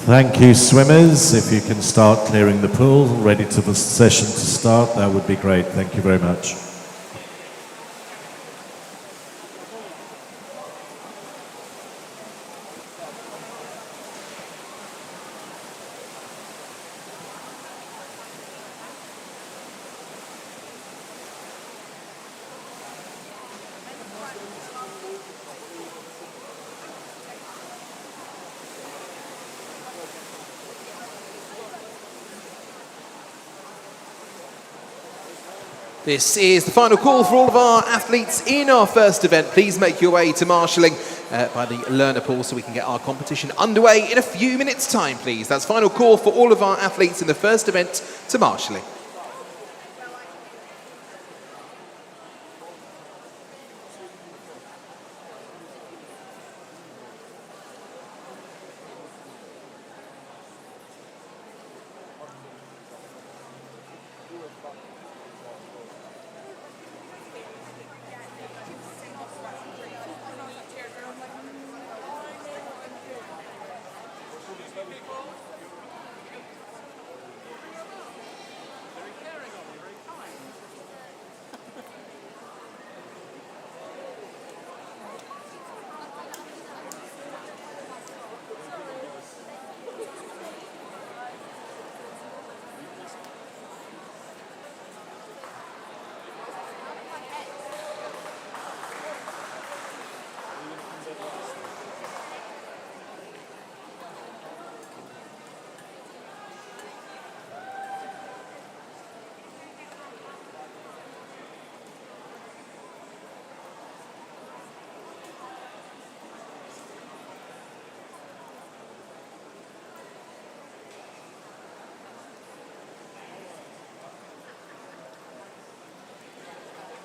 Thank you, swimmers. If you can start clearing the pool, ready for the session to start, that would be great. Thank you very much. This is the final call for all of our athletes in our first event. Please make your way to marshalling by the learner pool so we can get our competition underway in a few minutes' time, please. That's final call for all of our athletes in the first event to marshalling.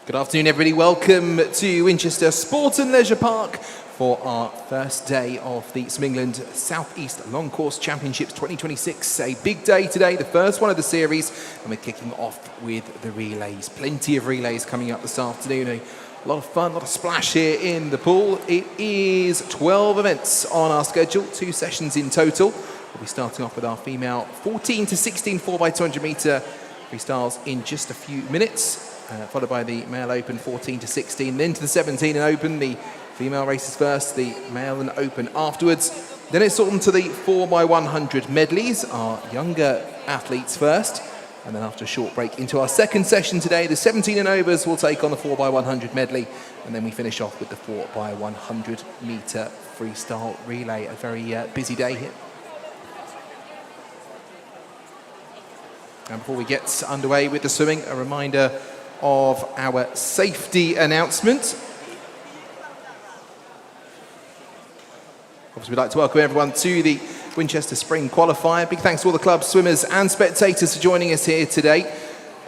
Good afternoon, everybody. Welcome to Winchester Sport and Leisure Park for our first day of the Swim England South East Long Course Championships 2026. A big day today, the first one of the series, and we're kicking off with the relays. Plenty of relays coming up this afternoon. A lot of fun, a lot of splash here in the pool. It is 12 events on our schedule, 2 sessions in total. We'll be starting off with our female 14 to 16 4x200 metre freestyles in just a few minutes. Followed by the male open 14 to 16, then to the 17 and open. The female races first, the male and open afterwards. Then it's on to the 4x100 medleys, our younger athletes first. And then after a short break into our second session today, the 17 and overs will take on the 4x100 medley. And then we finish off with the 4x100 metre freestyle relay. A very busy day here. And before we get underway with the swimming, a reminder of our safety announcement. Obviously, we'd like to welcome everyone to the Winchester Spring Qualifier. Big thanks to all the clubs, swimmers and spectators for joining us here today.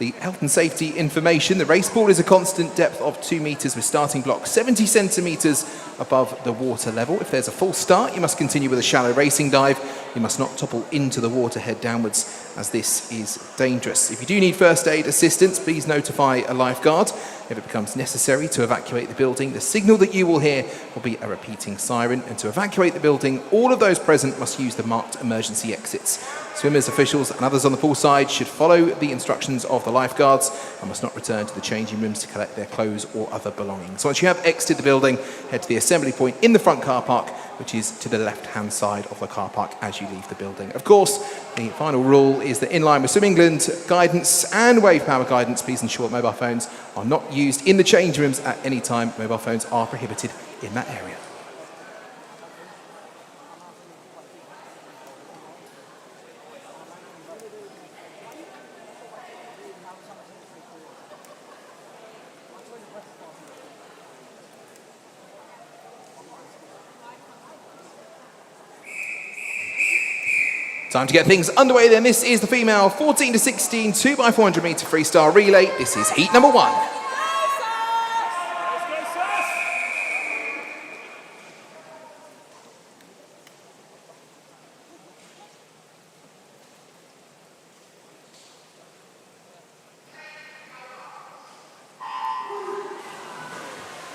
The health and safety information: the race pool is a constant depth of 2 metres with starting block 70 centimetres above the water level. If there's a false start, you must continue with a shallow racing dive. You must not topple into the water head downwards, as this is dangerous. If you do need first aid assistance, please notify a lifeguard. If it becomes necessary to evacuate the building, the signal that you will hear will be a repeating siren. And to evacuate the building, all of those present must use the marked emergency exits. Swimmers, officials and others on the pool side should follow the instructions of the lifeguards and must not return to the changing rooms to collect their clothes or other belongings. Once you have exited the building, head to the assembly point in the front car park, which is to the left-hand side of the car park as you leave the building. Of course, the final rule is that in line with Swim England guidance and wave power guidance, please ensure that mobile phones are not used in the change rooms at any time. Mobile phones are prohibited in that area. Time to get things underway then. This is the female 14 to 16 2x400 metre freestyle relay. This is heat number 1.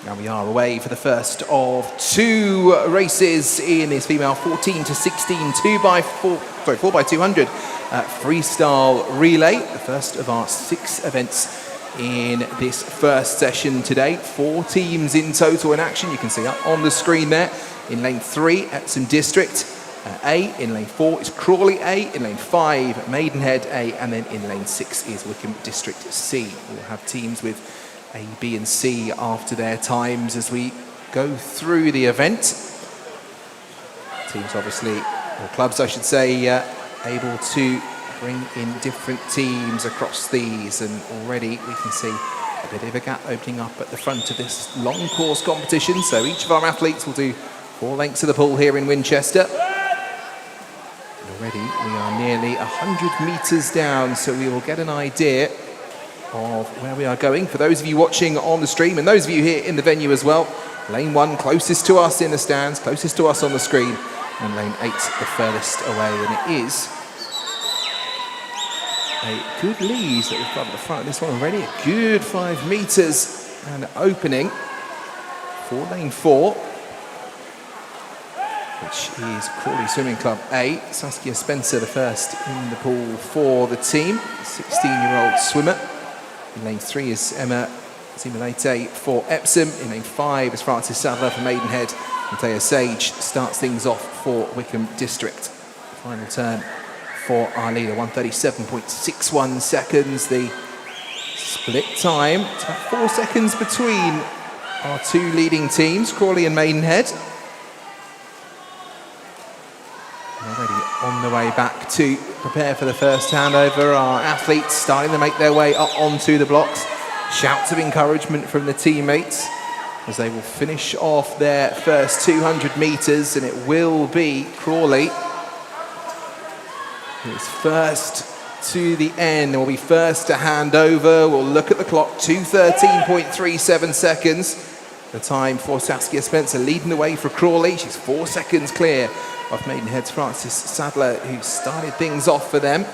Now we are away for the first of two races in this female 14 to 16 4x200 freestyle relay. The first of our 6 events in this first session today. 4 teams in total in action. You can see up on the screen there. In lane 3, Epsom District A. In lane 4 is Crawley A. In lane 5, Maidenhead A. And then in lane 6 is Wickham District C. We'll have teams with A, B and C after their times as we go through the event. Teams obviously, or clubs I should say, able to bring in different teams across these, and already we can see a bit of a gap opening up at the front of this long course competition. So each of our athletes will do 4 lengths of the pool here in Winchester. And already we are nearly 100 metres down, so we will get an idea of where we are going. For those of you watching on the stream and those of you here in the venue as well, lane 1 closest to us in the stands, closest to us on the screen, and lane 8 the furthest away. And it is a good lead that we've got at the front. This one already a good 5 metres and opening for lane 4, which is Crawley Swimming Club A. Saskia Spencer the first in the pool for the team, 16-year-old swimmer. In lane 3 is Emma Simulate for Epsom. In lane 5 is Frances Sadler for Maidenhead. Matea Sage starts things off for Wickham District. Final turn for our leader, 1:37.61 seconds. The split time, it's about 4 seconds between our 2 leading teams, Crawley and Maidenhead. Already on the way back to prepare for the first handover. Our athletes starting to make their way up onto the blocks. Shouts of encouragement from the teammates as they will finish off their first 200 metres, and it will be Crawley who is first to the end, will be first to hand over. We'll look at the clock, 2:13.37 seconds. The time for Saskia Spencer leading the way for Crawley. She's 4 seconds clear of Maidenhead's Frances Sadler, who started things off for them.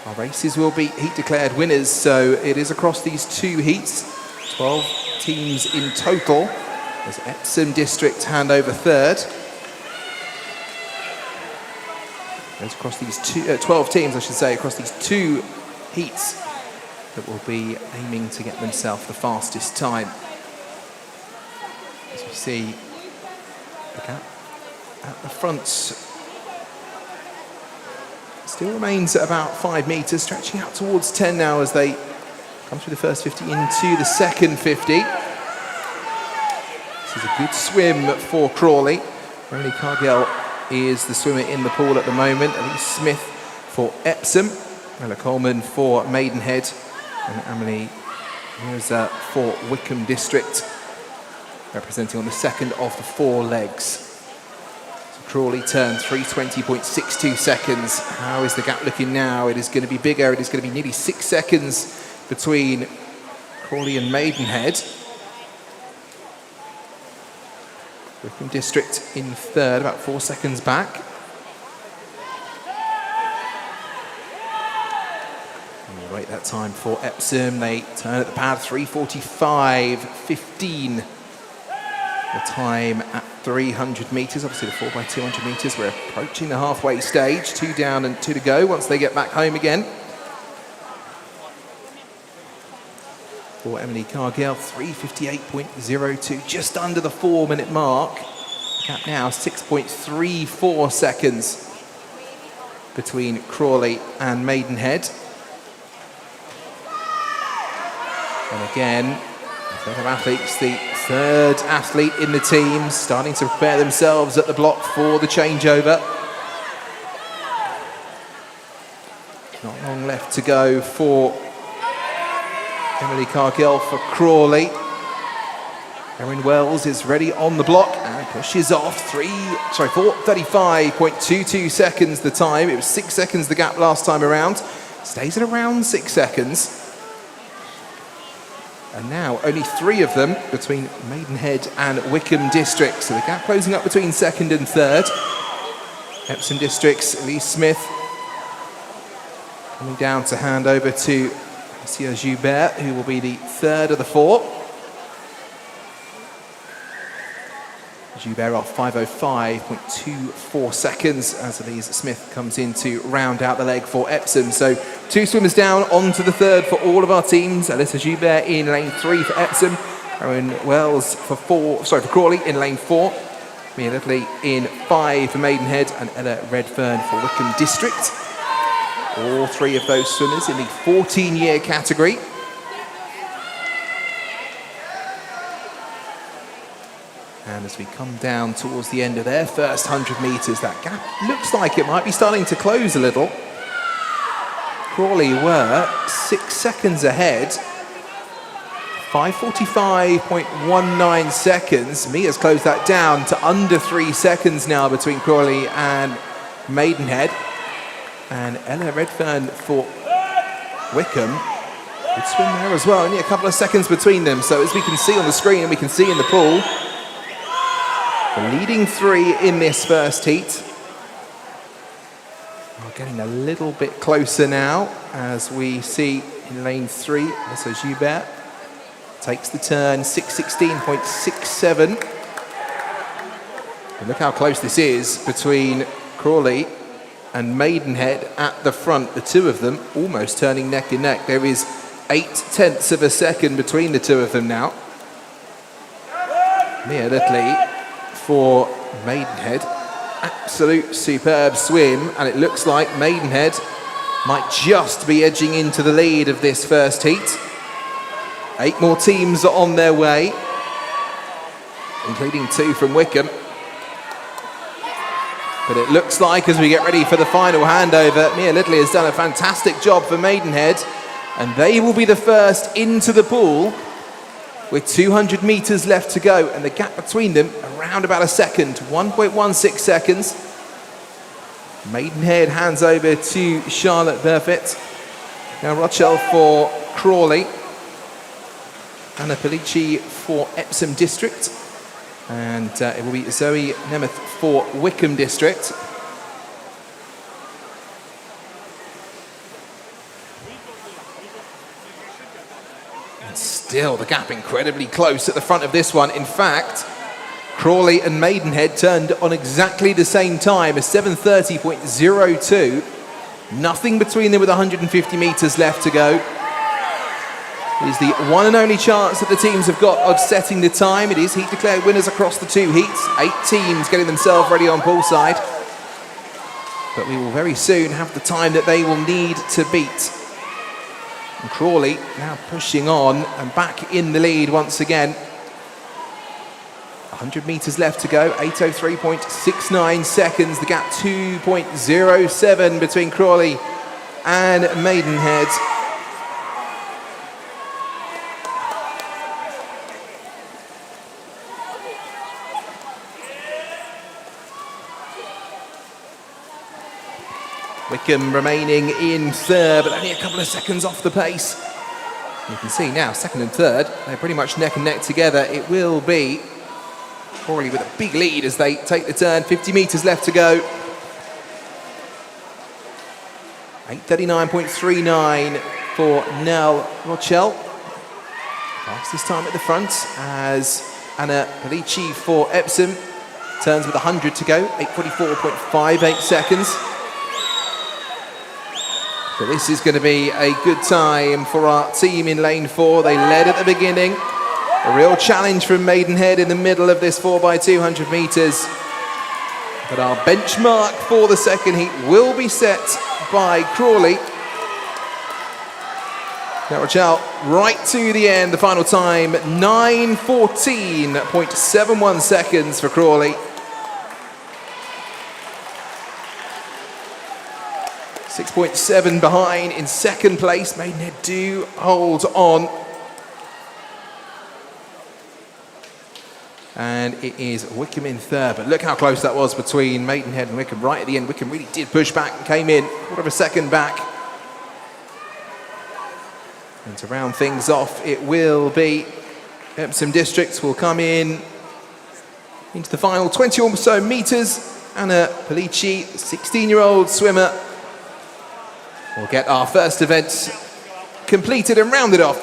Our races will be heat declared winners, so it is across these 2 heats. 12 teams in total as Epsom District hand over third. Goes across these 12 teams, I should say, across these 2 heats that will be aiming to get themselves the fastest time. As we see the gap at the front still remains at about 5 metres, stretching out towards 10 now as they come through the first 50 into the second 50. This is a good swim for Crawley. Emily Cargill is the swimmer in the pool at the moment. Elise Smith for Epsom, Ella Coleman for Maidenhead, and Emily Mirza for Wickham District, representing on the second of the 4 legs. Crawley turns 3:20.62 seconds. How is the gap looking now? It is going to be bigger. It is going to be nearly 6 seconds between Crawley and Maidenhead. Wickham District in third, about 4 seconds back. And we'll wait that time for Epsom. They turn at the pad, 3:45.15. The time at 300 metres, obviously the 4x200 metres. We're approaching the halfway stage, 2 down and 2 to go once they get back home again. For Emily Cargill, 3:58.02, just under the 4-minute mark. Gap now 6.34 seconds between Crawley and Maidenhead. And again, a set of athletes, the third athlete in the team, starting to prepare themselves at the block for the changeover. Not long left to go for Emily Cargill for Crawley. Erin Wells is ready on the block and pushes off 4:35.22 seconds the time. It was 6 seconds the gap last time around. Stays at around 6 seconds. And now only 3 of them between Maidenhead and Wickham District. So the gap closing up between second and third. Epsom District's Elise Smith coming down to hand over to Monsieur Joubert, who will be the third of the 4. Joubert off 5:05.24 seconds as Elise Smith comes in to round out the leg for Epsom. So 2 swimmers down, on to the third for all of our teams. Alyssa Joubert in lane 3 for Epsom. Erin Wells for Crawley in lane 4. Mia Littley in 5 for Maidenhead, and Ella Redfern for Wickham District. All 3 of those swimmers in the 14-year category. And as we come down towards the end of their first 100 metres, that gap looks like it might be starting to close a little. Crawley were 6 seconds ahead. 5:45.19 seconds. Mia's closed that down to under 3 seconds now between Crawley and Maidenhead. And Ella Redfern for Wickham. Good swim there as well. Only a couple of seconds between them. So as we can see on the screen and we can see in the pool, the leading 3 in this first heat are getting a little bit closer now as we see in lane 3, Alyssa Joubert takes the turn, 6:16.67. And look how close this is between Crawley and Maidenhead at the front. The 2 of them almost turning neck and neck. There is 0.8 of a second between the 2 of them now. Mia Littley for Maidenhead. Absolute superb swim, and it looks like Maidenhead might just be edging into the lead of this first heat. 8 more teams are on their way, including 2 from Wickham. But it looks like as we get ready for the final handover, Mia Littley has done a fantastic job for Maidenhead, and they will be the first into the pool with 200 metres left to go, and the gap between them around about a second, 1.16 seconds. Maidenhead hands over to Charlotte Burfitt. Now Rochelle for Crawley. Anna Pellicci for Epsom District. And it will be Zoe Nemeth for Wickham District. And still the gap incredibly close at the front of this one. In fact, Crawley and Maidenhead turned on exactly the same time as 7:30.02. Nothing between them with 150 metres left to go. It is the one and only chance that the teams have got of setting the time. It is heat declared winners across the 2 heats. 8 teams getting themselves ready on poolside. But we will very soon have the time that they will need to beat. And Crawley now pushing on and back in the lead once again. 100 metres left to go, 8:03.69 seconds. The gap 2.07 between Crawley and Maidenhead. Wickham remaining in third, but only a couple of seconds off the pace. You can see now, second and third, they're pretty much neck and neck together. It will be Crawley with a big lead as they take the turn. 50 metres left to go. 8:39.39 for Nell Rochelle. Fastest time at the front as Anna Pellicci for Epsom turns with 100 to go. 8:44.58 seconds. So this is going to be a good time for our team in lane 4. They led at the beginning. A real challenge from Maidenhead in the middle of this 4x200 metres. But our benchmark for the second heat will be set by Crawley. Now Rochelle right to the end. The final time, 9:14.71 seconds for Crawley. 6.7 behind in second place. Maidenhead do hold on. And it is Wickham in third. But look how close that was between Maidenhead and Wickham. Right at the end, Wickham really did push back and came in quarter of a second back. And to round things off, it will be Epsom District will come in into the final 20 or so metres. Anna Pellicci, 16-year-old swimmer, will get our first event completed and rounded off.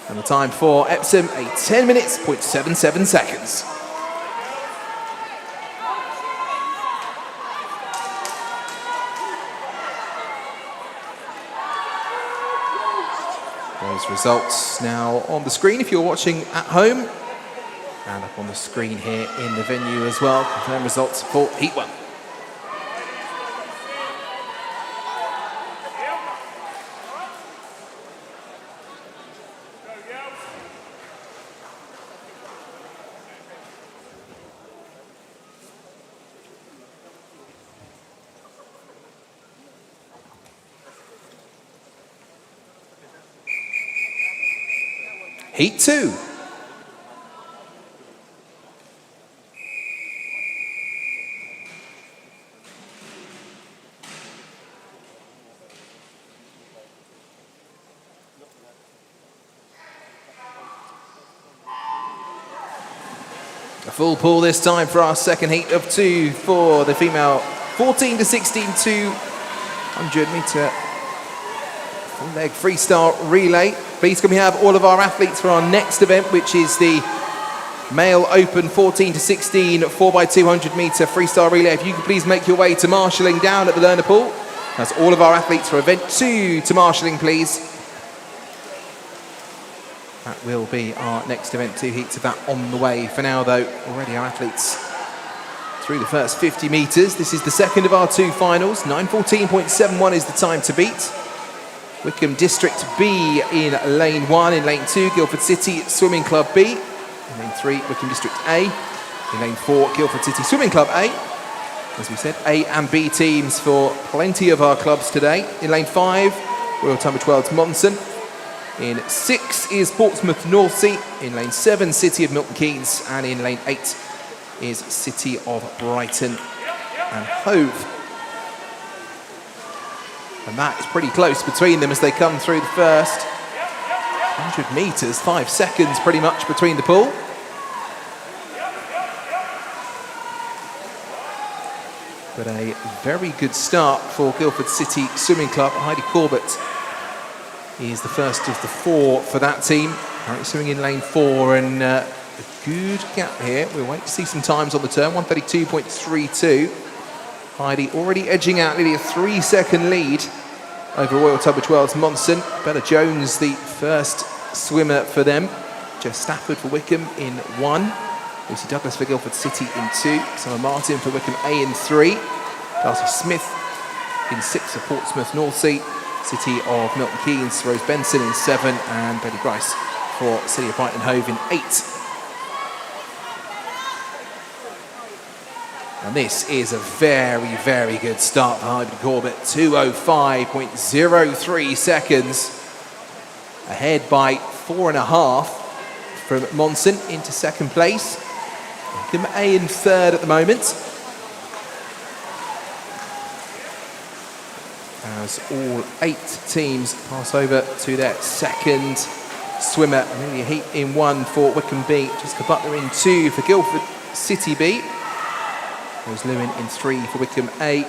And the time for Epsom, 10 minutes, 0.77 seconds. Those results now on the screen if you're watching at home, and up on the screen here in the venue as well. Confirmed results for Heat 1. Heat 2. A full pool this time for our second heat of 2 for the female 14 to 16 200 meter full leg freestyle relay. Please can we have all of our athletes for our next event, which is the male open 14 to 16 4x200 meter freestyle relay. If you could please make your way to marshalling down at the learner pool. That's all of our athletes for event 2 to marshalling, please. That will be our next event, 2 heats of that on the way. For now though, already our athletes through the first 50 meters. This is the second of our 2 finals. 9:14.71 is the time to beat. Wickham District B in lane 1, in lane 2, Guildford City Swimming Club B, in lane 3, Wickham District A, in lane 4, Guildford City Swimming Club A. As we said, A and B teams for plenty of our clubs today. In lane 5, Royal Tunbridge Wells Monson. In 6 is Portsmouth Northsea. In lane 7, City of Milton Keynes. And in lane 8 is City of Brighton and Hove. And that is pretty close between them as they come through the first 100 metres, 5 seconds pretty much between the pool. But a very good start for Guildford City Swimming Club. Heidi Corbett is the first of the 4 for that team. Currently swimming in lane 4, and a good gap here. We'll wait to see some times on the turn, 1:32.32. Heidi already edging out nearly a 3-second lead over Royal Tunbridge Wells Monson. Bella Jones, the first swimmer for them. Jo Stafford for Wickham in 1. Lucy Douglas for Guildford City in 2. Summer Martin for Wickham A in 3. Darcy Smith in 6 for Portsmouth Northsea. City of Milton Keynes, Rose Benson in 7. And Betty Grice for City of Brighton Hove in 8. And this is a very, very good start for Heidi Corbett. 2:05.03 seconds. Ahead by 4.5 from Monson into second place. Wickham A in 3rd at the moment. As all 8 teams pass over to their second swimmer. Amelia Heat in 1 for Wickham B. Jessica Butler in 2 for Guildford City B. Rose Lewin in 3 for Wickham A.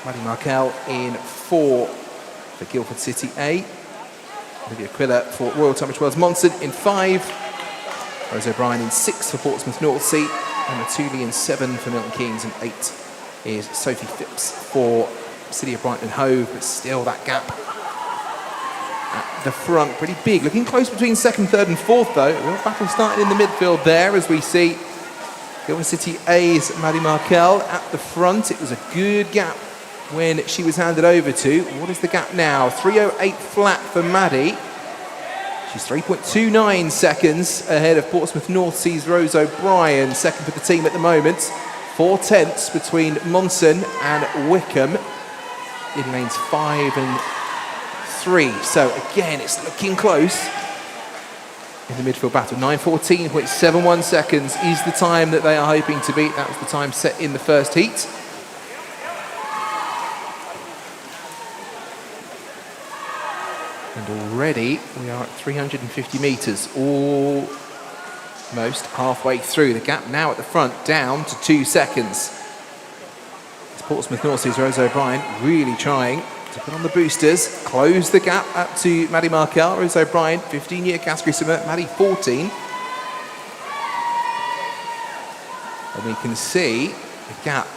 Maddie Markell in 4 for Guildford City A. Olivia Quiller for Royal Tunbridge Wells Monson in 5. Rose O'Brien in 6 for Portsmouth Northsea. Emma Tooley in 7 for Milton Keynes, and 8 is Sophie Phipps for City of Brighton Hove. But still that gap at the front pretty big. Looking close between 2nd, 3rd and 4th though. A real battle starting in the midfield there as we see Guildford City A's Maddie Markell at the front. It was a good gap when she was handed over to. What is the gap now? 3:08 flat for Maddie. She's 3.29 seconds ahead of Portsmouth Northsea's Rose O'Brien, second for the team at the moment. 4/10 between Monson and Wickham in lanes 5 and 3. So again, it's looking close in the midfield battle. 9:14.71 seconds is the time that they are hoping to beat. That was the time set in the first heat. And already we are at 350 metres, almost halfway through. The gap now at the front down to 2 seconds. It's Portsmouth Northsea's Rose O'Brien really trying to put on the boosters, close the gap up to Maddie Markell. Rose O'Brien, 15-year category swimmer, Maddie 14. And we can see the gap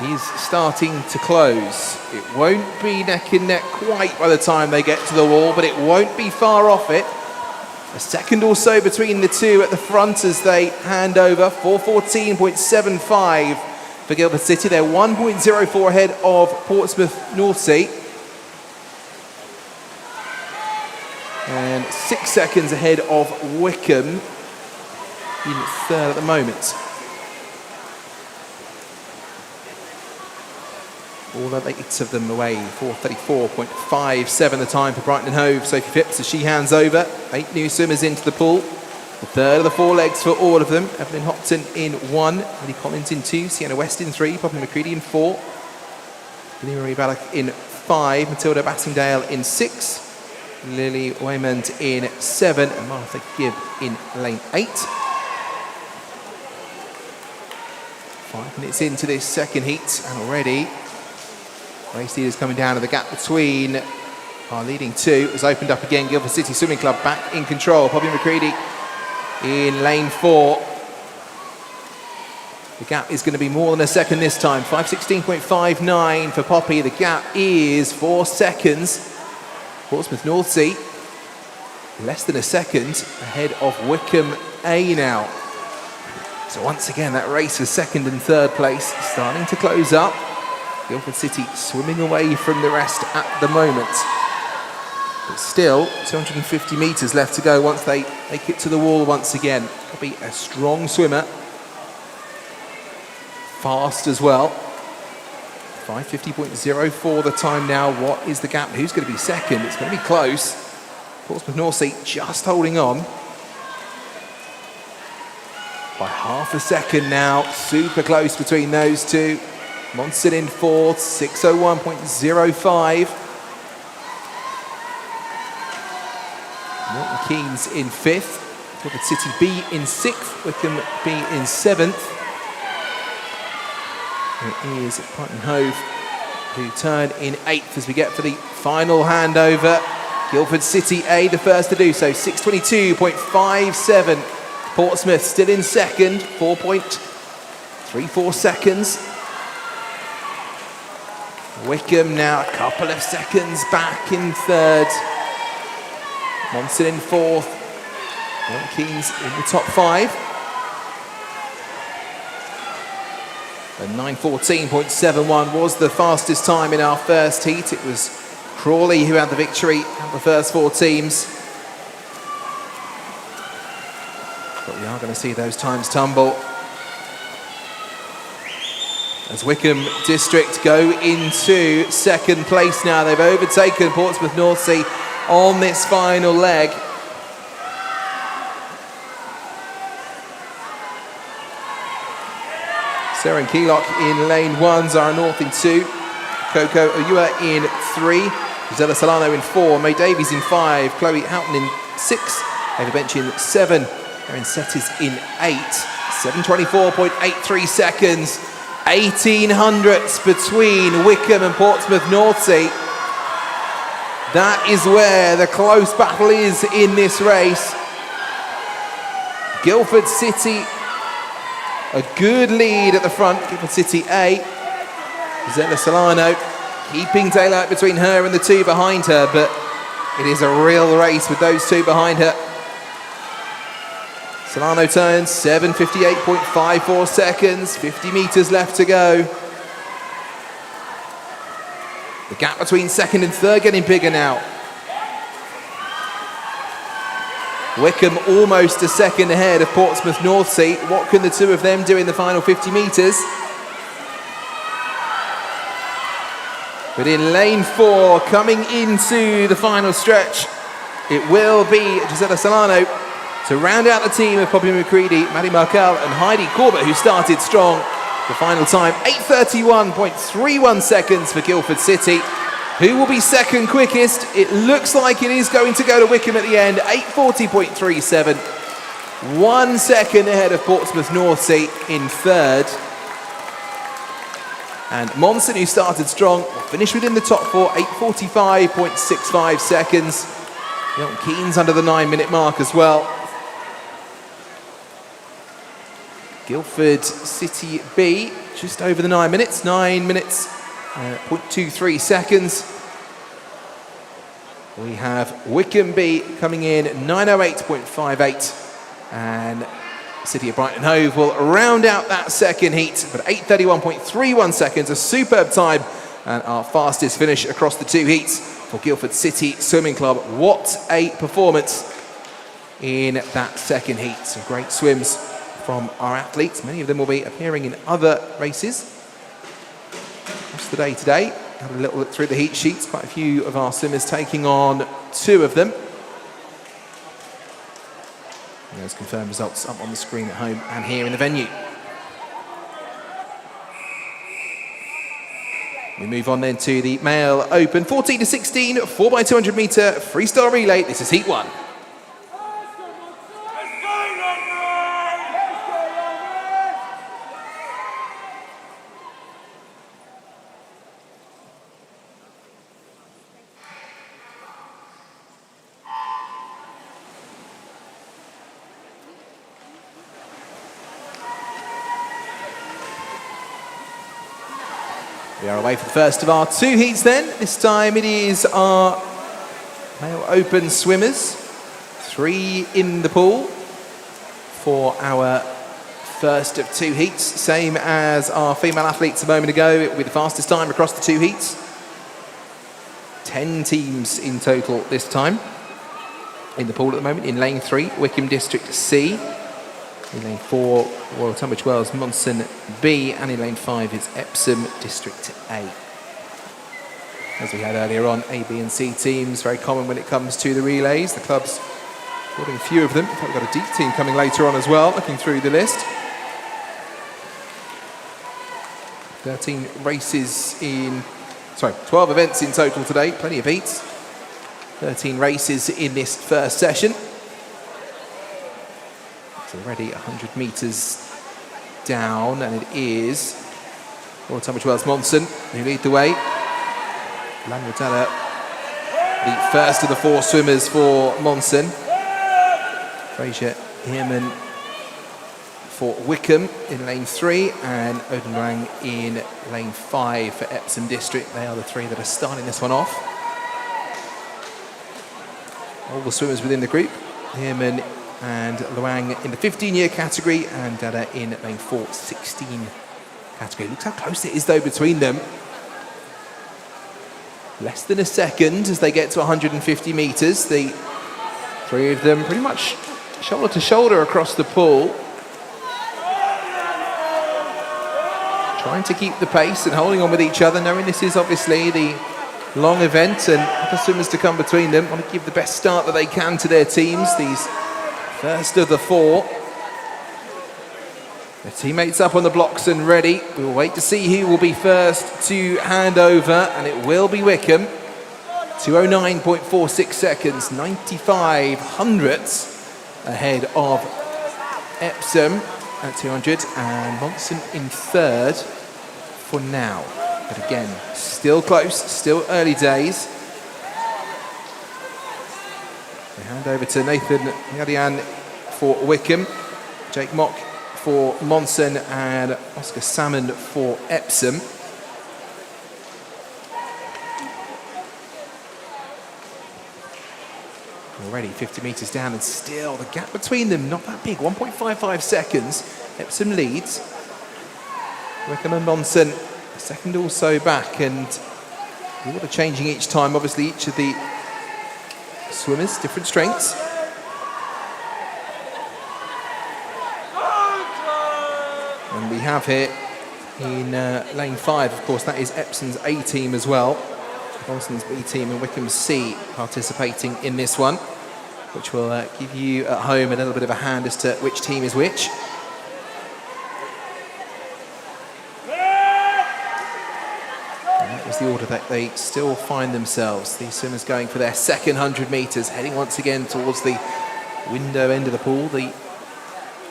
is starting to close. It won't be neck and neck quite by the time they get to the wall, but it won't be far off it. A second or so between the two at the front as they hand over. 4:14.75 for Guildford City. They're 1.04 ahead of Portsmouth North Sea. And 6 seconds ahead of Wickham in third at the moment. All 8 of them away. 4:34.57 the time for Brighton and Hove. Sophie Phipps as she hands over. 8 new swimmers into the pool. The third of the 4 legs for all of them. Evelyn Hopton in 1, Lily Collins in 2, Sienna West in 3, Poppy McCready in 4, Lily Marie Ballock in 5, Matilda Bassingdale in 6, Lily Waymond in 7, and Martha Gibb in lane 8. 5 minutes into this second heat, and already race leaders coming down to the gap between our leading 2 has opened up again. Guildford City Swimming Club back in control. Poppy McCready in lane 4. The gap is going to be more than a second this time. 5:16.59 for Poppy. The gap is 4 seconds. Portsmouth North Sea less than a second ahead of Wickham A now. So once again, that race for second and third place starting to close up. Guildford City swimming away from the rest at the moment. But still, 250 metres left to go once they make it to the wall once again. Poppy, a strong swimmer. Fast as well. 5:50.04 the time now. What is the gap? Who's going to be second? It's going to be close. Portsmouth North Sea just holding on. By half a second now. Super close between those two. Monson in 4th, 6:01.05. Milton Keynes in 5th. Guildford City B in 6th. Wickham B in 7th. It is Brighton Hove who turn in 8th as we get for the final handover. Guildford City A, the first to do so. 6:22.57. Portsmouth still in second. 4.34 seconds. Wickham now a couple of seconds back in third. Monson in 4th. Milton Keynes in the top 5. And 9:14.71 was the fastest time in our first heat. It was Crawley who had the victory out of the first 4 teams. But we are going to see those times tumble as Wickham District go into second place now. They've overtaken Portsmouth North Sea on this final leg. Sarah and Keylock in lane 1, Zara North in 2, Coco Oyua in 3, Gisela Solano in 4, May Davies in 5, Chloe Houghton in 6, Ava Bench in 7, Erin Setters in 8, 7:24.83 seconds, 1800ths between Wickham and Portsmouth North Sea. That is where the close battle is in this race. Guildford City, a good lead at the front. Guildford City A. Gisela Solano keeping daylight between her and the 2 behind her, but it is a real race with those 2 behind her. Solano turns, 7:58.54 seconds, 50 metres left to go. The gap between second and third getting bigger now. Wickham almost a second ahead of Portsmouth North Sea. What can the 2 of them do in the final 50 metres? But in lane 4, coming into the final stretch, it will be Gisela Solano to round out the team of Poppy McCready, Maddie Markel and Heidi Corbett, who started strong. The final time, 8:31.31 seconds for Guildford City. Who will be second quickest? It looks like it is going to go to Wickham at the end, 8:40.37. 1 second ahead of Portsmouth North Sea in third. And Monson, who started strong, will finish within the top 4, 8:45.65 seconds. Milton Keynes under the 9-minute mark as well. Guildford City B just over the 9 minutes. 9 minutes, 0.23 seconds. We have Wickham B coming in 9:08.58, and City of Brighton Hove will round out that second heat, but 8:31.31 seconds, a superb time, and our fastest finish across the two heats for Guildford City Swimming Club. What a performance in that second heat. Some great swims from our athletes. Many of them will be appearing in other races across the day today. Had a little look through the heat sheets. Quite a few of our swimmers taking on two of them. And those confirmed results up on the screen at home and here in the venue. We move on then to the male open 14 to 16 4x200 metre freestyle relay. This is heat one. We are away for the first of our two heats then. This time it is our male open swimmers. 3 in the pool for our first of two heats. Same as our female athletes a moment ago. It will be the fastest time across the two heats. 10 teams in total this time in the pool at the moment. In lane 3, Wickham District C. In lane 4, Royal Tunbridge Wells Monson B, and in lane 5 is Epsom District A. As we had earlier on, A, B and C teams, very common when it comes to the relays. The club's fielding a few of them. In fact, we've got a D team coming later on as well, looking through the list. 12 events in total today, plenty of heats. 13 races in this first session. Already 100 metres down, and it is Royal Tunbridge Wells Monson who lead the way. Lanwadella, the first of the 4 swimmers for Monson. Fraser Heerman for Wickham in lane 3, and Odenwang in lane 5 for Epsom District. They are the 3 that are starting this one off. All the swimmers within the group. Heerman and Luang in the 15-year category, and Dada in lane 4, 16 category. Looks how close it is though between them. Less than a second as they get to 150 metres. The 3 of them pretty much shoulder to shoulder across the pool. Trying to keep the pace and holding on with each other, knowing this is obviously the long event and other swimmers to come between them. Want to give the best start that they can to their teams. These first of the 4. Their teammates up on the blocks and ready. We will wait to see who will be first to hand over, and it will be Wickham. 2:09.46 seconds, 95 hundredths ahead of Epsom at 200, and Monson in third for now. But again, still close, still early days. We hand over to Nathan Yadian for Wickham, Jake Mock for Monson, and Oscar Salmon for Epsom. Already 50 metres down, and still the gap between them not that big, 1.55 seconds. Epsom leads. Wickham and Monson, second also back, and the order changing each time. Obviously, each of the swimmers, different strengths. And we have here in lane 5, of course, that is Epsom's A team as well. Monson's B team and Wickham's C participating in this one, which will give you at home a little bit of a hand as to which team is which. And that was the order that they still find themselves. These swimmers going for their second 100 metres, heading once again towards the window end of the pool. The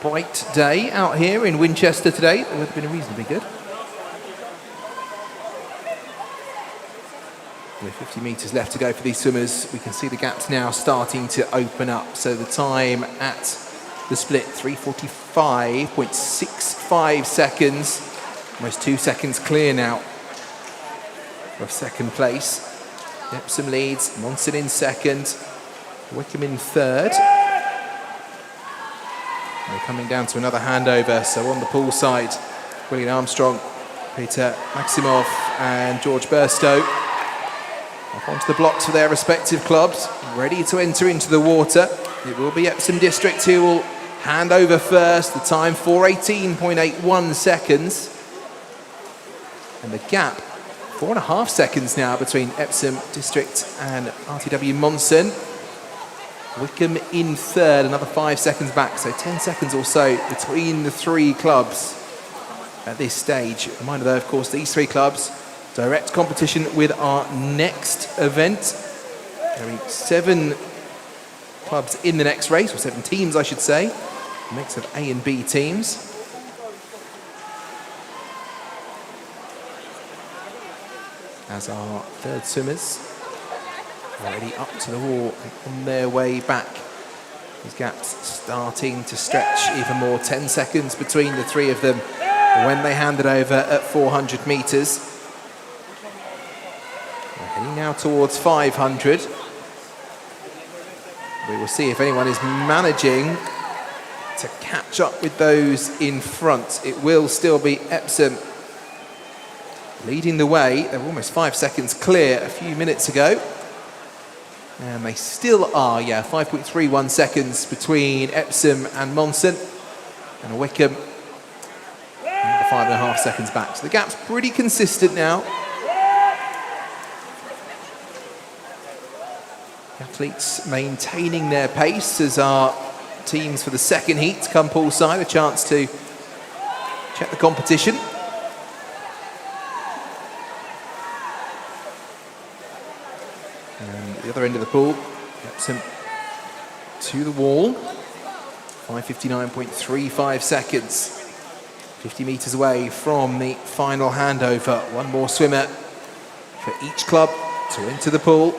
bright day out here in Winchester today. It would have been reasonably good. With 50 metres left to go for these swimmers, we can see the gaps now starting to open up. So the time at the split, 3:45.65 seconds Almost 2 seconds clear now of second place. Epsom leads, Monson in second, Wickham in third. We're coming down to another handover, so on the pool side, William Armstrong, Peter Maximov and George Burstow off onto the blocks for their respective clubs, ready to enter into the water. It will be Epsom District who will hand over first, the time 4:18.81 seconds. And the gap, 4.5 seconds now between Epsom District and RTW Monson. Wickham in third, another 5 seconds back, so 10 seconds or so between the three clubs at this stage. Reminder though, of course, these three clubs, direct competition with our next event. There will be 7 clubs in the next race, or 7 teams I should say, a mix of A and B teams. As our third swimmers already up to the wall and on their way back. These gaps starting to stretch even more, 10 seconds between the three of them when they hand it over at 400 metres. We're heading now towards 500. We will see if anyone is managing to catch up with those in front. It will still be Epsom leading the way. They were almost 5 seconds clear a few minutes ago. And they still are, 5.31 seconds between Epsom and Monson. And Wickham, 5.5 seconds back. So the gap's pretty consistent now. Athletes maintaining their pace as our teams for the second heat come poolside, a chance to check the competition. And the other end of the pool, Epsom to the wall, 5:59.35 seconds, 50 metres away from the final handover. One more swimmer for each club to enter the pool.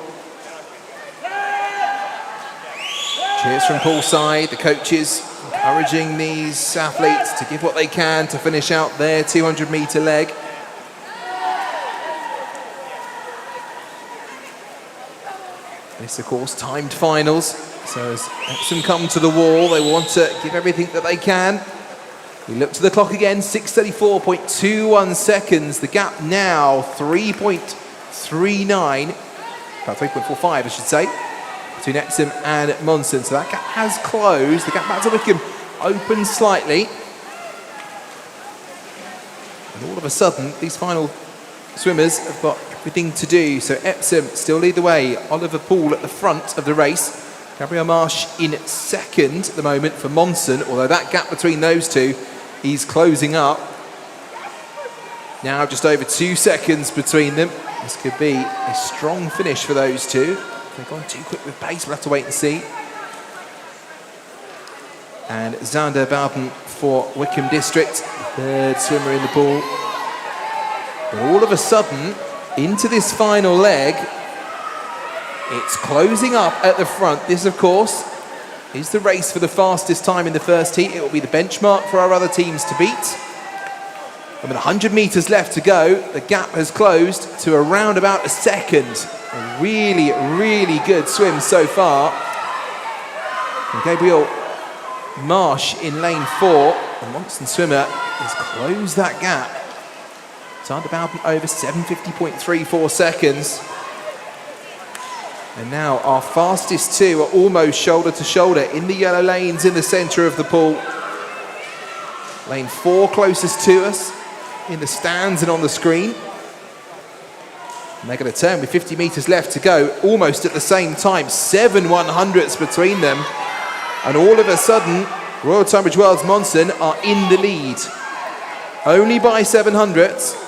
Cheers from poolside, the coaches encouraging these athletes to give what they can to finish out their 200-metre leg. This, of course, timed finals. So as Epsom come to the wall, they want to give everything that they can. We look to the clock again, 6:34.21 seconds. The gap now 3.39, about 3.45 I should say, between Epsom and Monson. So that gap has closed. The gap back to Wickham opens slightly. And all of a sudden, these final swimmers have got everything to do. So Epsom still lead the way. Oliver Poole at the front of the race. Gabriel Marsh in second at the moment for Monson, although that gap between those two is closing up. Now just over 2 seconds between them. This could be a strong finish for those two. If they've gone too quick with pace, we'll have to wait and see. And Xander Bowden for Wickham District, third swimmer in the pool. But all of a sudden, into this final leg, it's closing up at the front. This, of course, is the race for the fastest time in the first heat. It will be the benchmark for our other teams to beat. And with 100 metres left to go, the gap has closed to around about a second. A really, really good swim so far. And Gabriel Marsh in lane 4, the Monson swimmer, has closed that gap. Xander Bowden over 7:50.34 seconds. And now our fastest two are almost shoulder to shoulder in the yellow lanes in the centre of the pool. Lane 4 closest to us in the stands and on the screen. And they're going to turn with 50 metres left to go, almost at the same time. 7 100ths between them. And all of a sudden, Royal Tunbridge Wells Monson are in the lead. Only by 7 100ths.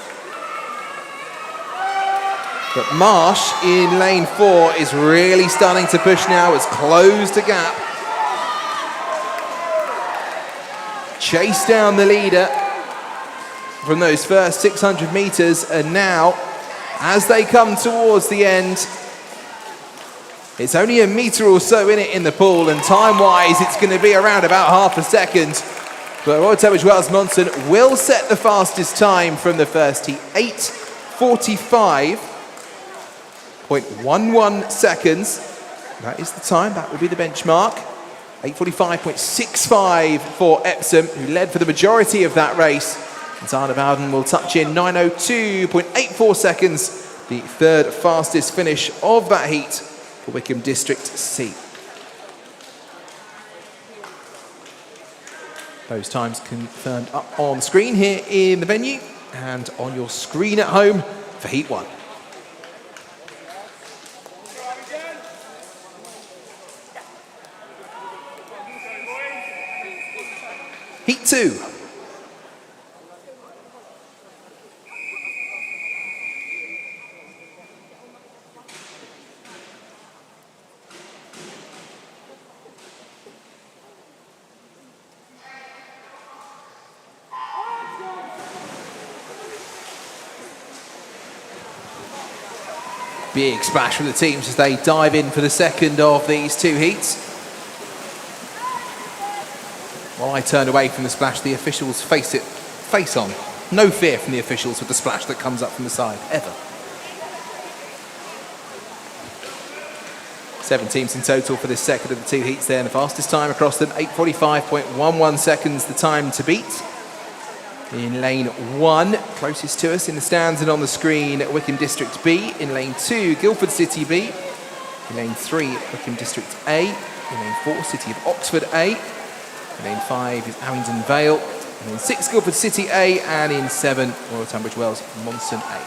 But Marsh in lane 4 is really starting to push now, has closed the gap. Chased down the leader from those first 600 metres, and now, as they come towards the end, it's only a metre or so in it in the pool, and time-wise, it's going to be around about half a second But Royal Tunbridge Wells Monson will set the fastest time from the first heat, 8:45.11 seconds. That is the time, that will be the benchmark. 8:45.65 for Epsom, who led for the majority of that race. And Zana Bowden will touch in 9:02.84 seconds, the third fastest finish of that heat for Wickham District C. Those times confirmed up on screen here in the venue and on your screen at home for Heat 1. Heat 2. Big splash from the teams as they dive in for the second of these two heats. While I turn away from the splash, the officials face on. No fear from the officials with the splash that comes up from the side, ever. 7 teams in total for this second of the two heats there, and the fastest time across them, 8:45.11 seconds, the time to beat. In lane 1, closest to us in the stands and on the screen, Wickham District B. In lane 2, Guildford City B. In lane 3, Wickham District A. In lane 4, City of Oxford A. In lane 5 is Abingdon Vale. In lane 6, Guildford City A. And in 7, Royal Tunbridge Wells Monson A.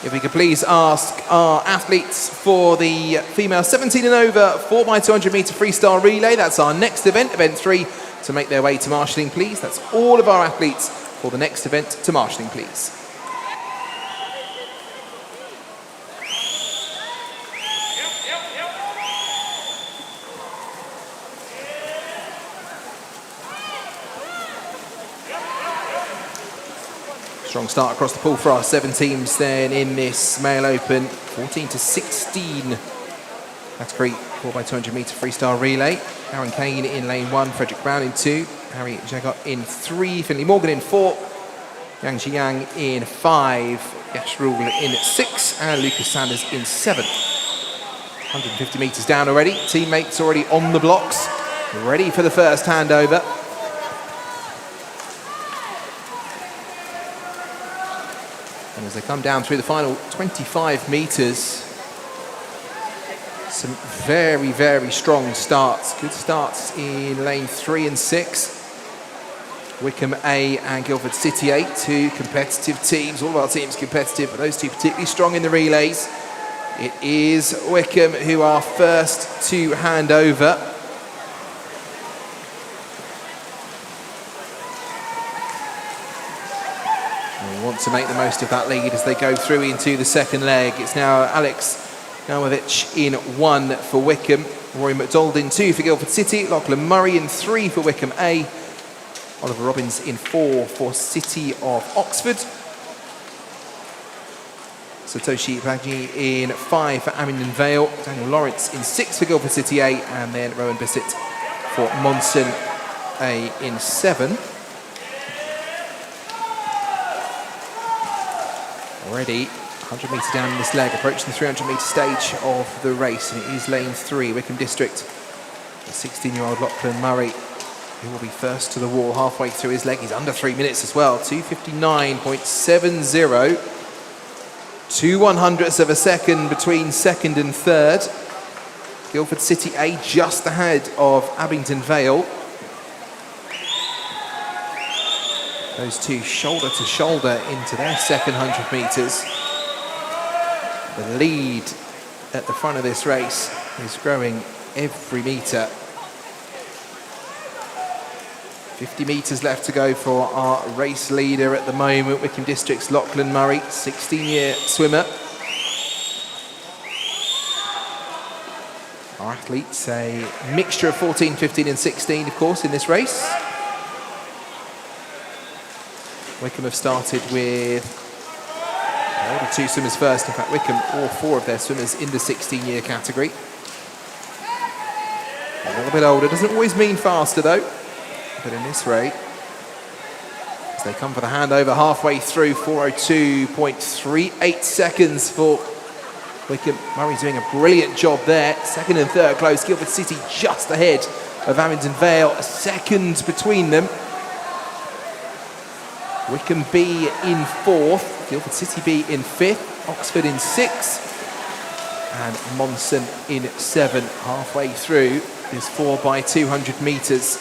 If we could please ask our athletes for the female 17 and over 4x200 metre freestyle relay. That's our next event, event 3, to make their way to marshalling, please. That's all of our athletes for the next event to marshalling, please. Strong start across the pool for our 7 teams then in this male open 14 to 16 category 4x200 metre freestyle relay. Aaron Kane in lane 1, Frederick Brown in 2, Harry Jagot in 3, Finley Morgan in 4, Yang Jiang in 5, Yash Rule in 6, and Lucas Sanders in 7. 150 metres down already, teammates already on the blocks, ready for the first handover. And as they come down through the final 25 metres, some very, very strong starts. Good starts in lane 3 and 6. Wickham A and Guildford City A, 2 competitive teams. All of our teams competitive, but those 2 particularly strong in the relays. It is Wickham who are first to hand over. And we want to make the most of that lead as they go through into the second leg. It's now Alex Galmovich in 1 for Wickham, Rory McDonald in 2 for Guildford City, Lachlan Murray in 3 for Wickham A, Oliver Robbins in 4 for City of Oxford, Satoshi Bagni in 5 for Abingdon Vale, Daniel Lawrence in 6 for Guildford City A, and then Rowan Bissett for Monson A in 7. Already 100 metres down in this leg, approaching the 300 metre stage of the race, and it is lane 3, Wickham District. The 16-year-old Lachlan Murray, who will be first to the wall halfway through his leg. He's under 3 minutes as well, 2:59.70. 2/100ths of a second between second and third. Guildford City A just ahead of Abingdon Vale. Those 2 shoulder to shoulder into their second 100 metres. The lead at the front of this race is growing every metre. 50 metres left to go for our race leader at the moment, Wickham District's Lachlan Murray, 16-year swimmer. Our athletes, a mixture of 14, 15 and 16, of course, in this race. Wickham have started with the 2 swimmers first. In fact, Wickham, all 4 of their swimmers in the 16-year category. A little bit older, doesn't always mean faster though. But in this rate, as they come for the handover halfway through, 4:02.38 seconds for Wickham. Murray's doing a brilliant job there. Second and third close. Guildford City just ahead of Abingdon Vale. A second between them. Wickham B in fourth. Guildford City B in fifth. Oxford in sixth. And Monson in seventh. Halfway through this 4x200 metres.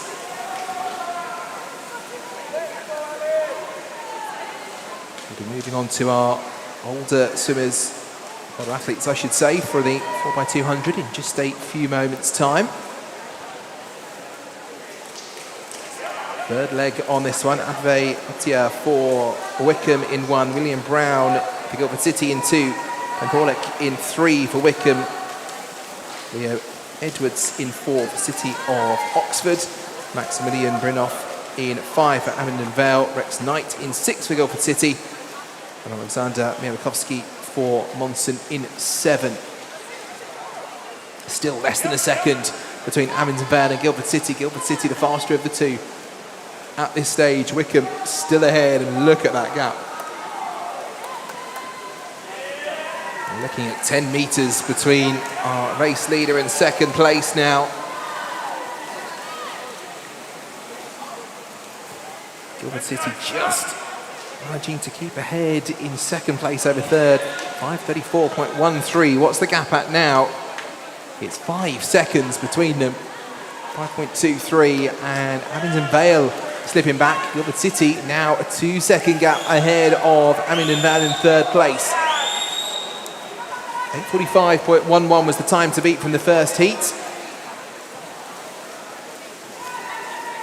We'll be moving on to our older swimmers, other athletes I should say, for the 4x200 in just a few moments' time. Third leg on this one. Adve Patia for Wickham in one. William Brown for Guildford City in two. And Pollock in three for Wickham. Leo Edwards in four for City of Oxford. Maximilian Brinoff in five for Abingdon Vale. Rex Knight in six for Guildford City. And Alexander Miałkowski for Monson in seven. Still less than a second between Abingdon Vale and Guildford City. Guildford City the faster of the two. At this stage, Wickham still ahead, and look at that gap. We're looking at 10 metres between our race leader and second place now. Guildford City just managing to keep ahead in second place over third. 5:34.13. What's the gap at now? It's 5 seconds between them. 5.23, and Abingdon Vale slipping back. Guildford City now a 2-second gap ahead of Abingdon Vale in third place. 8:45.11 was the time to beat from the first heat.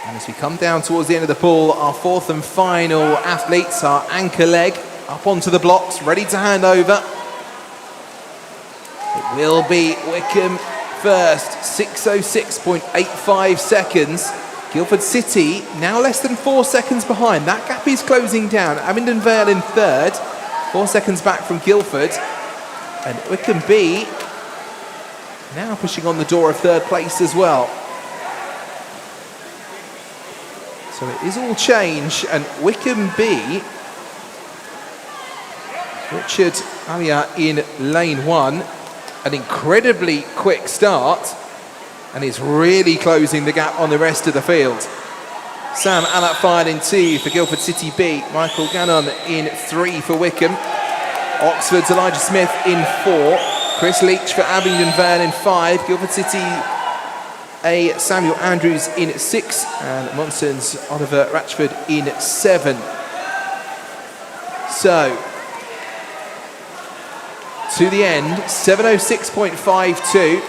And as we come down towards the end of the pool, our fourth and final athletes, our anchor leg, up onto the blocks, ready to hand over. It will be Wickham first, 6:06.85 seconds. Guildford City now less than 4 seconds behind. That gap is closing down. Abingdon Vale in third, 4 seconds back from Guildford. And Wickham B now pushing on the door of third place as well. So it is all change, and Wickham B, Richard Alia in lane one, an incredibly quick start, and is really closing the gap on the rest of the field. Sam Alatfine in two for Guildford City B, Michael Gannon in three for Wickham, Oxford's Elijah Smith in four, Chris Leach for Abingdon Vale in five, Guildford City A, Samuel Andrews in six, and Monson's Oliver Ratchford in seven. So, to the end, 7:06.52.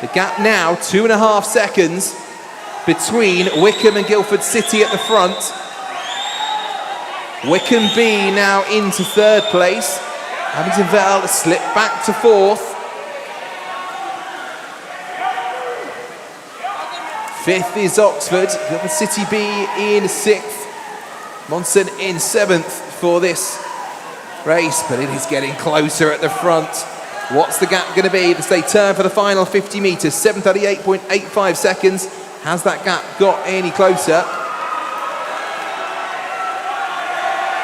The gap now 2.5 seconds between Wickham and Guildford City at the front. Wickham B now into third place. Abingdon Vale slip back to fourth. Fifth is Oxford. Guildford City B in sixth. Monson in seventh for this race, but it is getting closer at the front. What's the gap going to be as they turn for the final 50 metres? 7:38.85 seconds. Has that gap got any closer?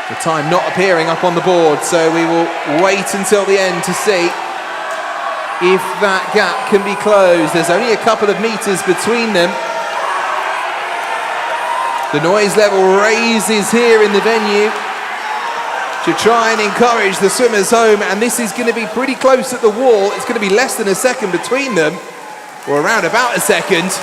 The time not appearing up on the board, so we will wait until the end to see if that gap can be closed. There's only a couple of metres between them. The noise level raises here in the venue to try and encourage the swimmers home, and this is going to be pretty close at the wall. It's going to be less than a second between them, or around about a second.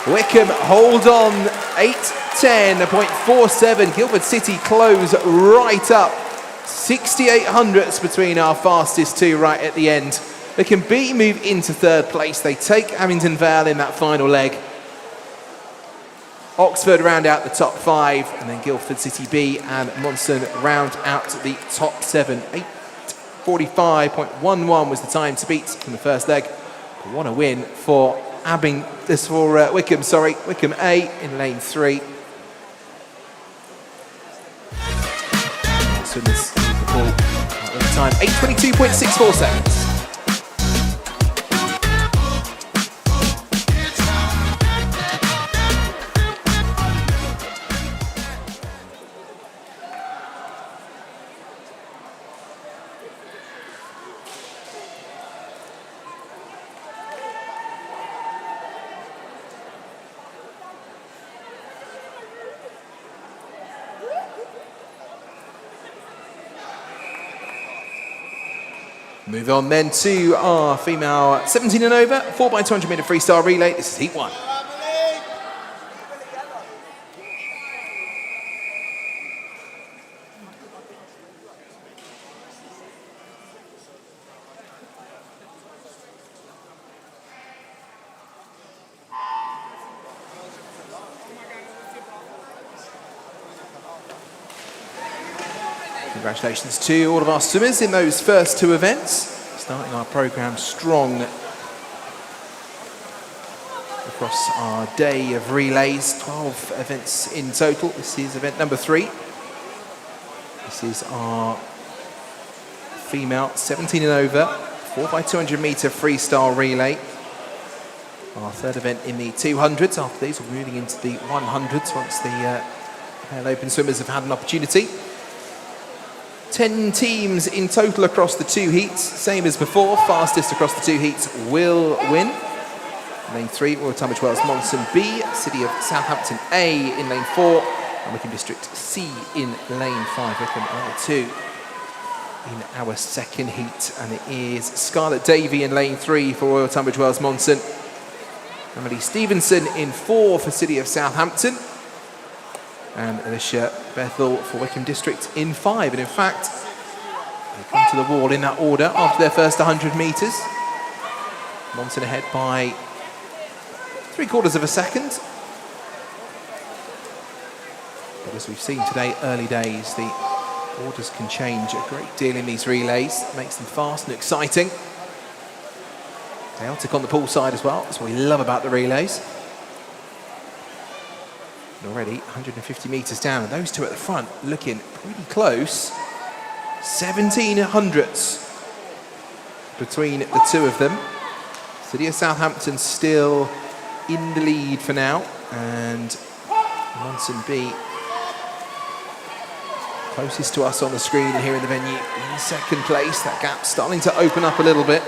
Wickham hold on, 8:10.47. Guildford City close right up. 68 hundredths between our fastest two right at the end. Wickham B move into third place. They take Abingdon Vale in that final leg. Oxford round out the top five, and then Guildford City B and Monson round out the top seven. 8:45.11 was the time to beat from the first leg. But what a win for Wickham, Wickham A in lane three. Swimmers, the ball at the time, 8:22.64 seconds. Move on then to our female 17 and over 4x200 meter freestyle relay. This is heat 1. Congratulations to all of our swimmers in those first two events. Starting our programme strong across our day of relays. 12 events in total. This is event number 3. This is our female 17 and over 4x200 metre freestyle relay. Our third event in the 200s. After these, we're moving into the 100s once the male open swimmers have had an opportunity. 10 teams in total across the 2 heats, same as before. Fastest across the 2 heats will win. Lane 3, Royal Tunbridge Wells Monson B, City of Southampton A in lane 4, and Wickham District C in lane 5. Wickham L2 in our second heat, and it is Scarlett Davey in lane 3 for Royal Tunbridge Wells Monson. Emily Stevenson in 4 for City of Southampton. And Alicia Bethel for Wickham District in 5. And in fact, they come to the wall in that order after their first 100 metres. Monson ahead by 3/4 of a second. But as we've seen today, early days, the orders can change a great deal in these relays. It makes them fast and exciting. Chaotic on the pool side as well. That's what we love about the relays. And already 150 metres down, and those two at the front looking pretty close. 17 hundredths between the two of them. City of Southampton still in the lead for now, and Monson B closest to us on the screen and here in the venue in second place. That gap starting to open up a little bit.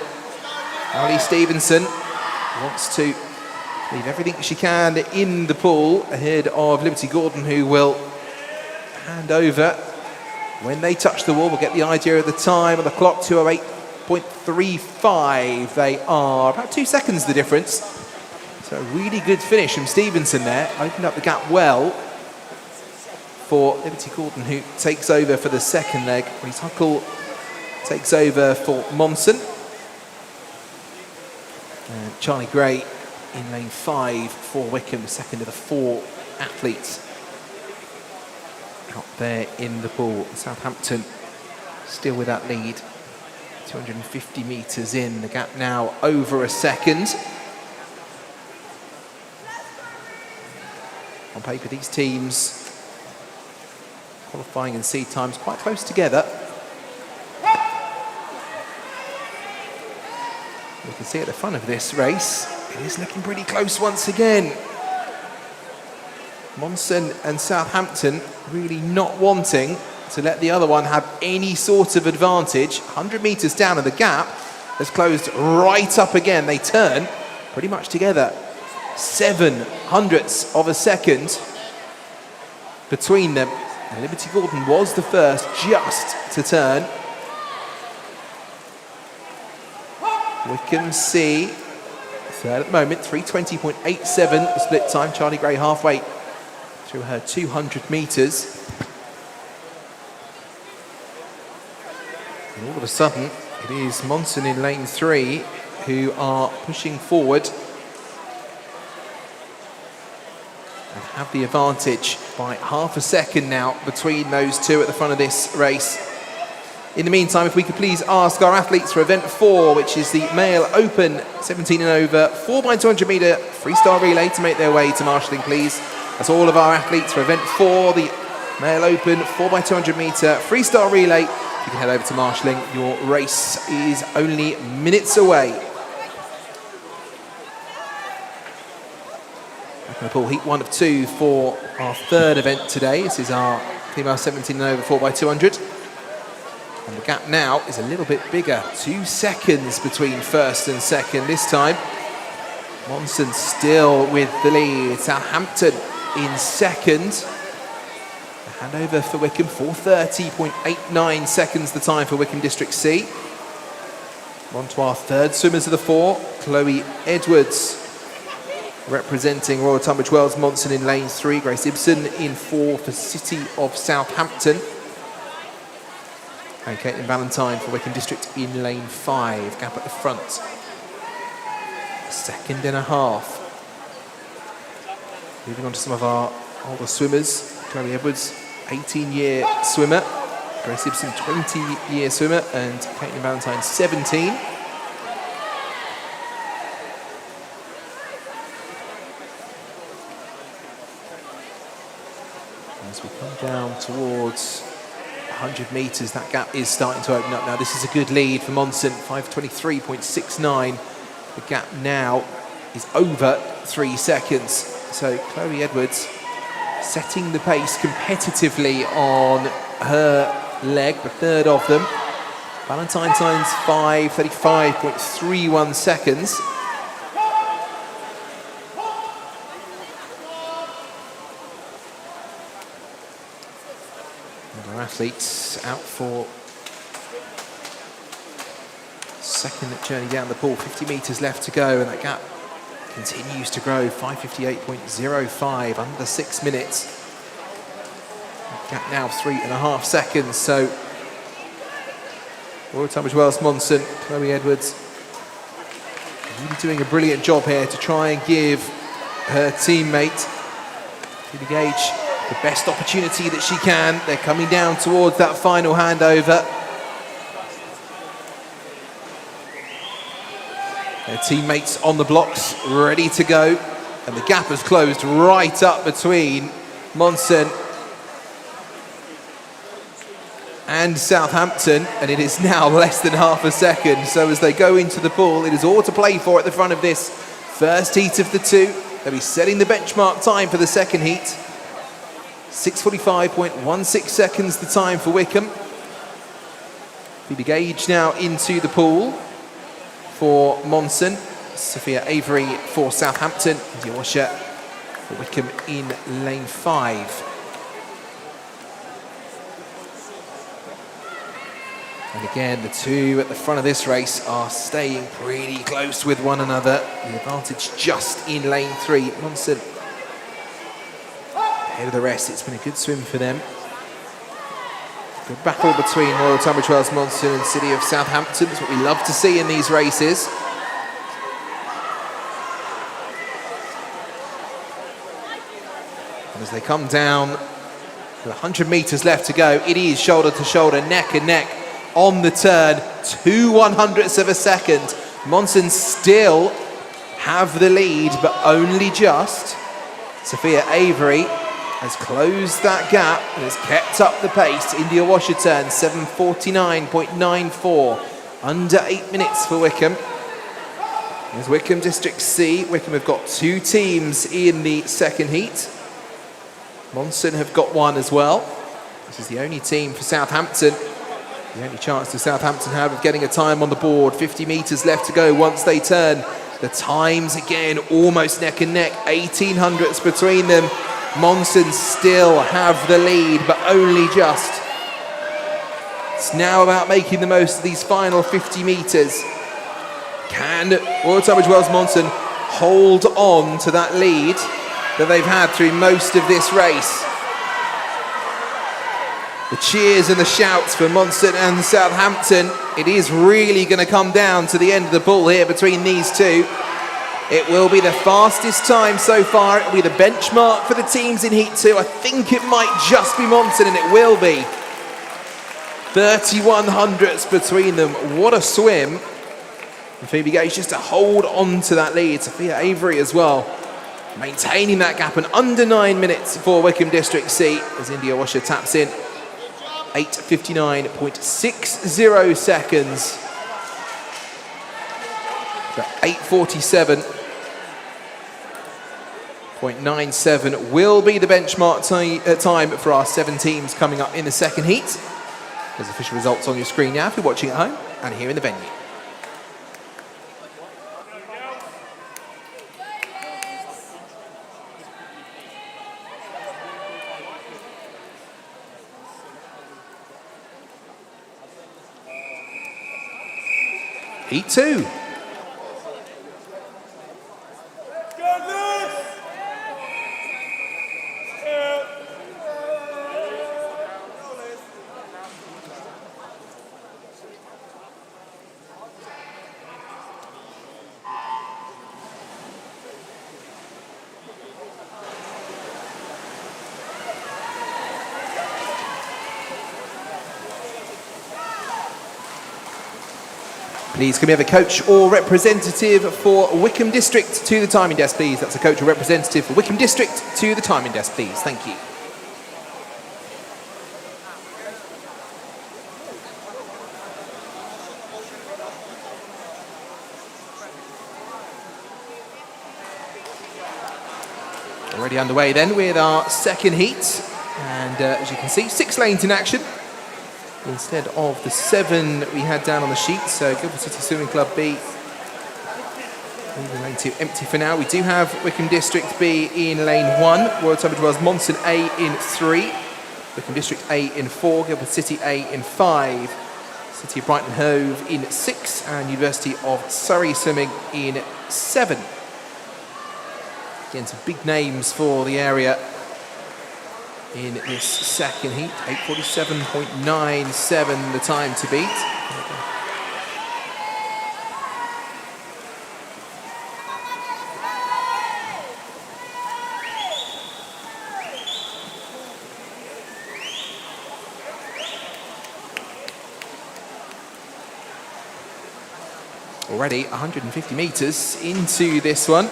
Emily Stevenson wants to leave everything she can in the pool ahead of Liberty Gordon, who will hand over when they touch the wall. We'll get the idea of the time on the clock, 2:08.35. They are about 2 seconds the difference. So a really good finish from Stevenson there. Opened up the gap well for Liberty Gordon, who takes over for the second leg. Reese Huckle takes over for Monson. And Charlie Gray in lane 5 for Wickham, second of the 4 athletes out there in the pool. Southampton still with that lead, 250 metres in, the gap now over a second. On paper, these teams qualifying and seed times quite close together. You can see at the front of this race, it is looking pretty close once again. Monson and Southampton really not wanting to let the other one have any sort of advantage. 100 metres down, and the gap has closed right up again. They turn pretty much together. 7 hundredths of a second between them. And Liberty Gordon was the first just to turn. Wickham C, third at the moment, 3:20.87 the split time. Charlie Gray halfway through her 200 metres. And all of a sudden, it is Monson in lane 3 who are pushing forward and have the advantage by half a second now between those two at the front of this race. In the meantime, if we could please ask our athletes for event 4, which is the male open 17 and over 4x200 metre freestyle relay, to make their way to marshalling, please. That's all of our athletes for event 4, the male open 4x200 metre freestyle relay. If you can head over to marshalling, your race is only minutes away. Back in the pool, heat 1 of 2 for our third event today. This is our female 17 and over 4x200. And the gap now is a little bit bigger. 2 seconds between first and second this time. Monson still with the lead. Southampton in second. A handover for Wickham, 4:30.89 seconds the time for Wickham District C. On to our third swimmers of the four, Chloe Edwards, representing Royal Tunbridge Wells Monson in lane 3, Grace Ibsen in 4 for City of Southampton, and Caitlin Valentine for Wickham District in lane 5, gap at the front. A second and a half. Moving on to some of our older swimmers, Chloe Edwards, 18-year swimmer, Grace Ibsen, 20-year swimmer, and Caitlin Valentine, 17. As we come down towards 100 metres, that gap is starting to open up now. This is a good lead for Monson, 5:23.69. The gap now is over 3 seconds. So Chloe Edwards setting the pace competitively on her leg, the third of them. Valentine times 5:35.31 seconds. And our athletes out for second journey down the pool, 50 metres left to go, and that gap continues to grow, 5:58.05, under 6 minutes. Gap now 3.5 seconds, so Royal Tunbridge Wells Monson, Chloe Edwards, really doing a brilliant job here to try and give her teammate, Phoebe Gage, the best opportunity that she can. They're coming down towards that final handover. Their teammates on the blocks, ready to go. And the gap has closed right up between Monson and Southampton, and it is now less than half a second. So as they go into the pool, it is all to play for at the front of this first heat of the two. They'll be setting the benchmark time for the second heat. 6:45.16 seconds the time for Wickham. Phoebe Gage now into the pool for Monson. Sophia Avery for Southampton. India Washer for Wickham in lane 5. And again, the two at the front of this race are staying pretty close with one another. The advantage just in lane 3. Monson ahead of the rest. It's been a good swim for them. Good battle between Royal Tunbridge Wells Monson and City of Southampton. That's what we love to see in these races. And as they come down, with 100 metres left to go, it is shoulder to shoulder, neck and neck on the turn. 2/100ths of a second. Monson still have the lead, but only just. Sophia Avery has closed that gap and has kept up the pace. India Washer turn, 7:49.94. Under 8 minutes for Wickham. There's Wickham District C. Wickham have got 2 teams in the second heat. Monson have got 1 as well. This is the only team for Southampton. The only chance that Southampton have of getting a time on the board. 50 metres left to go once they turn. The times again almost neck and neck. 1800ths between them. Monson still have the lead, but only just. It's now about making the most of these final 50 metres. Can Royal Tunbridge Wells Monson hold on to that lead that they've had through most of this race? The cheers and the shouts for Monson and Southampton. It is really going to come down to the end of the pool here between these two. It will be the fastest time so far. It will be the benchmark for the teams in Heat 2. I think it might just be Monson, and it will be. 31/100ths between them. What a swim. And Phoebe Gage just to hold on to that lead. Sophia Avery as well, maintaining that gap, and under 9 minutes for Wickham District C as India Washer taps in. 8:59.60 seconds. So 8:47.97 will be the benchmark time for our 7 teams coming up in the second heat. There's official results on your screen now if you're watching at home and here in the venue. Heat 2. Please, can we have a coach or representative for Wickham District to the timing desk, please? That's a coach or representative for Wickham District to the timing desk, please. Thank you. Already underway then with our second heat. And as you can see, 6 lanes in action instead of the 7 we had down on the sheet. So Guildford City Swimming Club B, leaving lane 2 empty for now. We do have Wickham District B in lane 1, Royal Tunbridge Wells Monson A in 3, Wickham District A in 4, Guildford City A in 5, City of Brighton Hove in 6, and University of Surrey Swimming in 7. Again, some big names for the area in this second heat. 8:47.97 the time to beat. Already 150 metres into this one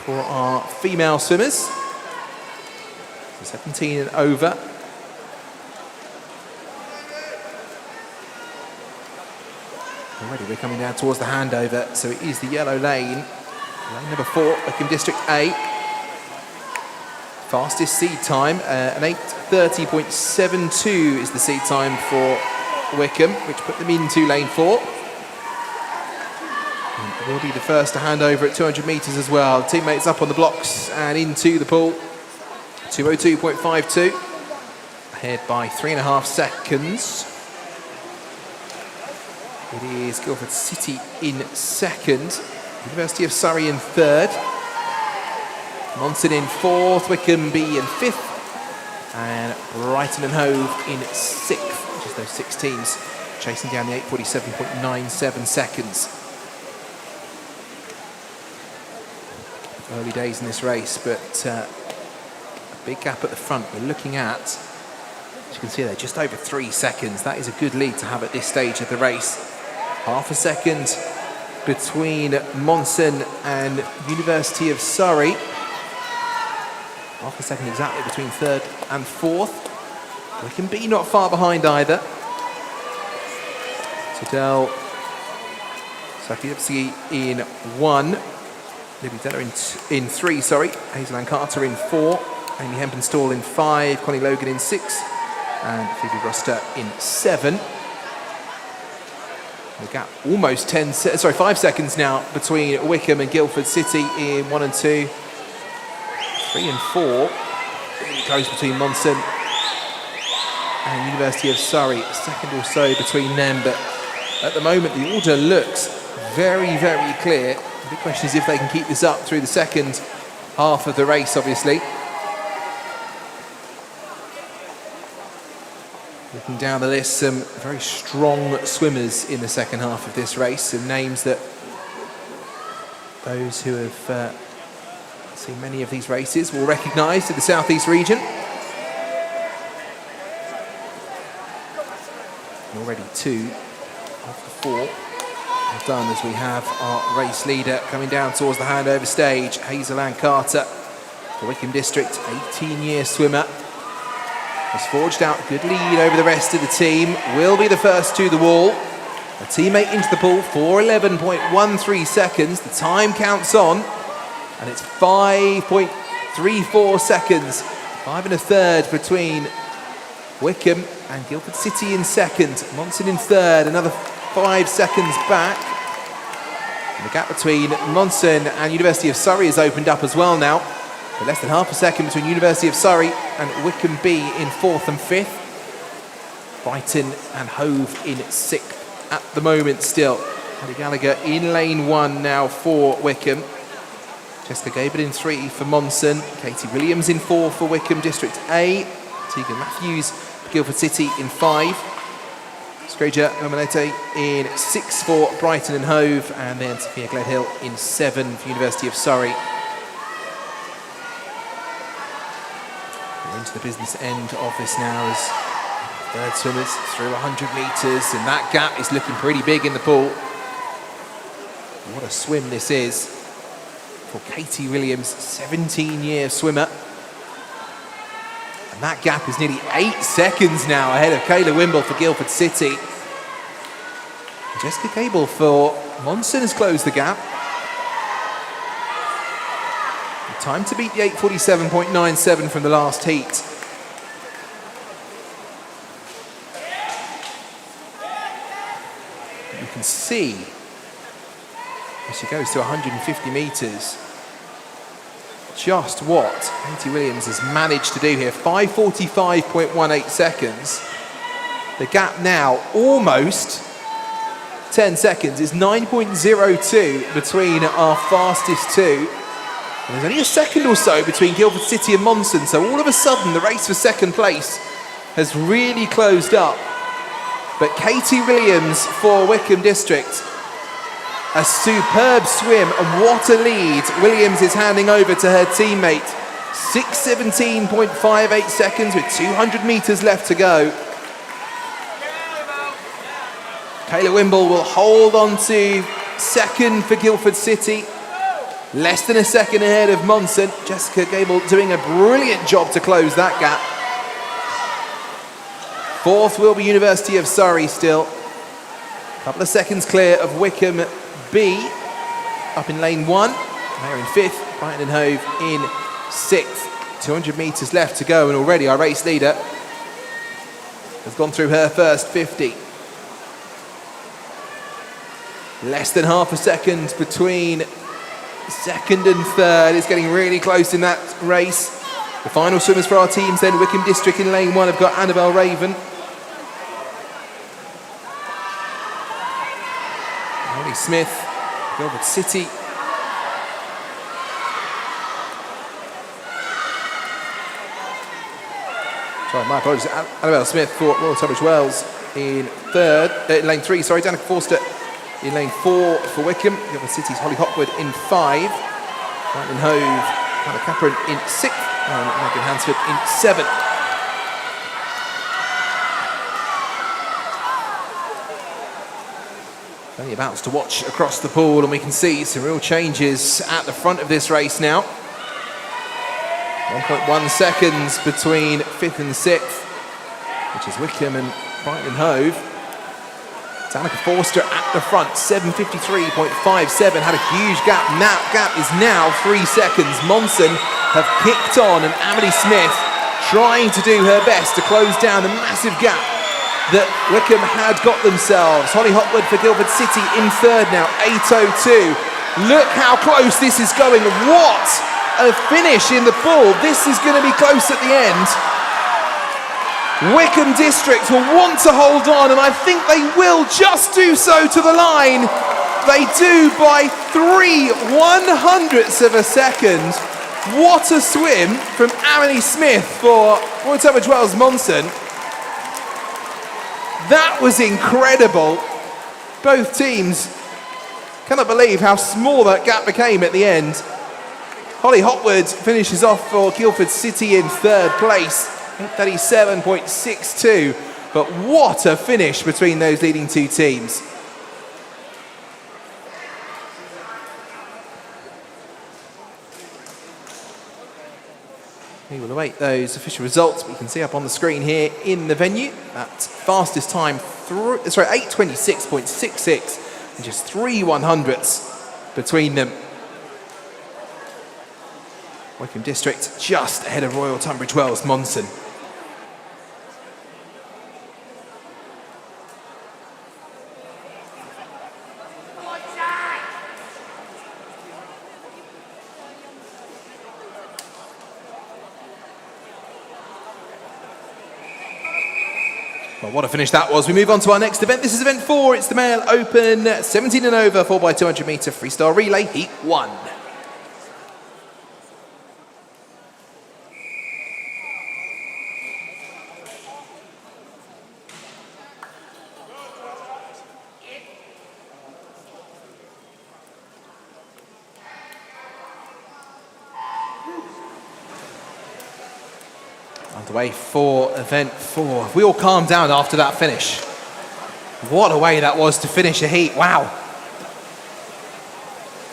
for our female swimmers. 17 and over. Already we're coming down towards the handover, so it is the yellow lane. Lane number 4, Wickham District A. Fastest seed time, an 8:30.72 is the seed time for Wickham, which put them into lane 4. And will be the first to hand over at 200 metres as well. Teammates up on the blocks and into the pool. 2:02.52, ahead by 3.5 seconds. It is Guildford City in second, University of Surrey in third, Monson in fourth, Wickham B in fifth, and Brighton and Hove in sixth, which is those 6 teams chasing down the 8:47.97 seconds. Early days in this race, but big gap at the front. We're looking at, as you can see there, just over 3 seconds. That is a good lead to have at this stage of the race. Half a second between Monson and University of Surrey. Half a second exactly between third and fourth. Wickham B not far behind either. Tidell Safievsky in 1. Libby Deller in 3, sorry. Hazel Ann Carter in 4. Amy Hempenstall in 5, Connie Logan in 6, and Phoebe Roster in 7. The gap almost 5 seconds now between Wickham and Guildford City in 1 and 2. 3 and 4. Really close between Monson and University of Surrey. A second or so between them, but at the moment the order looks very, very clear. The big question is if they can keep this up through the second half of the race, obviously. Looking down the list, some very strong swimmers in the second half of this race, some names that those who have seen many of these races will recognise in the southeast region. And already 2 of the 4 are done as we have our race leader coming down towards the handover stage, Hazel Ann Carter, the Wickham District 18-year swimmer. Has forged out a good lead over the rest of the team, will be the first to the wall. A teammate into the pool, 4:11.13 seconds. The time counts on, and it's 5.34 seconds. 5 1/3 between Wickham and Guildford City in second. Monson in third, another 5 seconds back. And the gap between Monson and University of Surrey has opened up as well now. But less than half a second between University of Surrey and Wickham B in 4th and 5th. Brighton and Hove in 6th at the moment still. Paddy Gallagher in lane 1 now for Wickham. Jessica Gable in 3 for Monson. Katie Williams in 4 for Wickham District A. Tegan Matthews for Guildford City in 5. Scroja Omanete in 6 for Brighton and Hove. And then Sophia Gledhill in 7 for University of Surrey. We're into the business end of this now as third swimmers through 100 metres. And that gap is looking pretty big in the pool. What a swim this is for Katie Williams, 17-year swimmer. And that gap is nearly 8 seconds now ahead of Kayla Wimble for Guildford City. And Jessica Gable for Monson has closed the gap. The time to beat the 8:47.97 from the last heat. You can see as she goes to 150 metres, just what Katie Williams has managed to do here. 5:45.18 seconds. The gap now almost 10 seconds is 9.02 between our fastest two. And there's only a second or so between Guildford City and Monson. So all of a sudden the race for second place has really closed up. But Katie Williams for Wickham District, a superb swim, and what a lead Williams is handing over to her teammate. 6:17.58 seconds with 200 metres left to go. Kayla Wimble will hold on to second for Guildford City. Less than a second ahead of Monson. Jessica Gable doing a brilliant job to close that gap. Fourth will be University of Surrey still. A couple of seconds clear of Wickham B up in lane 1. They're in 5th, Brighton and Hove in 6th. 200 metres left to go, and already our race leader has gone through her first 50. Less than half a second between second and third. It's getting really close in that race. The final swimmers for our teams then, Wickham District in lane 1 have got Annabelle Raven. Molly Smith, Guildford City. Sorry, my apologies. Annabelle Smith for Royal Tunbridge Wells in lane 3. Sorry, Danica Forster in lane 4 for Wickham. Guildford City's Holly Hopwood in 5. Brighton Hove, Hannah Capron in 6th. And Megan Hansford in 7th. Plenty of bouts to watch across the pool, and we can see some real changes at the front of this race now. 1.1 seconds between 5th and 6th, which is Wickham and Brighton Hove. Danica Forster at the front, 7:53.57, had a huge gap. That gap is now 3 seconds. Monson have kicked on, and Emily Smith trying to do her best to close down the massive gap that Wickham had got themselves. Holly Hopwood for Guildford City in 3rd now, 8:02. Look how close this is going. What a finish in the pool. This is going to be close at the end. Wickham District will want to hold on, and I think they will just do so to the line. They do by 3/100ths of a second. What a swim from Emily Smith for Royal Tunbridge Wells Monson. That was incredible. Both teams cannot believe how small that gap became at the end. Holly Hopwood finishes off for Guildford City in 3rd place, 37.62. But what a finish between those leading two teams. We will await those official results. We can see up on the screen here in the venue that fastest time, 8:26.66, and just 3/100ths between them. Wickham District just ahead of Royal Tunbridge Wells Monson. Well, what a finish that was. We move on to our next event. This is event 4. It's the male open 17 and over 4x200 metre freestyle relay heat 1. Underway for event 4. We all calmed down after that finish. What a way that was to finish a heat. Wow.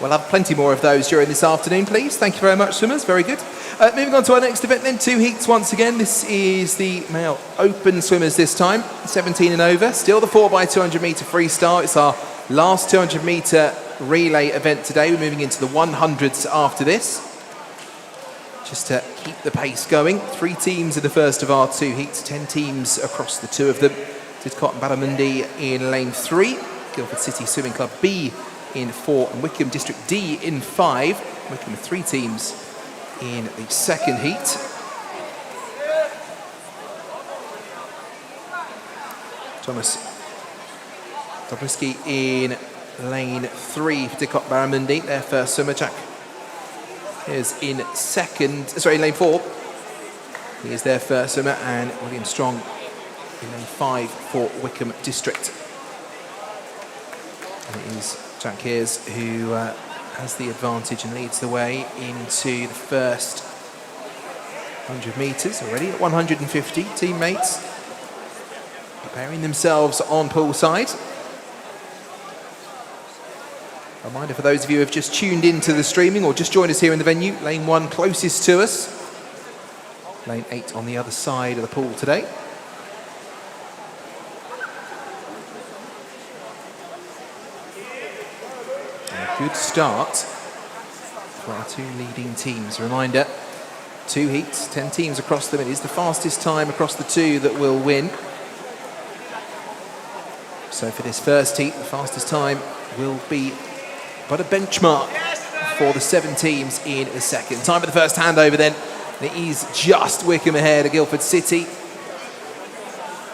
We'll have plenty more of those during this afternoon, please. Thank you very much, swimmers. Very good. Moving on to our next event then, 2 heats once again. This is the male open swimmers this time, 17 and over. Still the 4x200 metre freestyle. It's our last 200 metre relay event today. We're moving into the 100s after this. Just to keep the pace going. 3 teams in the first of our 2 heats, 10 teams across the 2 of them. Didcot and Barramundi in lane 3, Guildford City Swimming Club B in 4, and Wickham District D in 5. Wickham with 3 teams in the second heat. Thomas Dobrisky in lane 3 for Didcot Barramundi, their first swimmer. Jack is in lane 4. He is their first swimmer, and William Strong in lane 5 for Wickham District. And it is Jack Hears who has the advantage and leads the way into the first 100 metres already at 150. Teammates preparing themselves on poolside. A reminder for those of you who have just tuned into the streaming or just joined us here in the venue, lane 1 closest to us. Lane 8 on the other side of the pool today. And a good start for our 2 leading teams. A reminder, 2 heats, 10 teams across them. It is the fastest time across the 2 that will win. So for this first heat, the fastest time will be but a benchmark for the 7 teams in the second. Time for the first handover then. And it is just Wickham ahead of Guildford City.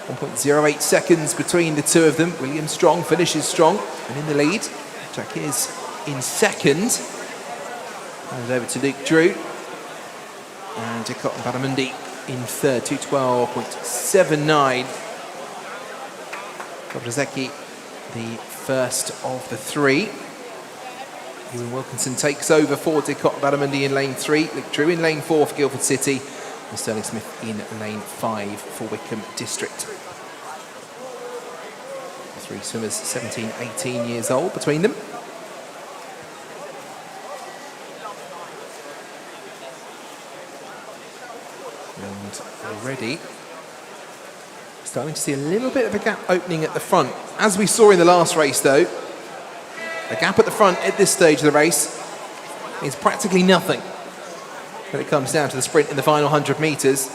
1.08 seconds between the 2 of them. William Strong finishes strong and in the lead. Jack is in second. Hands over to Luke Drew. And Didcot and Barramundi in third, 212.79. Dobrzecki, the first of the 3. Ewan Wilkinson takes over for Didcot Barramundi in lane 3. Luke Drew in lane 4 for Guildford City. And Sterling Smith in lane 5 for Wickham District. The 3 swimmers 17, 18 years old between them. And already starting to see a little bit of a gap opening at the front. As we saw in the last race though, the gap at the front at this stage of the race is practically nothing when it comes down to the sprint in the final 100 metres.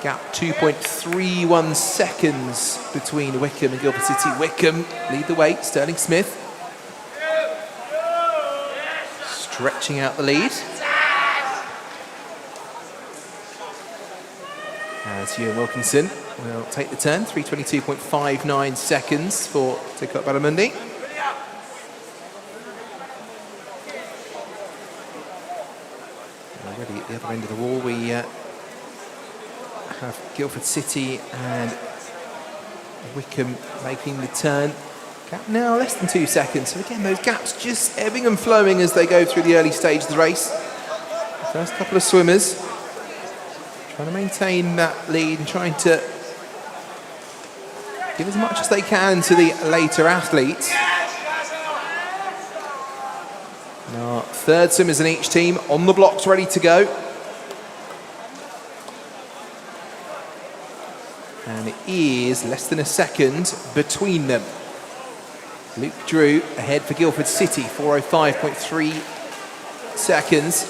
Gap 2.31 seconds between Wickham and Guildford City. Wickham lead the way, Sterling Smith stretching out the lead. As Ewan Wilkinson will take the turn, 3:22.59 seconds for Didcot Barramundi. Already at the other end of the wall, we have Guildford City and Wickham making the turn. Gap now less than 2 seconds. So again, those gaps just ebbing and flowing as they go through the early stage of the race. The first couple of swimmers trying to maintain that lead and trying to give as much as they can to the later athletes. Now, 3rd swimmers in each team on the blocks ready to go. And it is less than a second between them. Luke Drew ahead for Guildford City, 4:05.3 seconds.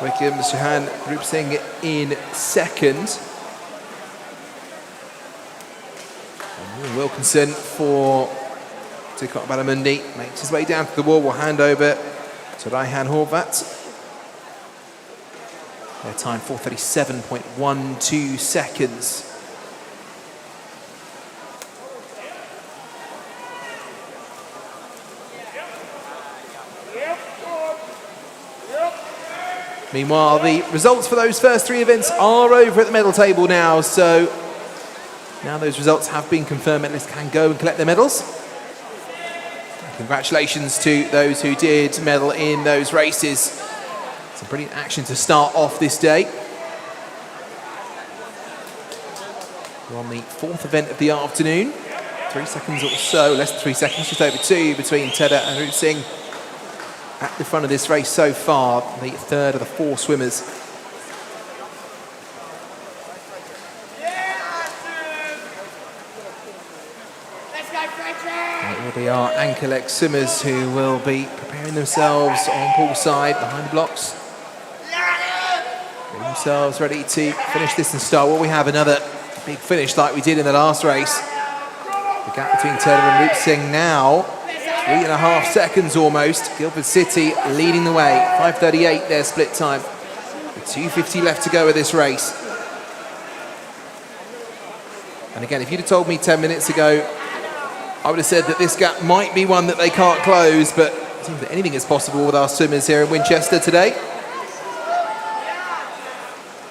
Wickham, Shahan Rupsingh in second. And Wilkinson for Didcot Barramundi makes his way down to the wall. We'll hand over to Raihan Horvat. Their time 4:37.12 seconds. Meanwhile, the results for those first three events are over at the medal table now, so now those results have been confirmed. Medalists can go and collect their medals. Congratulations to those who did medal in those races. Some brilliant action to start off this day. We're on the fourth event of the afternoon. 3 seconds or so, less than 3 seconds, just over 2 between Tedder and Root Singh at the front of this race so far, the third of the 4 swimmers. It will be our anchor leg swimmers who will be preparing themselves on poolside behind the blocks. Getting themselves ready to finish this and start. Well, we have another big finish like we did in the last race. The gap between Tedder and Root Singh now 3.5 seconds almost. Guildford City leading the way. 5:38 their split time. With 2:50 left to go of this race. And again, if you'd have told me 10 minutes ago, I would have said that this gap might be one that they can't close, but it seems that anything is possible with our swimmers here in Winchester today.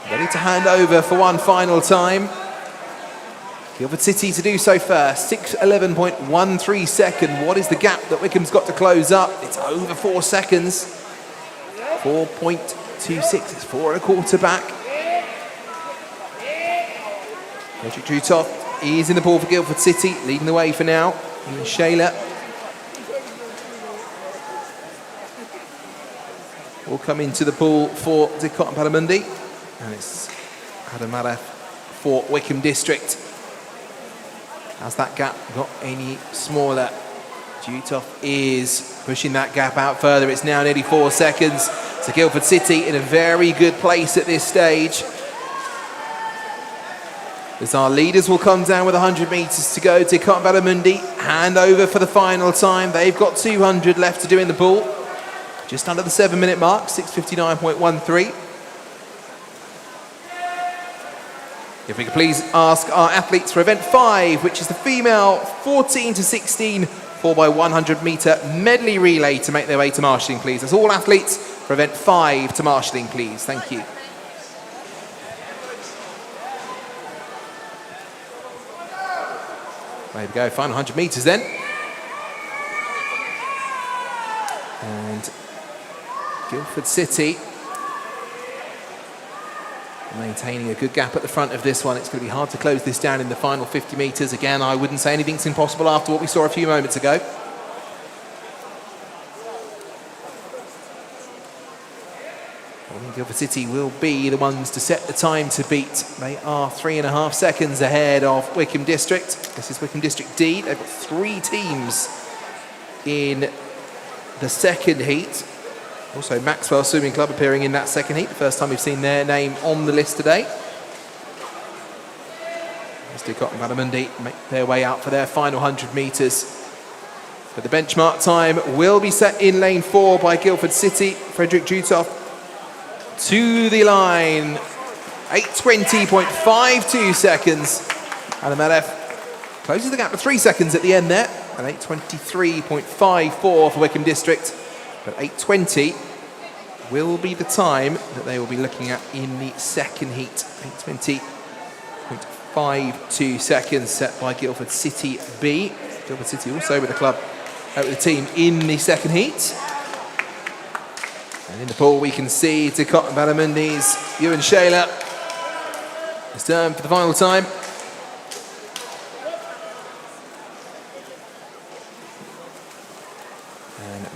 Ready to hand over for one final time. Guildford City to do so first. 6:11.13 second. What is the gap that Wickham's got to close up? It's over 4 seconds. 4.26. It's 4.25 back. Frederick Jutoff is in the pool for Guildford City, leading the way for now. And Shayla will come into the pool for Didcot and Palamundi. And it's Adam Malaf for Wickham District. Has that gap got any smaller? Jutoff is pushing that gap out further. It's now nearly 4 seconds. So Guildford City in a very good place at this stage. As our leaders will come down with 100 metres to go. Didcot and Palamundi hand over for the final time. They've got 200 left to do in the pool. Just under the 7-minute mark, 6:59.13. If we could please ask our athletes for event 5, which is the female 14 to 16 4x100 metre medley relay, to make their way to marshalling, please. That's all athletes for event 5 to marshalling, please. Thank you. There we go, final 100 metres then. And Guildford City maintaining a good gap at the front of this one. It's going to be hard to close this down in the final 50 metres. Again, I wouldn't say anything's impossible after what we saw a few moments ago. Guildford City will be the ones to set the time to beat. They are 3.5 seconds ahead of Wickham District. This is Wickham District D. They've got 3 teams in the second heat. Also, Maxwell Swimming Club appearing in that second heat. The first time we've seen their name on the list today. Didcot and Palamundi make their way out for their final 100 metres. But the benchmark time will be set in lane 4 by Guildford City. Frederick Jutoff to the line. 8:20.52 seconds. Adam Malef closes the gap to 3 seconds at the end there. And 8:23.54 for Wickham District. But 8:20 will be the time that they will be looking at in the second heat. 8:20.52 seconds set by Guildford City B. Guildford City also with the team in the second heat. And in the pool we can see Didcot and Palamundi's Ewan Shayla is turned for the final time.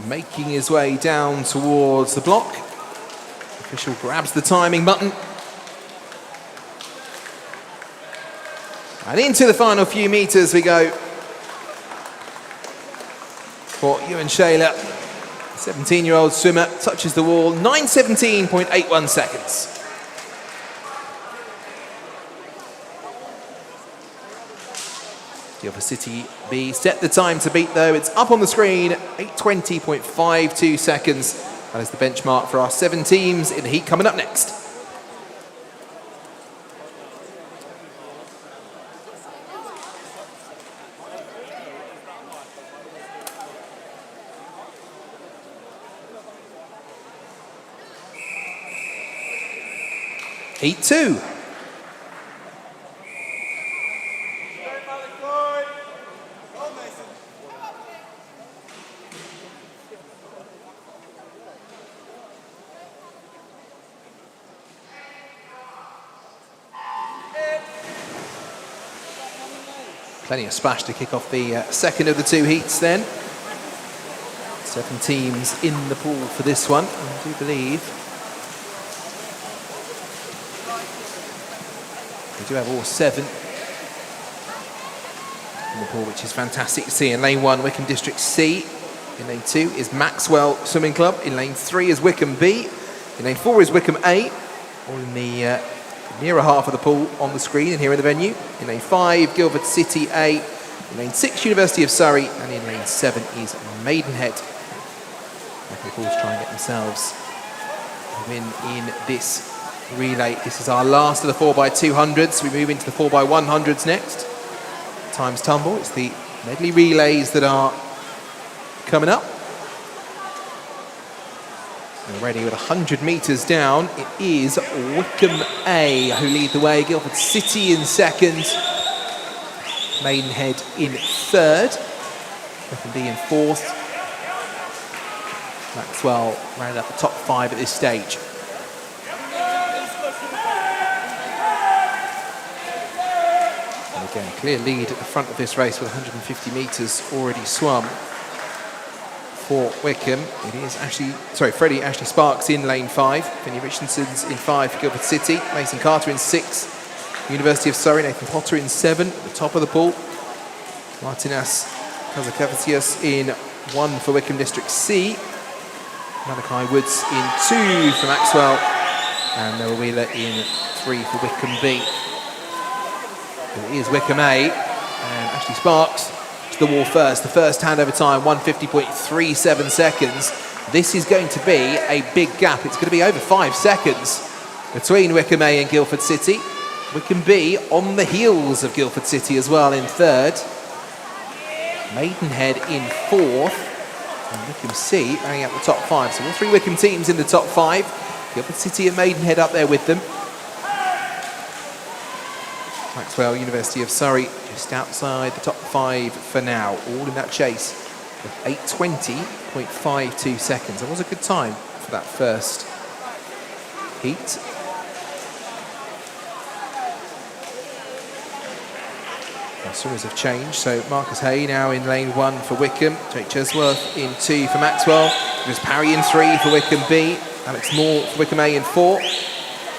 Making his way down towards the block. The official grabs the timing button. And into the final few metres we go for Ewan Shayla. 17-year-old swimmer touches the wall. 9:17.81 seconds. Guildford City B set the time to beat though. It's up on the screen, 8:20.52 seconds. That is the benchmark for our 7 teams in the heat coming up next. Heat 2. Plenty of splash to kick off the second of the two heats then. 7 teams in the pool for this one. I do believe we do have all 7 in the pool, which is fantastic to see. In lane 1, Wickham District C. In lane 2 is Maxwell Swimming Club. In lane 3 is Wickham B. In lane 4 is Wickham A. All in the nearer half of the pool on the screen and here in the venue. In lane 5, Guildford City A. In lane 6, University of Surrey. And in lane 7 is Maidenhead. The Bulls try and get themselves a win in this relay. This is our last of the 4x200s. We move into the 4x100s next. Times tumble. It's the medley relays that are coming up. Already with 100 metres down, it is Wickham A who lead the way. Guildford City in second. Maidenhead in third. Wickham B in fourth. Maxwell rounded up the top 5 at this stage. And again, clear lead at the front of this race with 150 metres already swum for Wickham. It is Freddie Ashley Sparks in lane 5. Vinnie Richardson's in 5 for Guildford City. Mason Carter in 6. University of Surrey, Nathan Potter in 7 at the top of the pool. Martinas Kazakavatius in 1 for Wickham District C. Malachi Woods in 2 for Maxwell, and Noah Wheeler in 3 for Wickham B. It is Wickham A, and Ashley Sparks to the wall first. The first handover time, 150.37 seconds. This is going to be a big gap. It's going to be over 5 seconds between Wickham A and Guildford City. Wickham B on the heels of Guildford City as well in third. Maidenhead in fourth. And Wickham C banging out the top 5. So all 3 Wickham teams in the top 5. Guildford City and Maidenhead up there with them. Maxwell, University of Surrey, just outside the top 5 for now. All in that chase with 8:20.52 seconds. It was a good time for that first heat. Our swimmers have changed, so Marcus Hay now in lane 1 for Wickham, Jake Chesworth in 2 for Maxwell, Lucas Parry in 3 for Wickham B, Alex Moore for Wickham A in 4,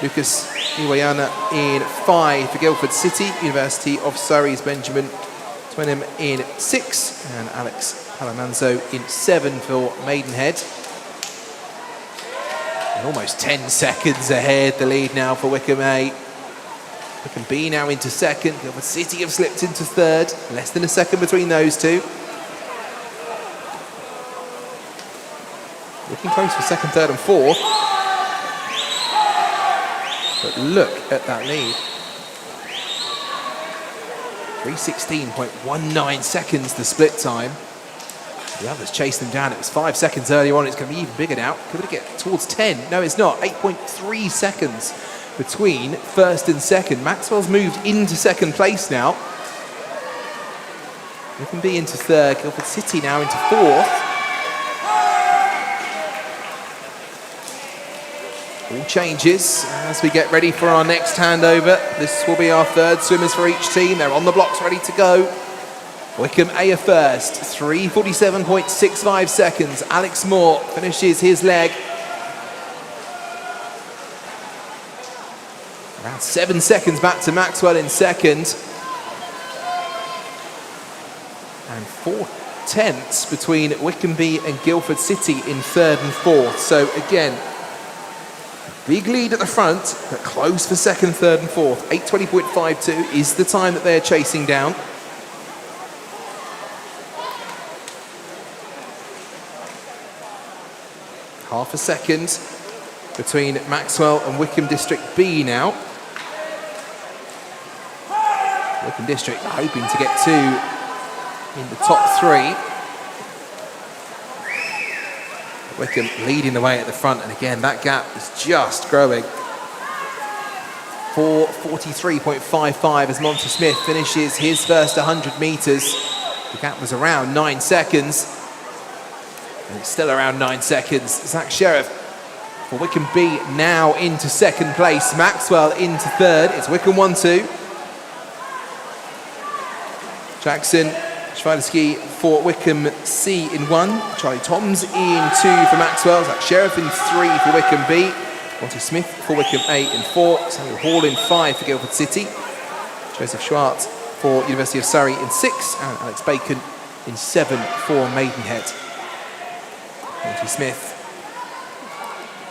Lucas Iwayana in 5 for Guildford City, University of Surrey's Benjamin Twenham in 6, and Alex Palamanzo in 7 for Maidenhead. And almost 10 seconds ahead, the lead now for Wickham A. Wickham B now into second. Guildford City have slipped into third. Less than a second between those two. Looking close for second, third and fourth. But look at that lead. 3:16.19 seconds the split time. The others chased them down. It was 5 seconds earlier on. It's going to be even bigger now. Could it get towards 10? No, it's not. 8.3 seconds between first and second. Maxwell's moved into second place now. Wickham B into third. Guildford City now into fourth. All changes as we get ready for our next handover. This will be our third swimmers for each team. They're on the blocks ready to go. Wickham A first, 3:47.65 seconds. Alex Moore finishes his leg. Around 7 seconds back to Maxwell in second. And 4/10 between Wickham B and Guildford City in third and fourth. So again, big lead at the front, but close for second, third and fourth. 8:20.52 is the time that they're chasing down. Half a second between Maxwell and Wickham District B now. Wickham District hoping to get 2 in the top 3. Wickham leading the way at the front, and again that gap is just growing. 4:43.55 as Monty Smith finishes his first 100 metres. The gap was around 9 seconds. And it's still around 9 seconds. Zach Sheriff for Wycombe B now into second place. Maxwell into third. It's Wycombe 1-2. Jackson Schweiderski for Wycombe C in 1. Charlie Toms in 2 for Maxwell. Zach Sheriff in 3 for Wycombe B. Monty Smith for Wycombe A in 4. Samuel Hall in 5 for Guildford City. Joseph Schwartz for University of Surrey in 6. And Alex Bacon in 7 for Maidenhead. Monty Smith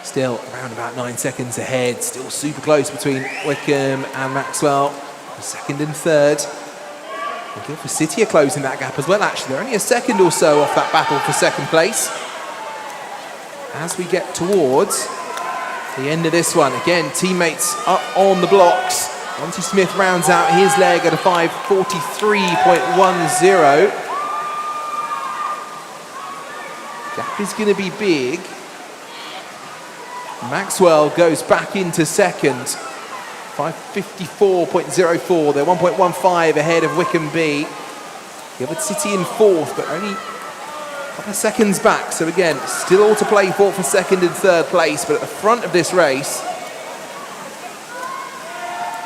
still around about 9 seconds ahead. Still super close between Wycombe and Maxwell for second and third. And Guildford City are closing that gap as well, actually. They're only a second or so off that battle for second place. As we get towards the end of this one, again, teammates up on the blocks. Monty Smith rounds out his leg at a 5:43.10. Gap is going to be big. Maxwell goes back into second. 5:54.04. They're 1.15 ahead of Wycombe B. Guildford City in fourth, but only a couple of seconds back. So again, still all to play for second and third place. But at the front of this race,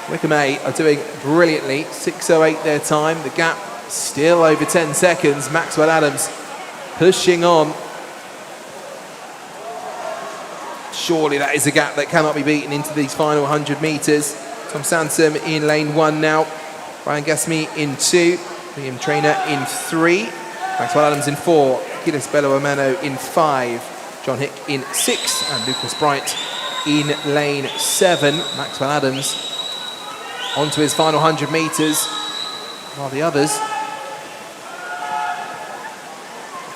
Wycombe A are doing brilliantly. 6:08 their time. The gap still over 10 seconds. Maxwell Adams pushing on. Surely that is a gap that cannot be beaten into these final 100 metres. Tom Sansom in lane 1 now. Brian Gasmi in 2. William Traynor in 3. Maxwell Adams in 4. Gilles Bello-Amano in 5. John Hick in 6. And Lucas Bright in lane 7. Maxwell Adams onto his final 100 metres, while the others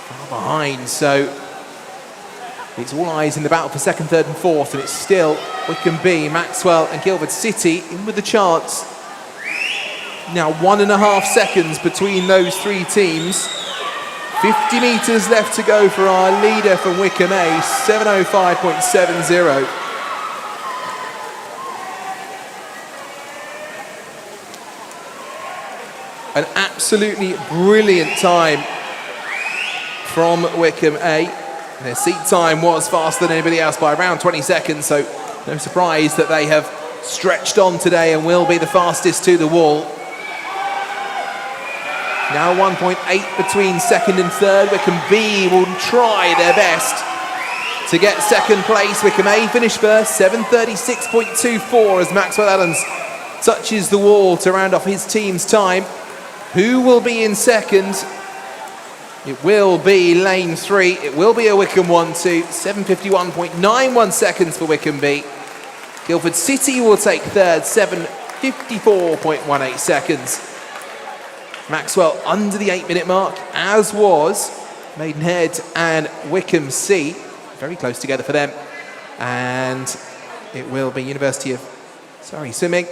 far behind. So it's all eyes in the battle for second, third and fourth, and it's still Wycombe B, Maxwell and Guildford City in with the chance. Now 1.5 seconds between those three teams. 50 metres left to go for our leader from Wycombe A, 7:05.70. An absolutely brilliant time from Wycombe A. Their seat time was faster than anybody else by around 20 seconds, so no surprise that they have stretched on today and will be the fastest to the wall. Now 1.8 between second and third. Wycombe B will try their best to get second place. Wycombe A finished first, 7:36.24 as Maxwell Adams touches the wall to round off his team's time. Who will be in second? It will be lane 3. It will be a Wycombe 1-2. 7:51.91 seconds for Wycombe B. Guildford City will take third, 7:54.18 seconds. Maxwell under the 8-minute mark, as was Maidenhead and Wycombe C. Very close together for them. And it will be University of Surrey Swimming,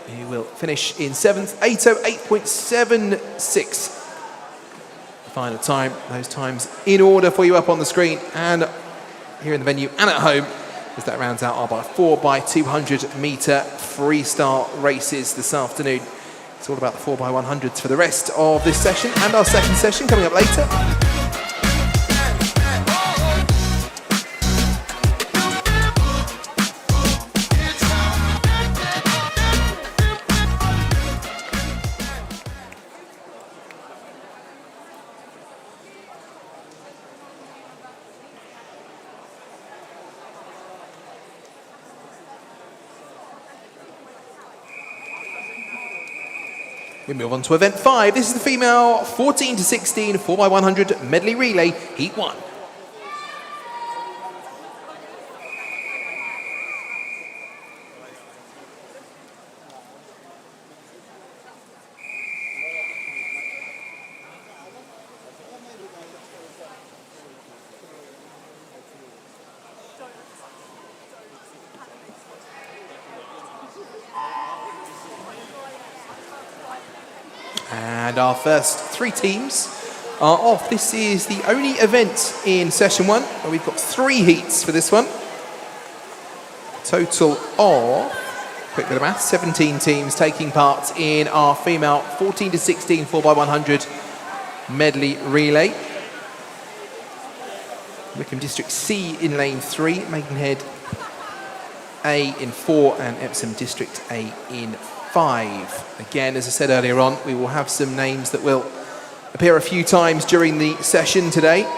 who will finish in 7th, 8:08.76. Final time, those times in order for you up on the screen and here in the venue and at home, as that rounds out our 4x200 metre freestyle races this afternoon. It's all about the 4x100s for the rest of this session and our second session coming up later. We move on to event 5. This is the female 14 to 16 4x100 medley relay, heat 1. And our first three teams are off. This is the only event in session 1 where we've got 3 heats for this one. Total of quick bit of maths, 17 teams taking part in our female 14 to 16 4x100 medley relay. Wickham District C in lane 3, Maidenhead A in 4 and Epsom District A in 5. Again, as I said earlier on, we will have some names that will appear a few times during the session today.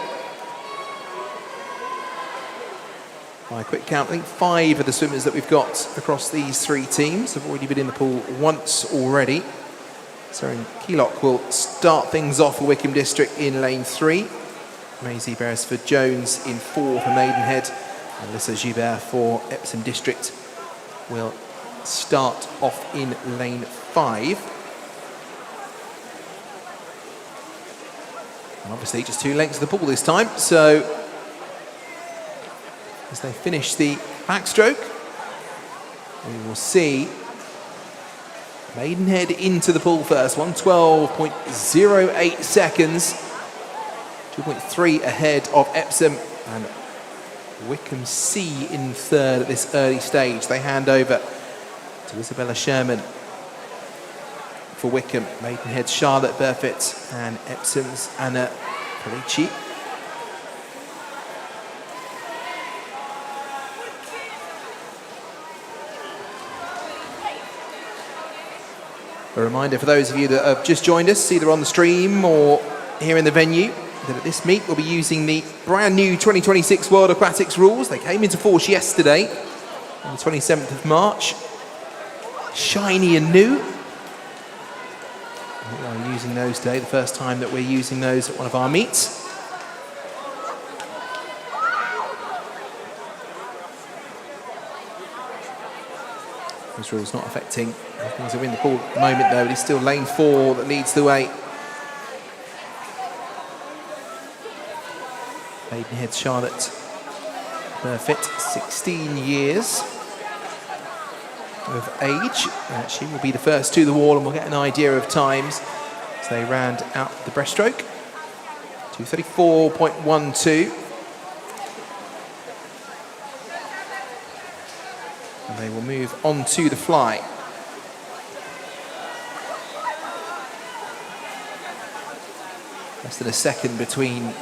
By a quick count, I think 5 of the swimmers that we've got across these 3 teams have already been in the pool once already. So Keylock will start things off for Wickham District in lane 3. Maisie Beresford-Jones in 4 for Maidenhead. And Alyssa Gibert for Epsom District will start off in lane 5. And obviously just 2 lengths of the pool this time. So as they finish the backstroke, we will see Maidenhead into the pool first, 1:12.08 seconds, 2.3 ahead of Epsom, and Wickham C in third at this early stage. They hand over to Isabella Sherman for Wickham, Maidenhead's Charlotte Burfitt, and Epsom's Anna Polici. A reminder for those of you that have just joined us, either on the stream or here in the venue, that at this meet we'll be using the brand new 2026 World Aquatics rules. They came into force yesterday, on the 27th of March. Shiny and new. We are using those today, the first time that we're using those at one of our meets. Those rules not affecting things that are in the pool at the moment, though. It is still lane 4 that leads the way. Maidenhead Charlotte Burfitt, 16 years of age. She will be the first to the wall, and we'll get an idea of times as they round out the breaststroke. 2:34.12. And they will move on to the fly. Less than a second between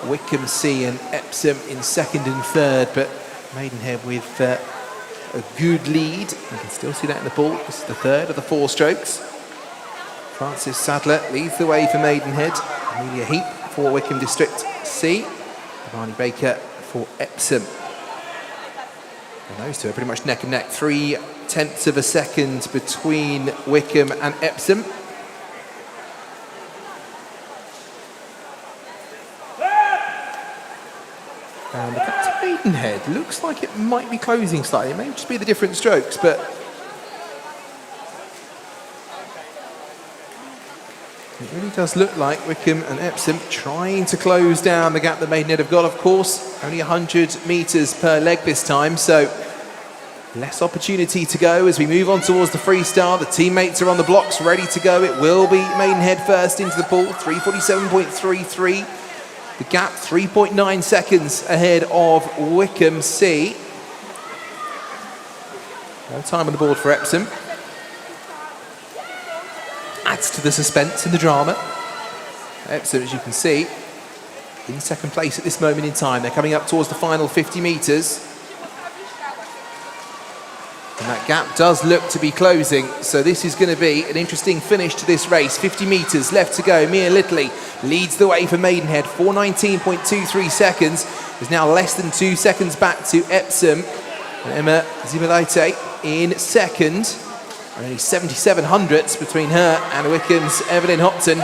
Wickham C and Epsom in second and third, but Maidenhead with a good lead. You can still see that in the pool. This is the third of the 4 strokes. Frances Sadler leads the way for Maidenhead. Amelia Heap for Wickham District C. Ivani Baker for Epsom. And those two are pretty much neck and neck. 0.3 of a second between Wickham and Epsom. And the cut to Maidenhead looks like it might be closing slightly. It may just be the different strokes, but it really does look like Wickham and Epsom trying to close down the gap that Maidenhead have got. Of course, only 100 metres per leg this time, so less opportunity to go as we move on towards the freestyle. The teammates are on the blocks, ready to go. It will be Maidenhead first into the pool, 3:47.33. The gap 3.9 seconds ahead of Wickham C. No time on the board for Epsom. Adds to the suspense and the drama. Epsom, as you can see, in second place at this moment in time. They're coming up towards the final 50 metres. And that gap does look to be closing, so this is going to be an interesting finish to this race. 50 metres left to go. Mia Littley leads the way for Maidenhead, 4:19.23 seconds. Is now less than 2 seconds back to Epsom. And Emma Zibalite in second. And only 77 hundredths between her and Wickham's Evelyn Hopton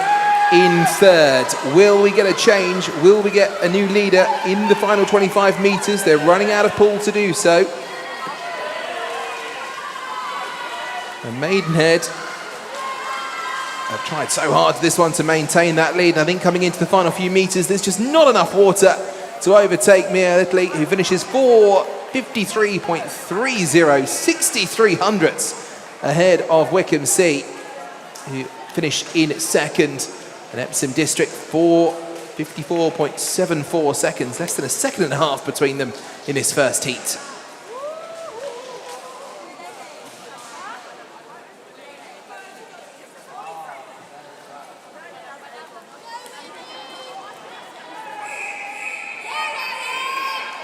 in third. Will we get a change? Will we get a new leader in the final 25 metres? They're running out of pool to do so. And Maidenhead have tried so hard this one to maintain that lead. I think coming into the final few metres, there's just not enough water to overtake Mia Littley, who finishes 4:53.30, 63 hundredths ahead of Wickham C, who finish in second. And Epsom District 4:54.74 seconds, less than a second and a half between them in this first heat.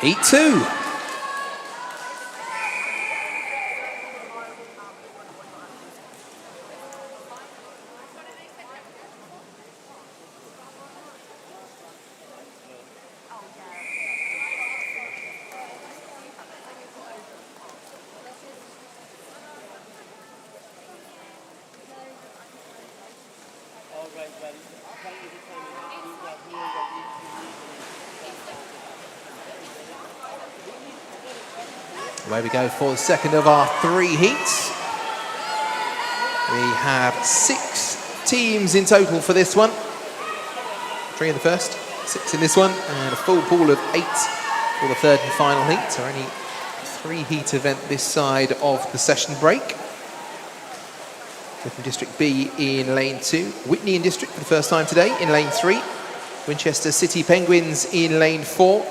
Heat 2. Away we go for the second of our 3 heats. We have 6 teams in total for this one. 3 in the first, 6 in this one, and a full pool of 8 for the third and final heat. So only 3 heat event this side of the session break. From District B in lane 2, Whitney in District for the first time today in lane 3, Winchester City Penguins in lane 4,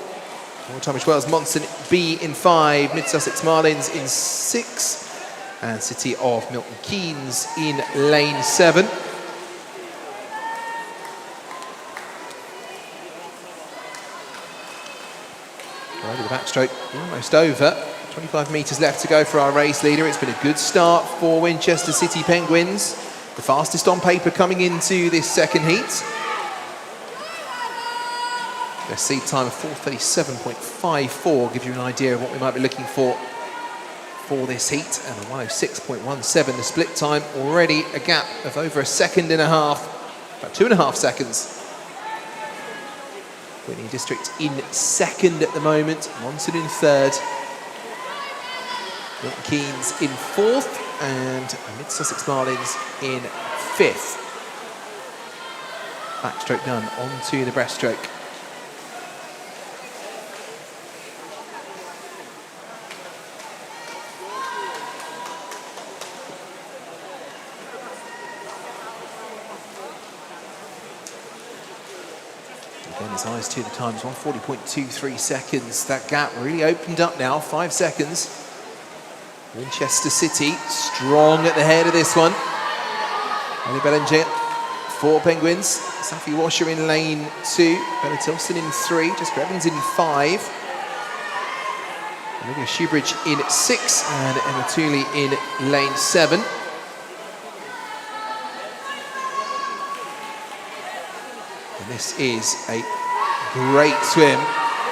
Tunbridge Wells Monson B in 5, Mid Sussex Marlins in 6, and City of Milton Keynes in lane 7. Already the backstroke almost over. 25 metres left to go for our race leader. It's been a good start for Winchester City Penguins. The fastest on paper coming into this second heat. Their seed time of 4:37.54 gives you an idea of what we might be looking for this heat. And a 1:06.17, the split time already a gap of over a second and a half, about 2.5 seconds. Whitney District in second at the moment, Monson in third. Milton Keynes in fourth, and Mid Sussex Marlins in fifth. Backstroke done, onto the breaststroke. Again, his eyes to the times, 1:40.23 seconds. That gap really opened up now, 5 seconds. Winchester City strong at the head of this one. Ellie Bellinger, 4 Penguins. Safi Washer in lane 2. Bella Tilson in 3. Jessica Evans in 5. Olivia Shoebridge in 6. And Emma Tooley in lane 7. And this is a great swim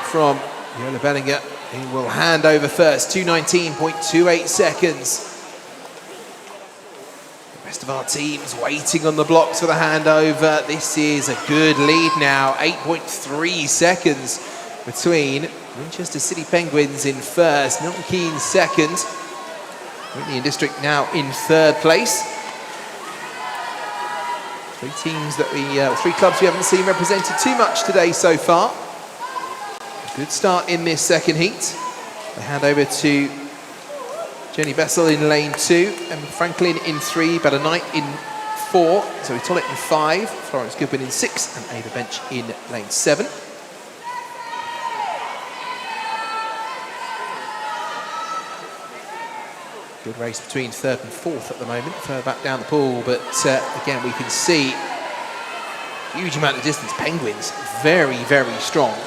from Yola Bellinger. He will hand over first, 2:19.28 seconds. The rest of our teams waiting on the blocks for the handover. This is a good lead now, 8.3 seconds between Winchester City Penguins in first, Milton Keynes second, Whitney in District now in third place. 3 teams that 3 clubs we haven't seen represented too much today so far. Good start in this second heat. They hand over to Jenny Bessel in lane 2, and Franklin in 3, Bella Knight in 4, Zoe Tollett in 5, Florence Goodwin in 6, and Ava Bench in lane 7. Good race between third and fourth at the moment, further back down the pool, but again we can see huge amount of distance. Penguins very, very strong.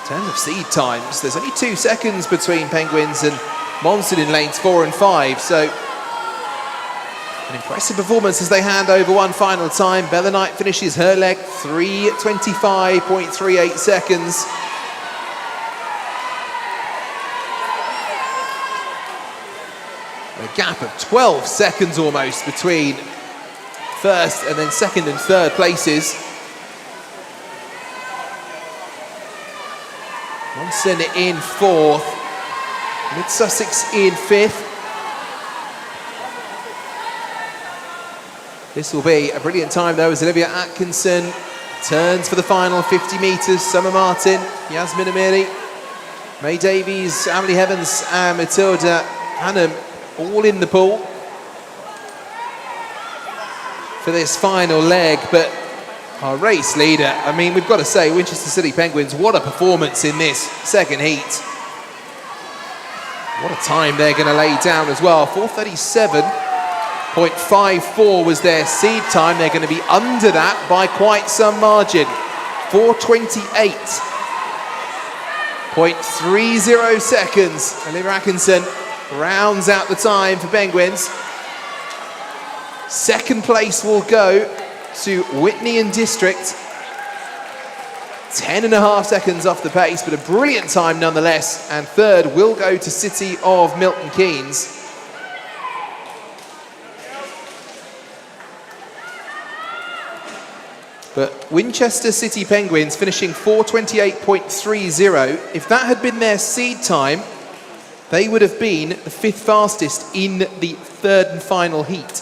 In terms of seed times, there's only 2 seconds between Penguins and Monson in lanes 4 and 5, so an impressive performance as they hand over one final time. Bella Knight finishes her leg, 3:25.38 seconds. A gap of 12 seconds almost between first and then second and third places. Monson in 4th, Mid Sussex in 5th. This will be a brilliant time though as Olivia Atkinson turns for the final 50 metres. Summer Martin, Yasmin Amiri, May Davies, Emily Heavens and Matilda Hannum all in the pool for this final leg, but our race leader, I mean, we've got to say, Winchester City Penguins, what a performance in this second heat. What a time they're going to lay down as well. 4:37.54 was their seed time. They're going to be under that by quite some margin. 4:28. .30 seconds. Olivia Atkinson rounds out the time for Penguins. Second place will go to Whitney and District. 10.5 seconds off the pace, but a brilliant time nonetheless. And third will go to City of Milton Keynes. But Winchester City Penguins finishing 4:28.30. If that had been their seed time, they would have been the 5th fastest in the third and final heat.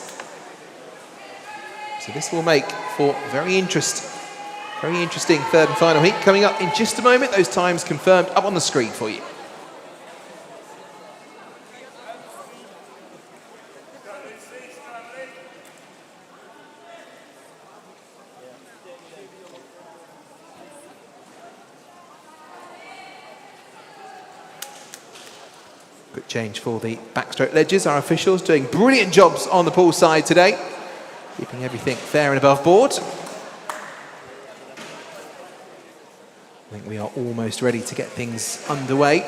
So this will make for a very interesting third and final heat. Coming up in just a moment, those times confirmed up on the screen for you. Quick change for the backstroke ledges. Our officials doing brilliant jobs on the pool side today, keeping everything fair and above board. I think we are almost ready to get things underway.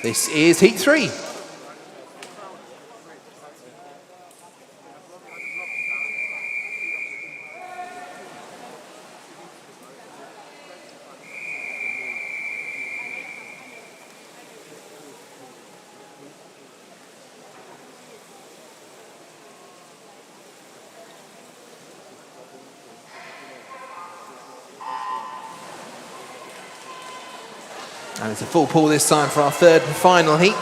This is heat 3. And it's a full pool this time for our third and final heat.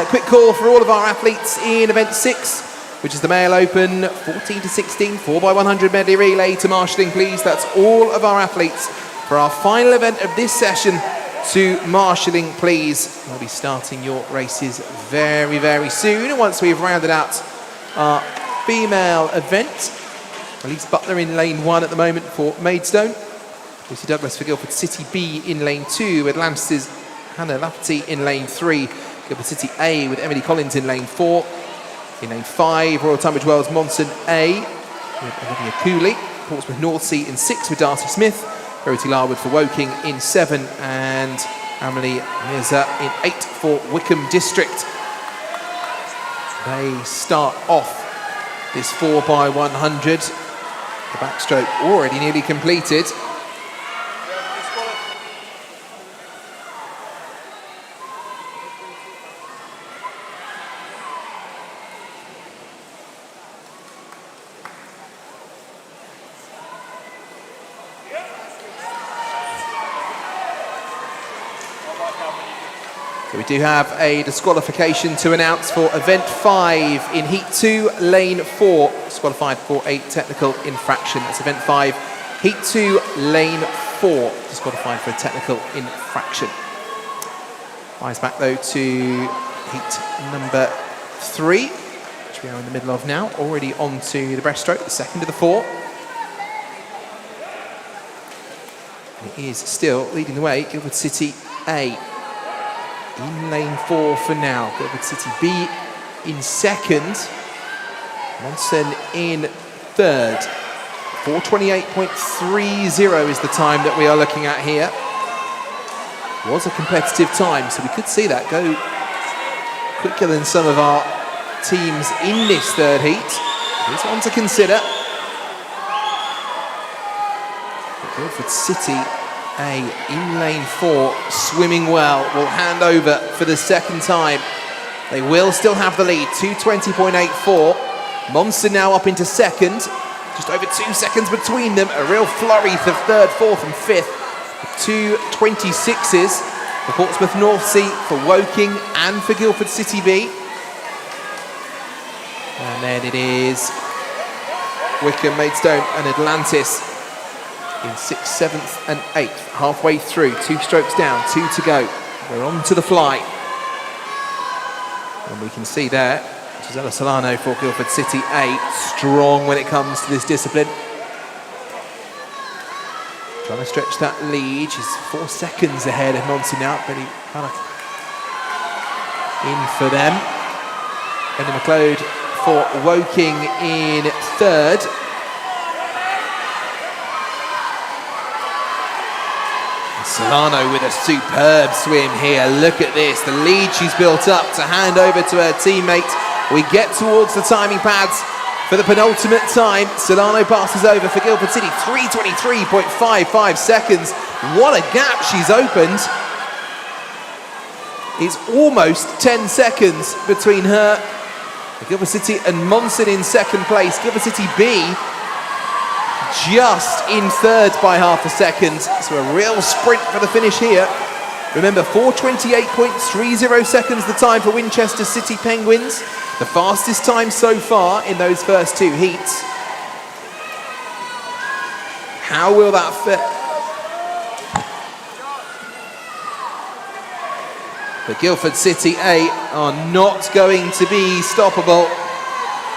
Quick call for all of our athletes in event 6, which is the male open 14 to 16 4x100 medley relay to marshalling, please. That's all of our athletes for our final event of this session to marshalling, please. We'll be starting your races very, very soon once we've rounded out our female event. Elise Butler in lane 1 at the moment for Maidstone. Lucy Douglas for Guildford City B in lane 2. Atlantis' Hannah Lafferty in lane 3. Guildford City A with Emily Collins in lane 4. In lane 5, Royal Tunbridge Wells Monson A with Olivia Cooley. Portsmouth North Sea in 6 with Darcy Smith. Verity Larwood for Woking in 7. And Amelie Mirza in 8 for Wickham District. They start off this 4x100. The backstroke already nearly completed. So we do have a disqualification to announce for event 5 in heat 2, lane 4, disqualified for a technical infraction. That's event 5, heat 2, lane 4, disqualified for a technical infraction. Eyes back though to heat number 3, which we are in the middle of now, already on to the breaststroke, the second of the 4. And it is still leading the way, Guildford City A. In lane 4 for now. Guildford City B in second. Monson in third. 4:28.30 is the time that we are looking at here. Was a competitive time, so we could see that go quicker than some of our teams in this third heat. Here's one to consider. But Guildford City A in lane 4, swimming well, will hand over for the second time. They will still have the lead, 2:20.84. Monson now up into second, just over 2 seconds between them. A real flurry for third, fourth and fifth. 2:26s for Portsmouth North Sea, for Woking and for Guildford City B. And then it is Wickham, Maidstone and Atlantis in 6th, 7th and 8th, halfway through, 2 strokes down, 2 to go. We're on to the fly. And we can see there, Gisela Solano for Guildford City A, strong when it comes to this discipline. Trying to stretch that lead, she's 4 seconds ahead of Monson now, Billy Paddock in for them. Benny McLeod for Woking in third. Solano with a superb swim here. Look at this, the lead she's built up to hand over to her teammate. We get towards the timing pads for the penultimate time. Solano passes over for Guildford City, 3:23.55 seconds. What a gap she's opened. It's almost 10 seconds between her, Guildford City and Monson in second place. Guildford City B just in third by half a second. So a real sprint for the finish here. Remember, 4:28.30 seconds the time for Winchester City Penguins. The fastest time so far in those first two heats. How will that fit? But Guildford City A are not going to be stoppable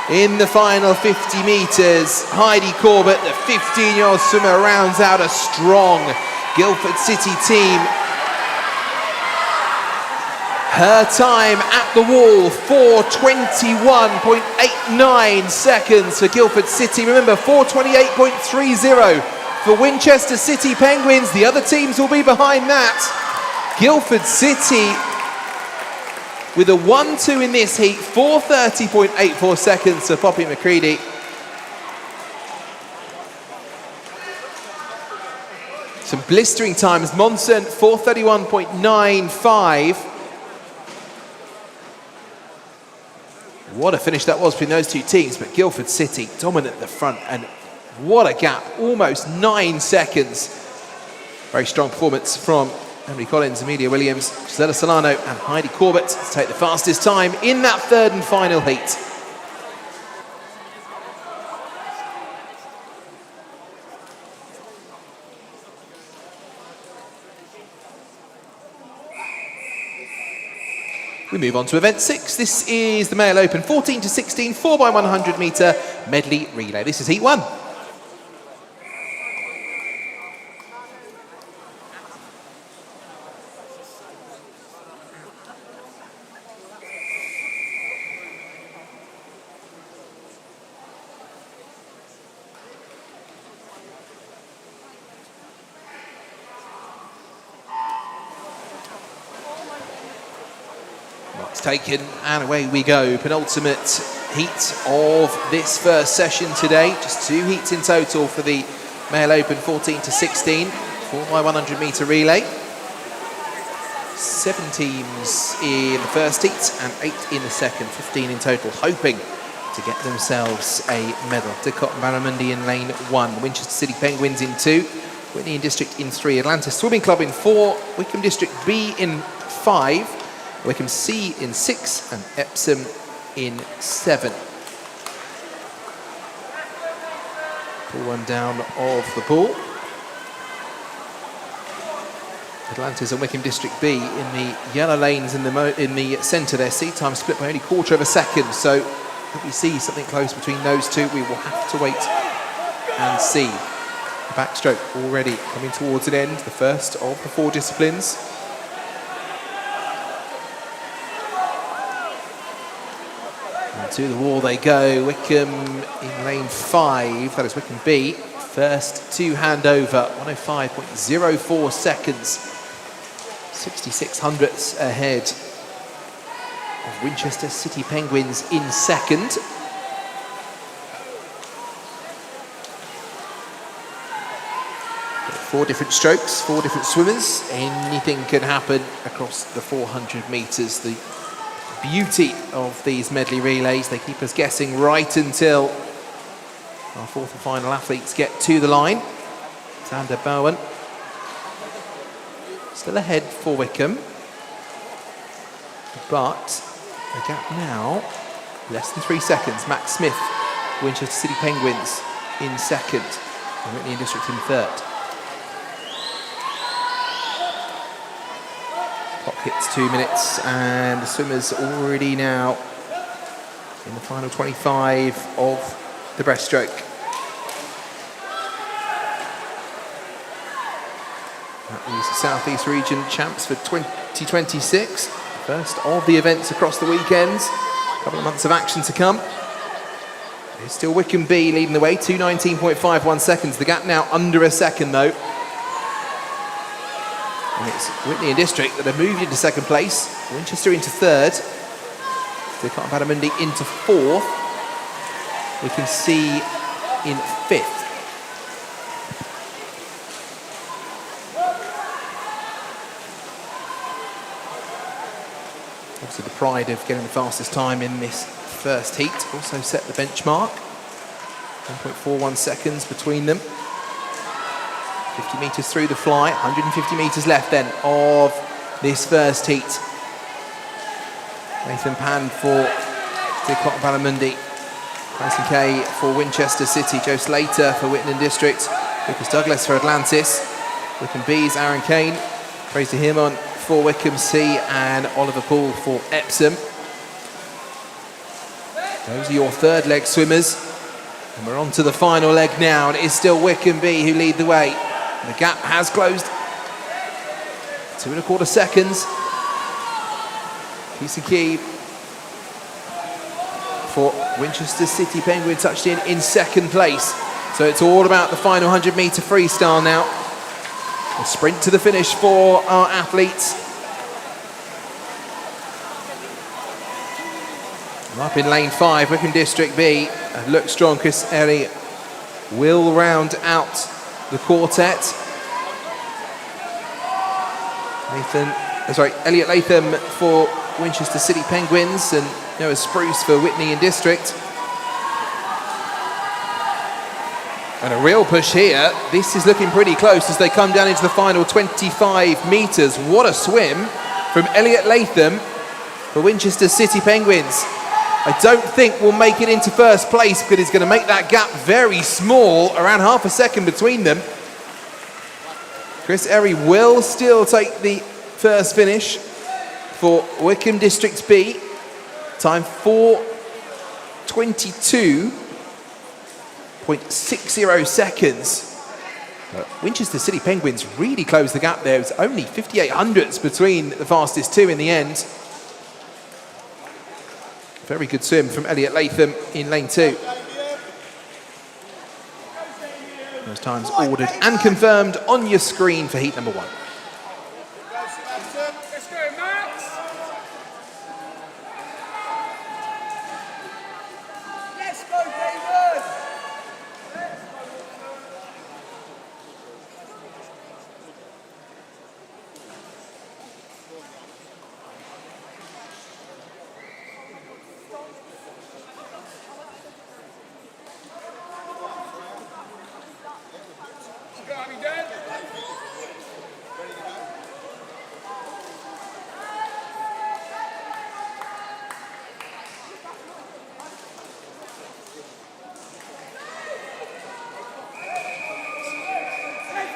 in the final 50 metres. Heidi Corbett, the 15-year-old swimmer, rounds out a strong Guildford City team. Her time at the wall, 4:21.89 seconds for Guildford City. Remember, 4:28.30 for Winchester City Penguins. The other teams will be behind that. Guildford City with a 1-2 in this heat, 4:30.84 seconds for Poppy McCready. Some blistering times. Monson, 4:31.95. What a finish that was between those two teams, but Guildford City dominant at the front, and what a gap, almost 9 seconds. Very strong performance from Emily Collins, Amelia Williams, Gisela Solano and Heidi Corbett to take the fastest time in that third and final heat. We move on to event 6. This is the Male Open 14 to 16 4x100 metre medley relay. This is heat 1. Taken and away we go. Penultimate heat of this first session today. Just 2 heats in total for the Male Open 14 to 16 4x100 metre relay. 7 teams in the first heat and 8 in the second, 15 in total, hoping to get themselves a medal. Didcot and Barramundi in lane 1, Winchester City Penguins in 2, Whitney in District in 3, Atlanta Swimming Club in 4, Wickham District B in 5, Wickham C in 6 and Epsom in 7. Pull one down of the pool. Atlanta's and Wickham District B in the yellow lanes in the centre there. Seed time split by only quarter of a second. So if we see something close between those two, we will have to wait and see. The backstroke already coming towards an end, the first of the 4 disciplines. To the wall they go. Wickham in lane 5, that is Wickham B. First to hand over, 105.04 seconds. 66 hundredths ahead of Winchester City Penguins in second. Four different strokes, 4 different swimmers. Anything can happen across the 400 metres. The beauty of these medley relays, they keep us guessing right until our 4th and final athletes get to the line. Xander Bowen still ahead for Wickham, but the gap now less than 3 seconds. Max Smith, Winchester City Penguins in second, and Whitney District in third. Clock hits 2 minutes and the swimmers already now in the final 25 of the breaststroke. That is the South East Region champs for 2026. First of the events across the weekends. A couple of months of action to come. It's still Wickham B leading the way, 2:19.51 seconds. The gap now under a second though. And it's Whitney and District that have moved into second place. Winchester into third. Badamundi into fourth. We can see in fifth. Obviously the pride of getting the fastest time in this first heat also set the benchmark. 1.41 seconds between them. 50 metres through the fly, 150 metres left then of this first heat. Nathan Pan for Badamundi. Tyson Kay for Winchester City. Joe Slater for Whitton District. Lucas Douglas for Atlantis. Wickham B's Aaron Kane. Fraser Hirmon for Wickham C and Oliver Poole for Epsom. Those are your third leg swimmers. And we're on to the final leg now, and it is still Wickham B who lead the way. The gap has closed. 2.25 seconds. Keith Key for Winchester City Penguin touched in second place. So it's all about the final 100-metre freestyle now. A sprint to the finish for our athletes. Up in lane 5, Wickham District B looks strong. Chris Erry will round out the quartet. Elliot Latham for Winchester City Penguins and Noah Spruce for Whitney and District. And a real push here. This is looking pretty close as they come down into the final 25 metres. What a swim from Elliot Latham for Winchester City Penguins. I don't think we'll make it into first place because it's going to make that gap very small, around half a second between them. Chris Erry will still take the first finish for Wickham District B. Time 4:22.60 seconds. Winchester City Penguins really closed the gap there. It was only 58 hundredths between the fastest two in the end. Very good swim from Elliot Latham in lane 2. Those times ordered and confirmed on your screen for heat number 1. Let's go, Max! Let's go, David!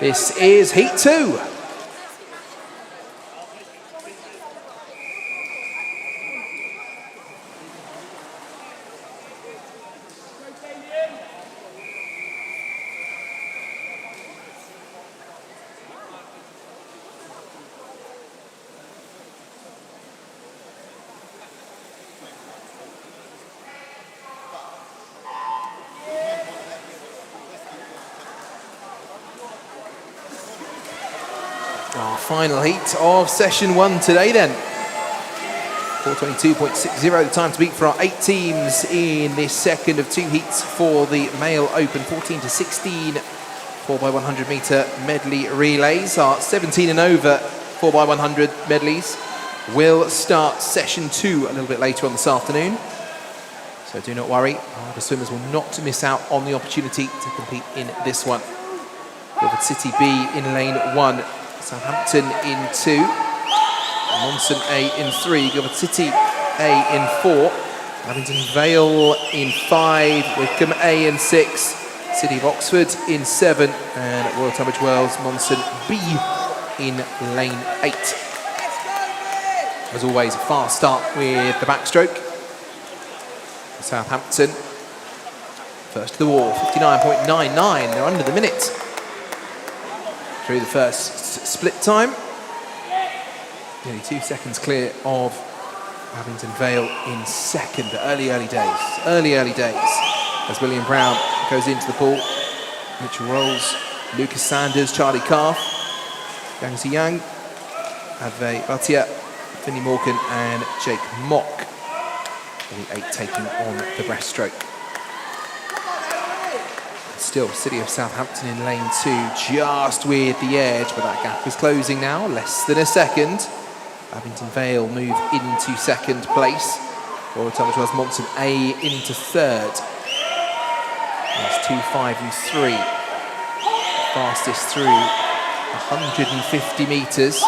This is heat 2. Our final heat of session 1 today then. 4:22.60, the time to beat for our 8 teams in this second of 2 heats for the male open. 14 to 16 4x100 metre medley relays. Our 17 and over 4x100 medleys will start session 2 a little bit later on this afternoon. So do not worry, the swimmers will not miss out on the opportunity to compete in this one. Guildford City B in lane 1. Southampton in 2, Monson A in 3, Guildford City A in 4, Abingdon Vale in 5, Wickham A in 6, City of Oxford in 7, and Royal Tunbridge Wells, Monson B in lane 8. As always, a fast start with the backstroke. Southampton, first to the wall, 59.99, they're under the minute. Through the first split time. Nearly 2 seconds clear of Abingdon Vale in second. Early days. As William Brown goes into the pool. Mitchell Rolls, Lucas Sanders, Charlie Calf, Yang Yang, Adve Batia, Vinnie Morgan and Jake Mock. The 8 taking on the breaststroke. Still, City of Southampton in lane 2, just with the edge, but that gap is closing now, less than a second. Abington Vale move into second place. Royal Tunbridge Wells Monson A into third. There's 2, 5 and 3. Fastest through 150 metres.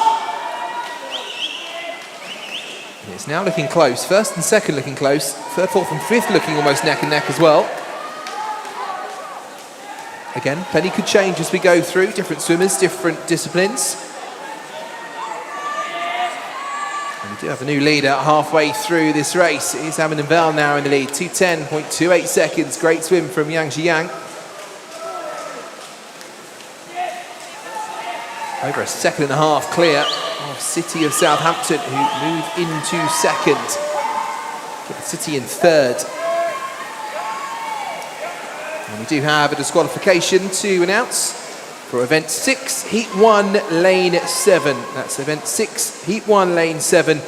And it's now looking close. First and second looking close. Third, fourth and fifth looking almost neck and neck as well. Again, plenty could change as we go through. Different swimmers, different disciplines. And we do have a new leader halfway through this race. It is Abington Vale now in the lead. 2:10.28 seconds. Great swim from Yang Zhiyang. Over a second and a half clear of City of Southampton, who move into second. City in third. And we do have a disqualification to announce for event 6, heat 1, lane 7. That's event 6, heat 1, lane 7.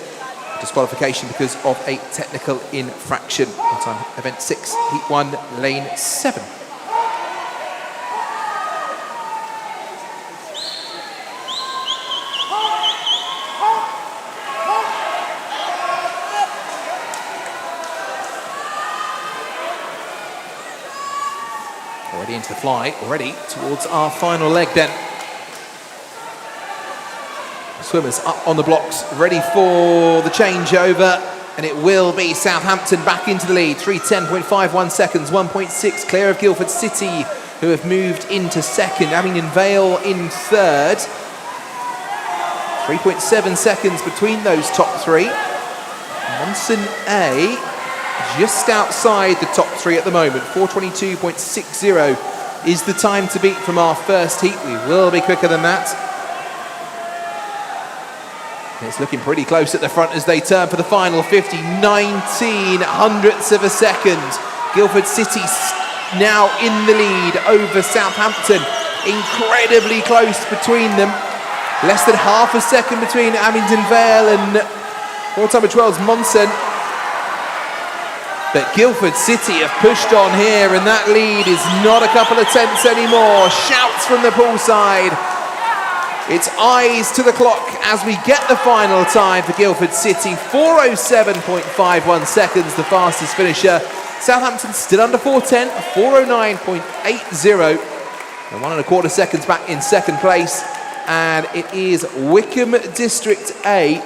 Disqualification because of a technical infraction. One time, event 6, heat 1, lane 7. Already into the fly, already towards our final leg then. Swimmers up on the blocks, ready for the changeover, and it will be Southampton back into the lead. 3:10.51 seconds, 1.6 clear of Guildford City, who have moved into second. Abington Vale in third. 3.7 seconds between those top three. Monson A just outside the top three at the moment. 4:22.60 is the time to beat from our first heat. We will be quicker than that. It's looking pretty close at the front as they turn for the final 50. 19 hundredths of a second. Guildford City now in the lead over Southampton. Incredibly close between them. Less than half a second between Abington Vale and Royal Tunbridge Wells Monson. But Guildford City have pushed on here, and that lead is not a couple of tenths anymore. Shouts from the poolside. It's eyes to the clock as we get the final time for Guildford City. 4:07.51 seconds, the fastest finisher. Southampton still under 4:10, 4:09.80. And 1 1/4 seconds back in second place. And it is Wickham District A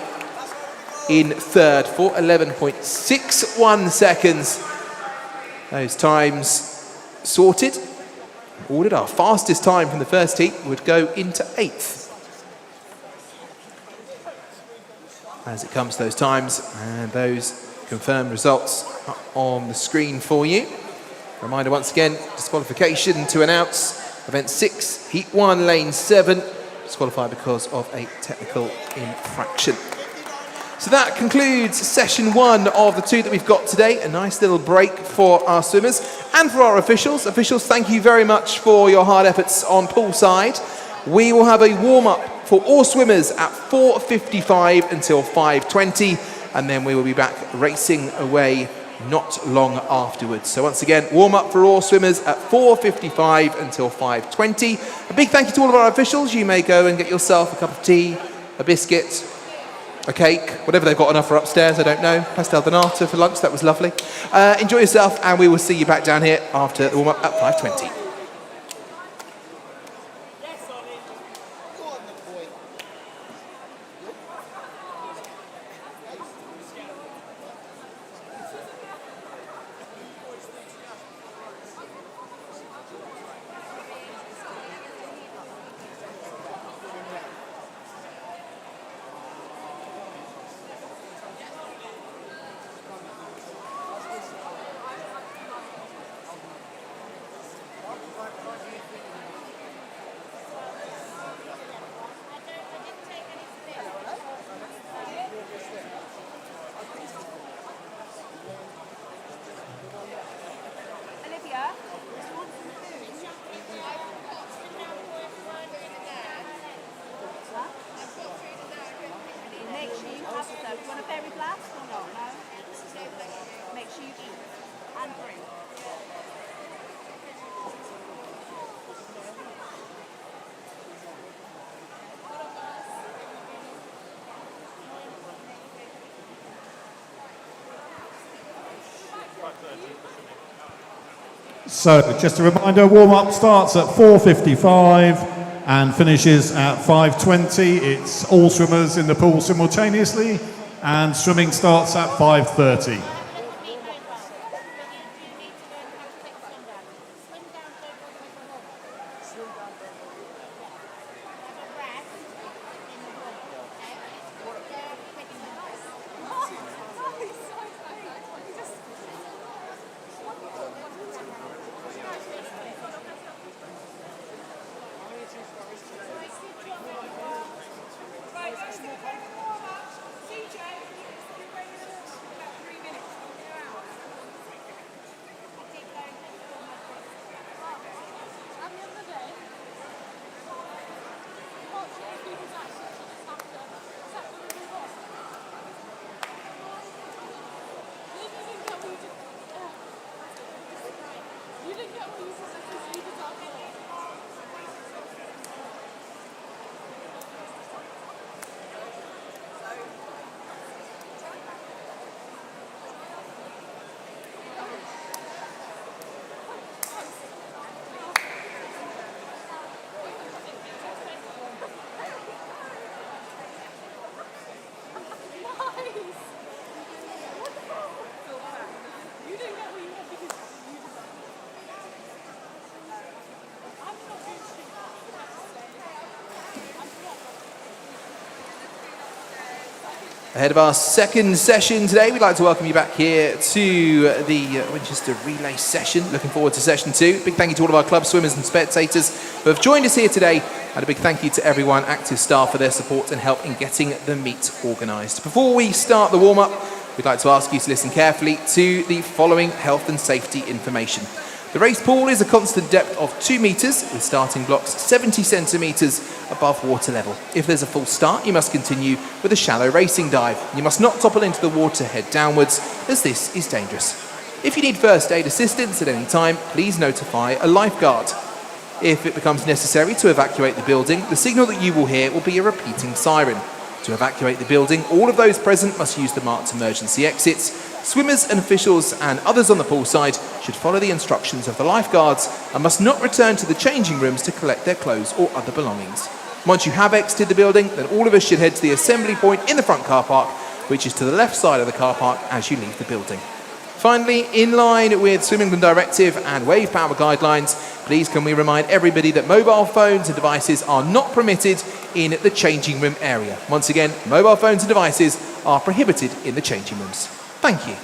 in third, 4:11.61 seconds. Those times sorted, ordered. Our fastest time from the first heat would go into 8th. As it comes to those times, and those confirmed results up on the screen for you. Reminder once again, disqualification to announce. Event 6, heat 1, lane 7. Disqualified because of a technical infraction. So that concludes session 1 of the 2 that we've got today. A nice little break for our swimmers and for our officials. Officials, thank you very much for your hard efforts on poolside. We will have a warm-up for all swimmers at 4:55 until 5:20, and then we will be back racing away not long afterwards. So once again, warm-up for all swimmers at 4:55 until 5:20. A big thank you to all of our officials. You may go and get yourself a cup of tea, a biscuit, a cake, whatever they've got on offer upstairs, I don't know. Pastel donata for lunch, that was lovely. Enjoy yourself, and we will see you back down here after the warm-up at 5:20. fairy blast or not? No? Make sure you eat and drink. So, just a reminder, warm-up starts at 4:55 and finishes at 5:20. It's all swimmers in the pool simultaneously, and swimming starts at 5:30. Right, let's get ready for warm-ups. CJ, you're ready in about 3 minutes. You're out. You didn't get what you said, you did not get it. Ahead of our second session today, we'd like to welcome you back here to the Winchester Relay session. Looking forward to session 2. Big thank you to all of our club swimmers and spectators who have joined us here today. And a big thank you to everyone, active staff, for their support and help in getting the meet organised. Before we start the warm-up, we'd like to ask you to listen carefully to the following health and safety information. The race pool is a constant depth of 2 metres with starting blocks 70 centimetres above water level. If there's a full start, you must continue with a shallow racing dive. You must not topple into the water head downwards, as this is dangerous. If you need first aid assistance at any time, please notify a lifeguard. If it becomes necessary to evacuate the building, the signal that you will hear will be a repeating siren. To evacuate the building, all of those present must use the marked emergency exits. Swimmers and officials and others on the poolside should follow the instructions of the lifeguards and must not return to the changing rooms to collect their clothes or other belongings. Once you have exited the building, then all of us should head to the assembly point in the front car park, which is to the left side of the car park as you leave the building. Finally, in line with Swim England Directive and Wave Power guidelines, please can we remind everybody that mobile phones and devices are not permitted in the changing room area. Once again, mobile phones and devices are prohibited in the changing rooms. Thank you.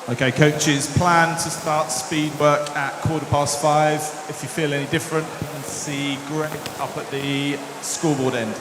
Okay, coaches, plan to start speed work at 5:15. If you feel any different, you can see Greg up at the scoreboard end.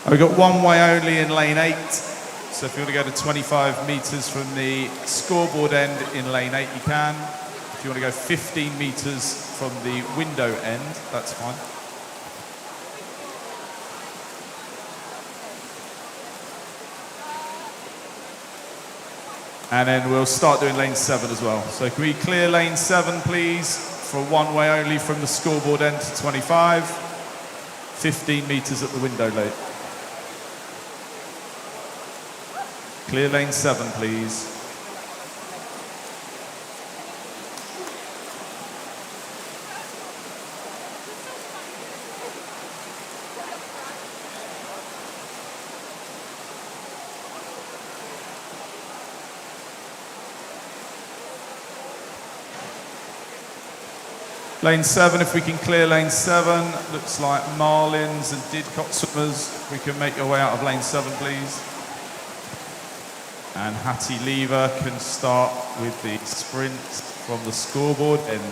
We've got one way only in lane 8. So if you want to go to 25 metres from the scoreboard end in lane 8, you can. If you want to go 15 metres from the window end, that's fine. And then we'll start doing lane 7 as well. So can we clear lane 7, please, for one way only from the scoreboard end to 25. 15 metres at the window lane. Clear lane 7, please. Lane 7, if we can clear lane 7, looks like Marlins and Didcot swimmers. We can make your way out of lane 7, please. And Hattie Lever can start with the sprint from the scoreboard end.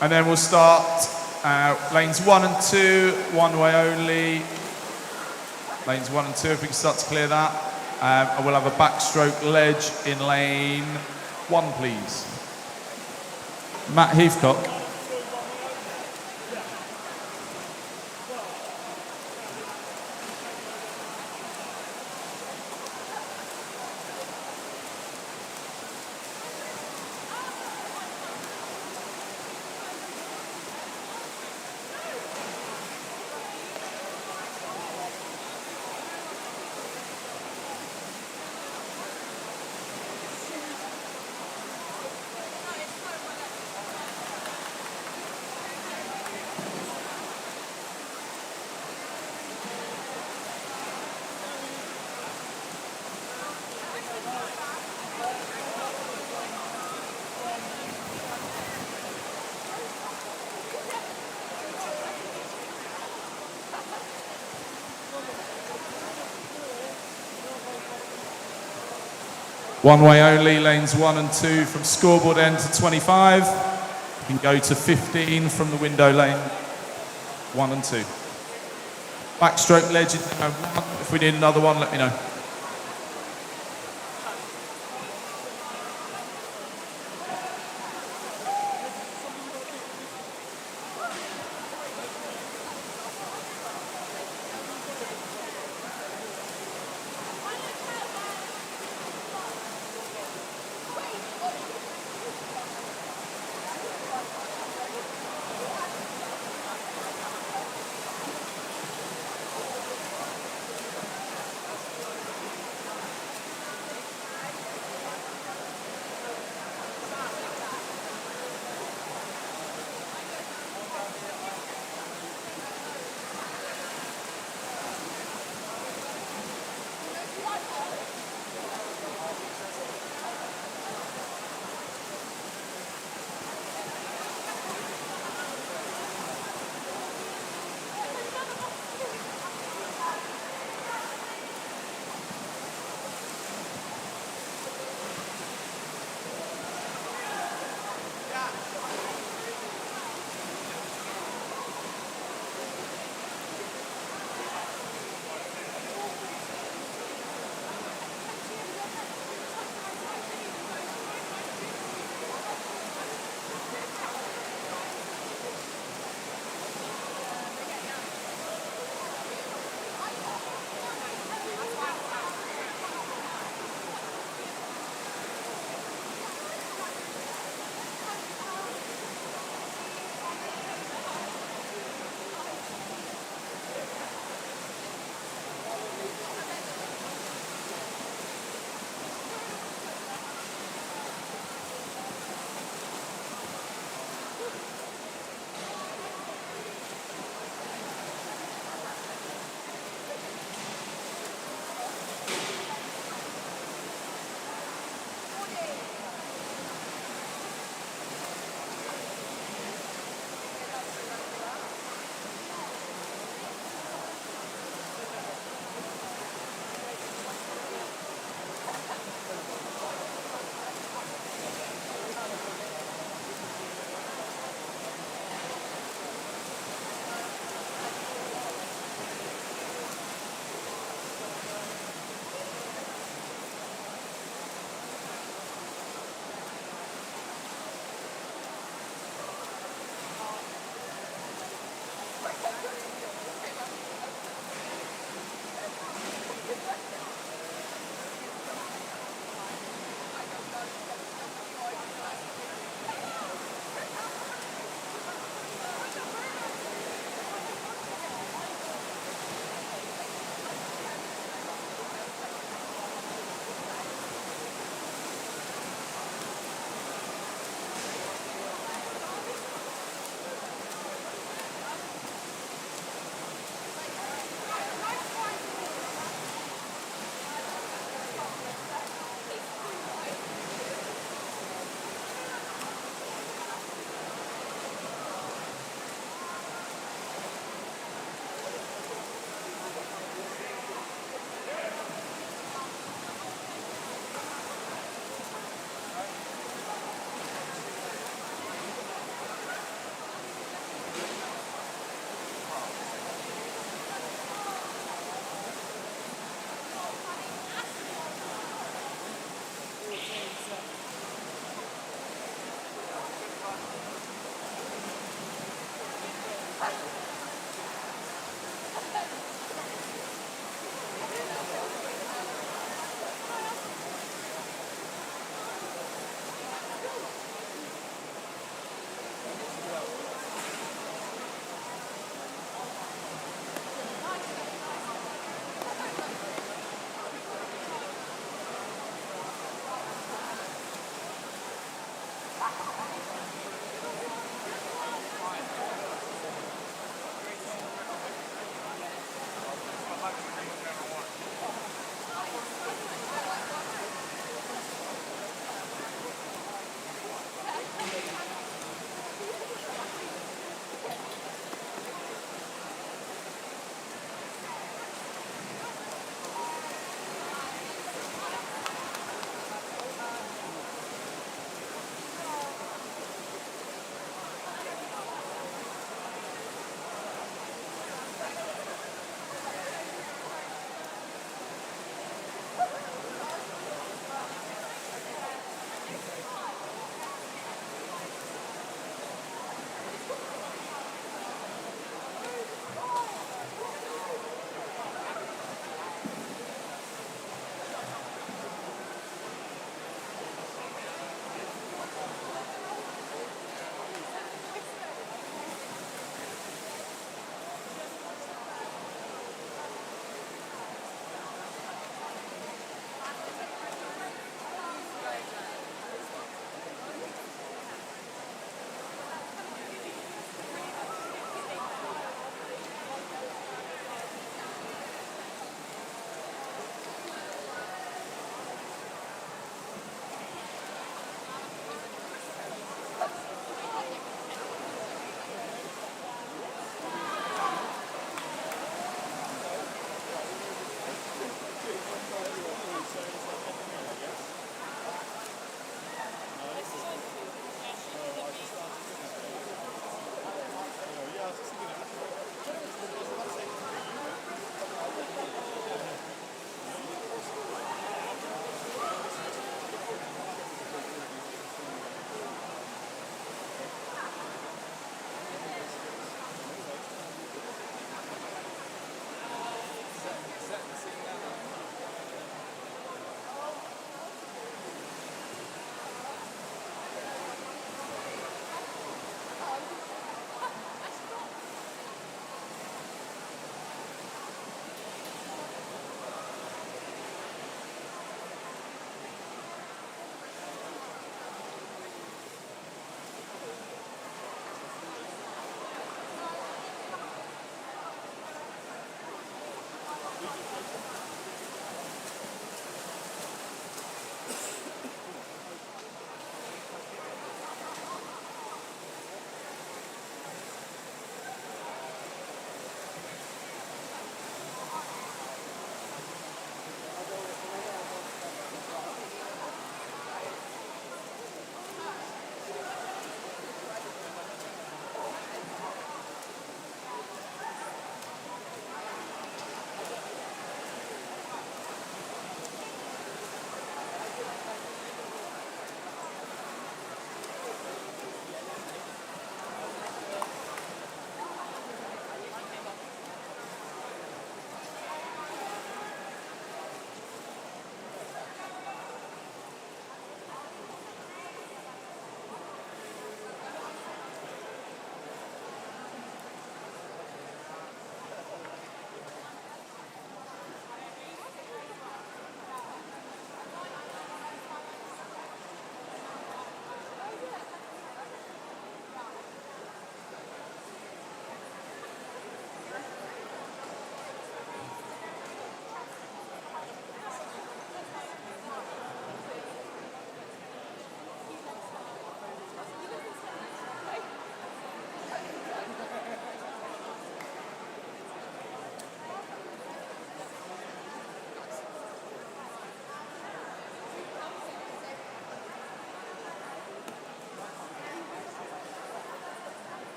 And then we'll start lanes 1 and 2, one way only. Lanes 1 and 2, if we can start to clear that. And we'll have a backstroke ledge in lane 1, please. Matt Heathcock. One way only, lanes 1 and 2 from scoreboard end to 25. You can go to 15 from the window lane 1 and 2. Backstroke ledge in lane 1. If we need another one, let me know.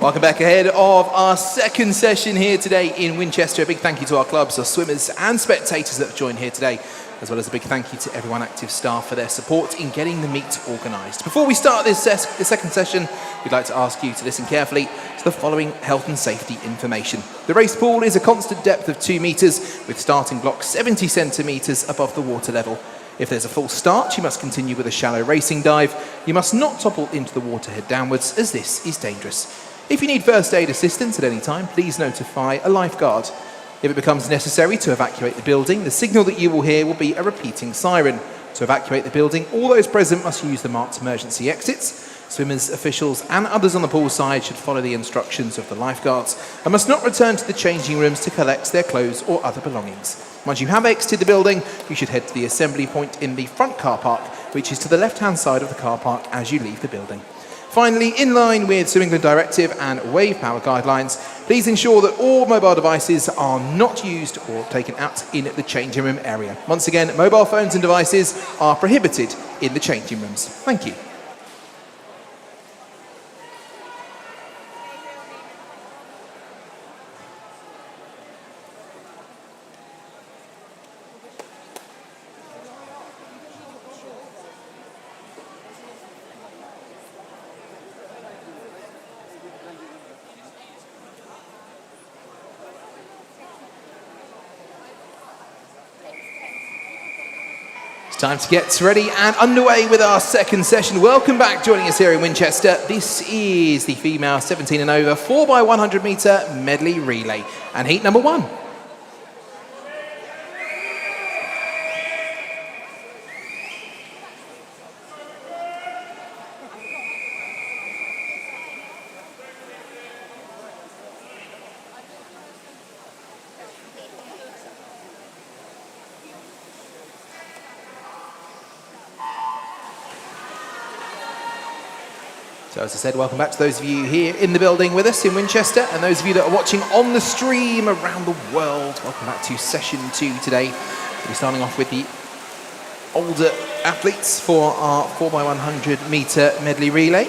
Welcome back ahead of our second session here today in Winchester. A big thank you to our clubs, our swimmers and spectators that have joined here today, as well as a big thank you to everyone active staff for their support in getting the meet organised. Before we start this second session, we'd like to ask you to listen carefully to the following health and safety information. The race pool is a constant depth of 2 metres with starting blocks 70 centimetres above the water level. If there's a false start, you must continue with a shallow racing dive. You must not topple into the water head downwards, as this is dangerous. If you need first aid assistance at any time, please notify a lifeguard. If it becomes necessary to evacuate the building, the signal that you will hear will be a repeating siren. To evacuate the building, all those present must use the marked emergency exits. Swimmers, officials and others on the pool side should follow the instructions of the lifeguards and must not return to the changing rooms to collect their clothes or other belongings. Once you have exited the building, you should head to the assembly point in the front car park, which is to the left-hand side of the car park as you leave the building. Finally, in line with Swim England Directive and wave power guidelines, please ensure that all mobile devices are not used or taken out in the changing room area. Once again, mobile phones and devices are prohibited in the changing rooms. Thank you. Time to get ready and underway with our second session. Welcome back, joining us here in Winchester. This is the female 17 and over 4x100 metre medley relay and heat number 1. So as I said, welcome back to those of you here in the building with us in Winchester and those of you that are watching on the stream around the world. Welcome back to session 2 today. We'll be starting off with the older athletes for our 4x100 metre medley relay.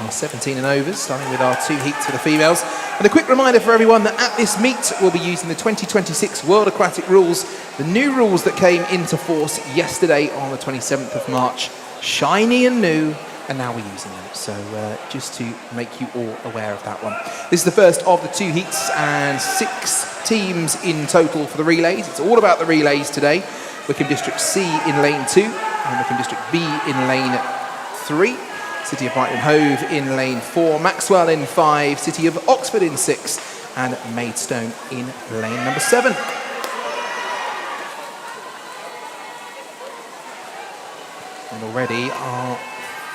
Our 17 and overs, starting with our 2 heats for the females. And a quick reminder for everyone that at this meet we'll be using the 2026 World Aquatic Rules, the new rules that came into force yesterday on the 27th of March. Shiny and new. And now we're using them, so just to make you all aware of that one. This is the first of the 2 heats and 6 teams in total for the relays. It's all about the relays today. Wycombe District C in lane 2 and Wycombe District B in lane 3. City of Brighton Hove in lane 4, Maxwell in 5, City of Oxford in 6 and Maidstone in lane number 7. And already our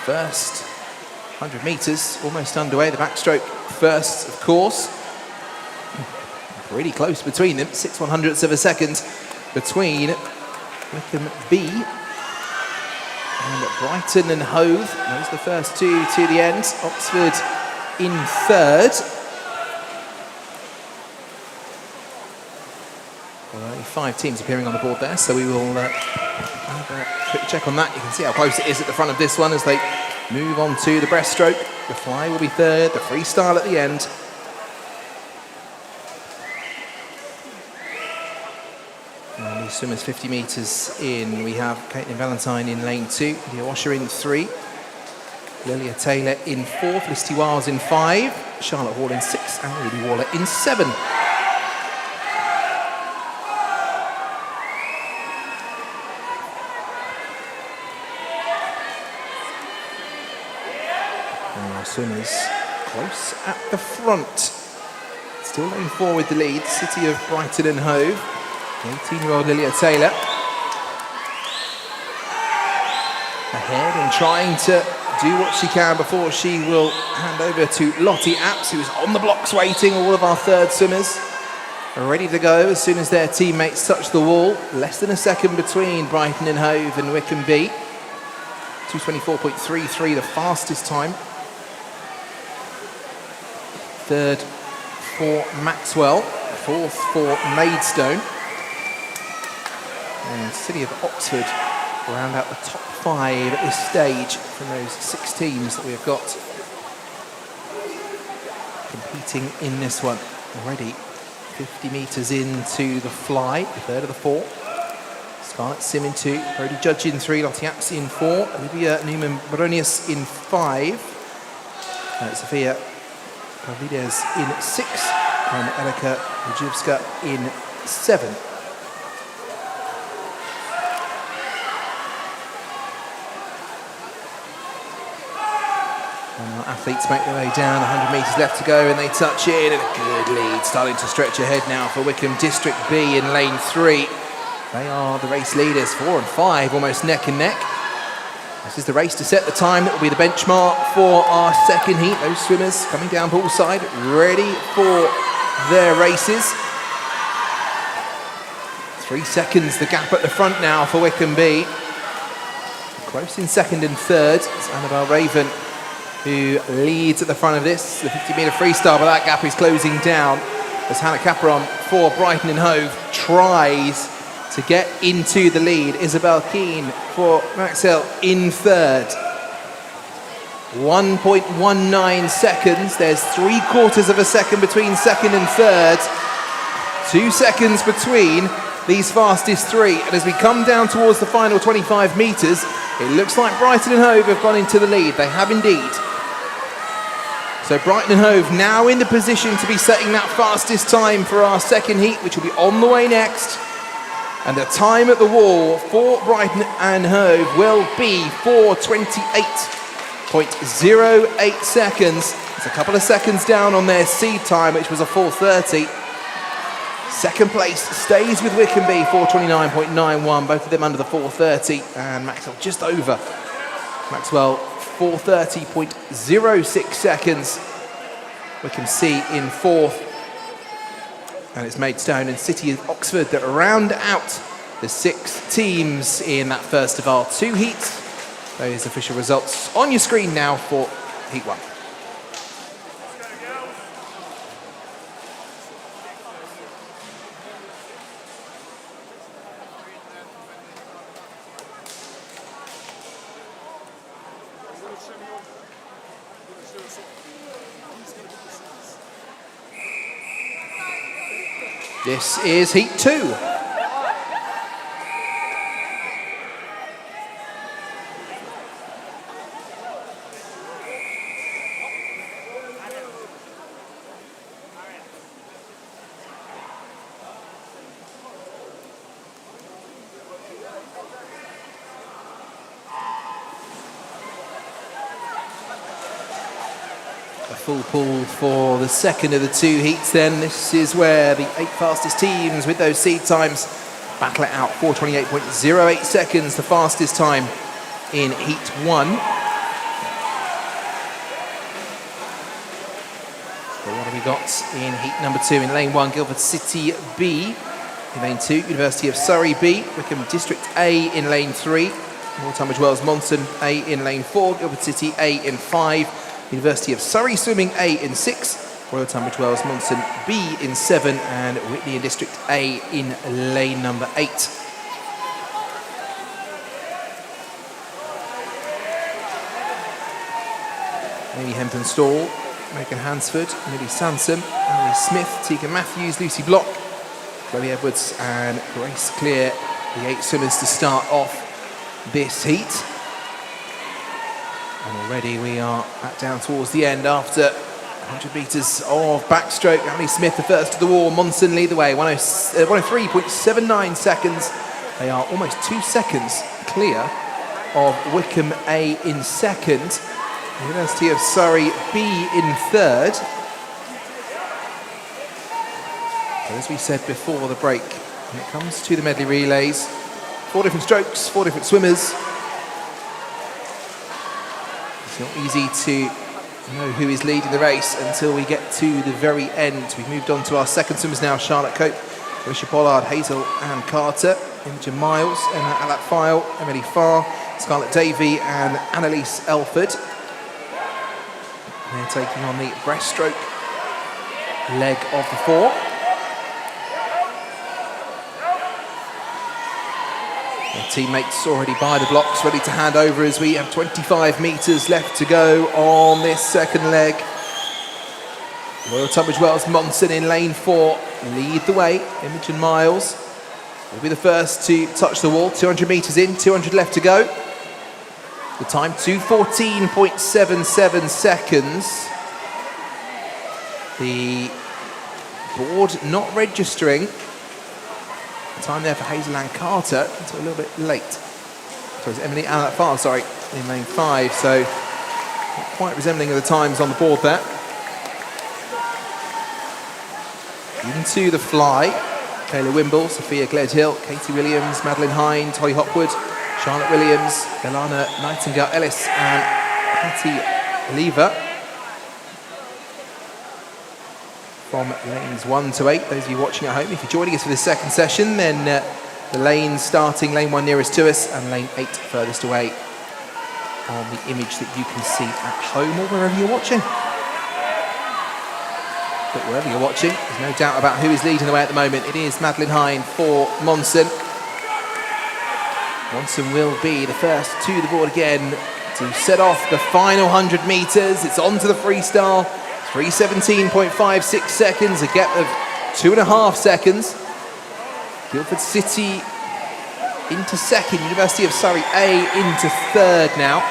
first 100 metres almost underway. The backstroke first, of course. Pretty close between them. 6/100ths of a second between Wycombe B and Brighton and Hove. Those are the first 2 to the end. Oxford in 3rd. Well, only 5 teams appearing on the board there, so we will have a quick check on that. You can see how close it is at the front of this one as they move on to the breaststroke. The fly will be 3rd, the freestyle at the end. And these swimmers 50 metres in. We have Caitlin Valentine in lane 2, Leah Washer in 3, Lilia Taylor in 4th, Felicity Wiles in 5, Charlotte Hall in 6 and Ruby Waller in 7. Swimmers close at the front. Still lane 4 with the lead, City of Brighton and Hove. 18-year-old Lilia Taylor. Ahead and trying to do what she can before she will hand over to Lottie Apps, who's on the blocks waiting. All of our 3rd swimmers are ready to go as soon as their teammates touch the wall. Less than a second between Brighton and Hove and Wycombe B. 2:24.33, the fastest time. 3rd for Maxwell, 4th for Maidstone. And City of Oxford round out the top 5 at this stage from those 6 teams that we've got competing in this one. Already 50 metres into the fly, the third of the four. Scarlett Sim in 2, Brody Judge in 3, Lottie Apps in 4, Olivia Newman-Bronius in 5, Sofia Pavlides in 6, and Elika Wojcicka in 7. And our athletes make their way down, 100 metres left to go, and they touch in, and a good lead starting to stretch ahead now for Wickham District B in lane 3. They are the race leaders, 4 and 5, almost neck and neck. This is the race to set the time that will be the benchmark for our second heat. Those swimmers coming down poolside, ready for their races. 3 seconds, the gap at the front now for Wickham B. Close in second and third. It's Annabelle Raven who leads at the front of this. The 50-metre freestyle, but that gap is closing down as Hannah Capron for Brighton and Hove tries to get into the lead. Isabel Keane for Maxwell in third. 1.19 seconds. There's 3/4 of a second between second and third. 2 seconds between these fastest 3. And as we come down towards the final 25 metres, it looks like Brighton and Hove have gone into the lead. They have indeed. So Brighton and Hove now in the position to be setting that fastest time for our second heat, which will be on the way next. And the time at the wall for Brighton and Hove will be 4:28.08 seconds. It's a couple of seconds down on their seed time, which was a 4:30. Second place stays with Wickham B, 4:29.91, both of them under the 4:30, and Maxwell just over. Maxwell 4:30.06 seconds. Wickham C in fourth. And it's Maidstone and City of Oxford that round out the 6 teams in that first of our 2 heats. Those official results on your screen now for Heat 1. This is Heat 2. A full pool for the second of the 2 heats then. This is where the 8 fastest teams with those seed times battle it out. 4:28.08 seconds, the fastest time in Heat 1. So what have we got in Heat number 2? In lane 1, Guildford City B. In lane 2, University of Surrey B. Wickham District A in lane 3. Royal Tunbridge Wells Monson A in lane 4. Guildford City A in 5. University of Surrey Swimming A in 6, Royal Tunbridge Wells Monson B in 7, and Whitney and District A in lane number 8. Amy Hempton-Stall, Megan Hansford, Millie Sansom, Emily Smith, Tegan Matthews, Lucy Block, Chloe Edwards and Grace Clear, the 8 swimmers to start off this heat. And already we are back down towards the end after 100 metres of backstroke. Emily Smith, the first to the wall. Monson lead the way, 103.79 seconds. They are almost 2 seconds clear of Wickham A in second. University of Surrey B in third. But as we said before the break, when it comes to the medley relays, 4 different strokes, 4 different swimmers. It's not easy to know who is leading the race until we get to the very end. We've moved on to our second swimmers now. Charlotte Cope, Alicia Pollard, Hazel Ann Carter, Imogen Miles, Emma Alat-File, Emily Farr, Scarlett Davey and Annalise Elford. They're taking on the breaststroke leg of the 4. Their teammates already by the blocks, ready to hand over as we have 25 metres left to go on this second leg. Royal Tunbridge Wells Monson in lane 4 lead the way. Imogen Miles will be the first to touch the wall. 200 metres in, 200 left to go. The time 2:14.77 seconds. The board not registering. The time there for Hazel Ann Carter until a little bit late. So it's Emily Ann Farr, sorry, in lane 5. So not quite resembling the times on the board there. Into the fly. Kayla Wimble, Sophia Gledhill, Katie Williams, Madeline Hine, Holly Hopwood, Charlotte Williams, Delana Nightingale-Ellis and Patty Lever. From lanes 1 to 8, those of you watching at home, if you're joining us for this second session, then the lanes starting, lane 1 nearest to us and lane 8 furthest away on the image that you can see at home or wherever you're watching. But wherever you're watching, there's no doubt about who is leading the way at the moment. It is Madeline Hine for Monson. Monson will be the first to the board again to set off the final 100 metres. It's on to the freestyle. 3:17.56 seconds, a gap of 2.5 seconds. Guildford City into second, University of Surrey A into third now.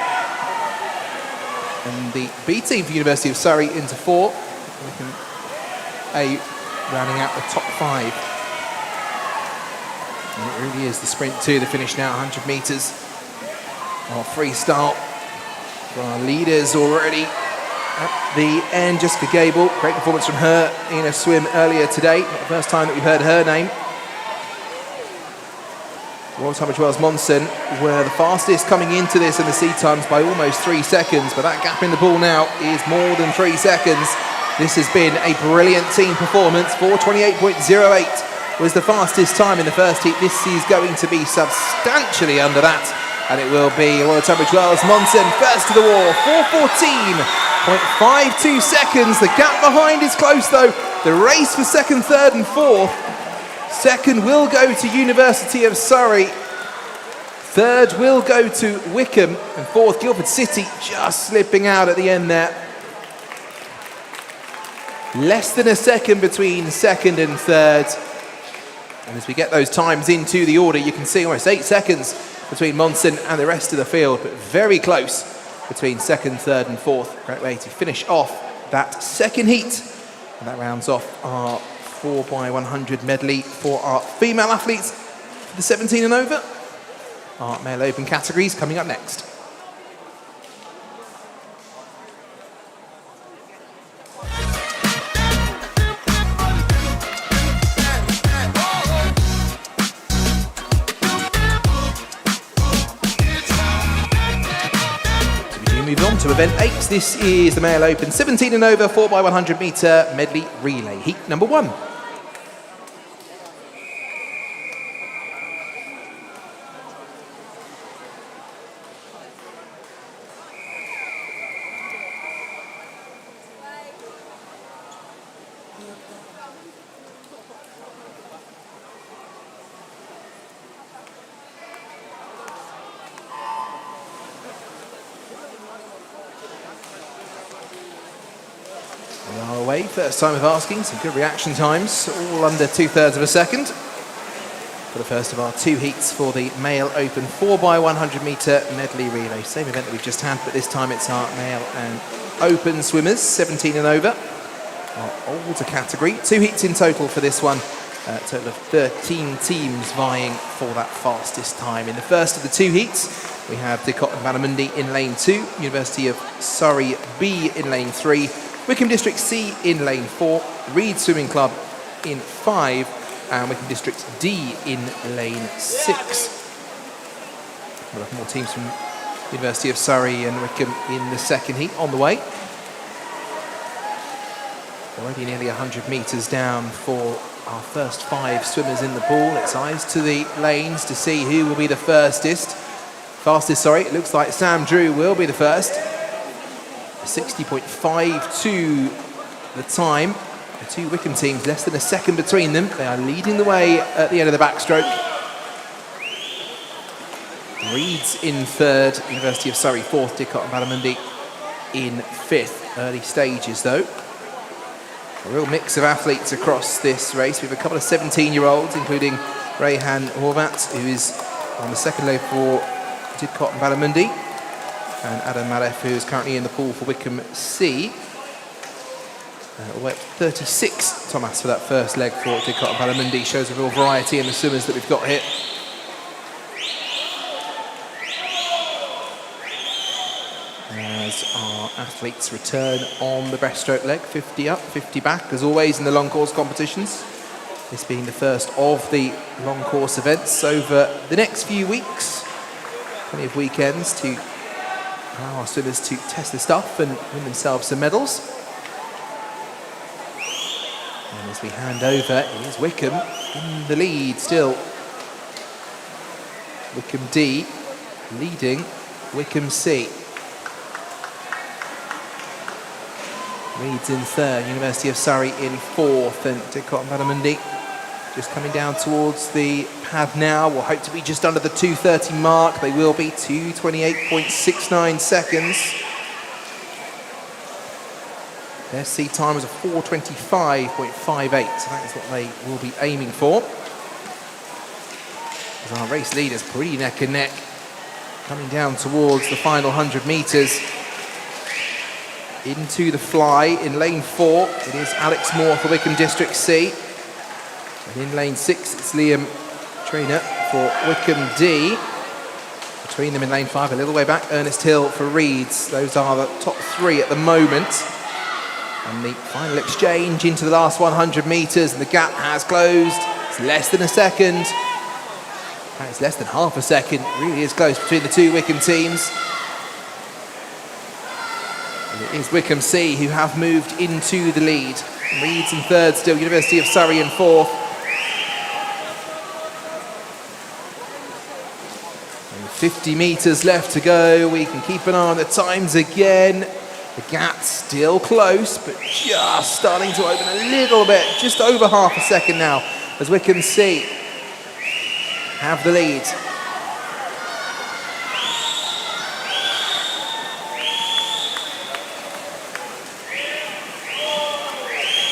And the B team for University of Surrey into 4. A rounding out the top 5. And it really is the sprint to the finish now, 100 metres of freestyle. For our leaders already at the end, Jessica Gable, great performance from her in a swim earlier today. Not the first time that we've heard her name. Royal Tunbridge Wells Monson were the fastest coming into this in the seed times by almost 3 seconds, but that gap in the pool now is more than 3 seconds. This has been a brilliant team performance. 4:28.08 was the fastest time in the first heat. This is going to be substantially under that, and it will be Royal Tunbridge Wells Monson first to the wall. 4:14.52 seconds. The gap behind is close though. The race for second, third and fourth. Second will go to University of Surrey. Third will go to Wickham. And fourth, Guildford City, just slipping out at the end there. Less than a second between second and third. And as we get those times into the order, you can see almost 8 seconds between Monson and the rest of the field, but very close between second, third and fourth. Great way to finish off that second heat. And that rounds off our 4x100 medley for our female athletes for the 17 and over. Our male open categories coming up next. Move on to event 8. This is the male open 17 and over 4x100 metre medley relay, heat number 1. Away. First time of asking, some good reaction times, all under 2/3 of a second. For the first of our 2 heats for the male open 4x100 metre medley relay. Same event that we've just had, but this time it's our male and open swimmers, 17 and over. Our older category. 2 heats in total for this one. A total of 13 teams vying for that fastest time. In the first of the 2 heats, we have Didcot and Balamundi in lane 2, University of Surrey B in lane 3, Wickham District C in lane 4, Reed Swimming Club in 5, and Wickham District D in lane 6. We'll have more teams from University of Surrey and Wickham in the second heat on the way. Already nearly 100 metres down for our first 5 swimmers in the pool. It's eyes to the lanes to see who will be the fastest. It looks like Sam Drew will be the first. 60.52 the time. The 2 Wickham teams, less than a second between them. They are leading the way at the end of the backstroke. Reeds in 3rd, University of Surrey 4th, Didcot and Balamundi in 5th. Early stages though. A real mix of athletes across this race. We have a couple of 17-year-olds, including Rayhan Horvat, who is on the second leg for Didcot and Balamundi, and Adam Malef, who is currently in the pool for Wickham C. We're at 36, Thomas, for that first leg for Didcot and Balamundi. Shows a real variety in the swimmers that we've got here. As our athletes return on the breaststroke leg, 50 up, 50 back, as always in the long course competitions. This being the first of the long course events over the next few weeks. Plenty of weekends to allow our swimmers to test their stuff and win themselves some medals. And as we hand over, here's Wickham in the lead still. Wickham D leading Wickham C. Reeds in third, University of Surrey in fourth, and Didcot and Balamundi just coming down towards the pad now. We'll hope to be just under the 2:30 mark. They will be 2:28.69 seconds. Their seed time was a 4:25.58, so that is what they will be aiming for. As our race leaders pretty neck and neck, coming down towards the final 100 metres. Into the fly in lane 4, it is Alex Moore for Wickham District C. And in lane 6, it's Liam Trainer for Wickham D. Between them in lane 5, a little way back, Ernest Hill for Reeds. Those are the top 3 at the moment. And the final exchange into the last 100 metres, and the gap has closed. It's less than a second. It's less than half a second. It really is close between the two Wickham teams. It is Wickham C who have moved into the lead. Reeds in third still, University of Surrey in fourth. And 50 metres left to go. We can keep an eye on the times again. The gap still close, but just starting to open a little bit. Just over half a second now as Wickham C have the lead.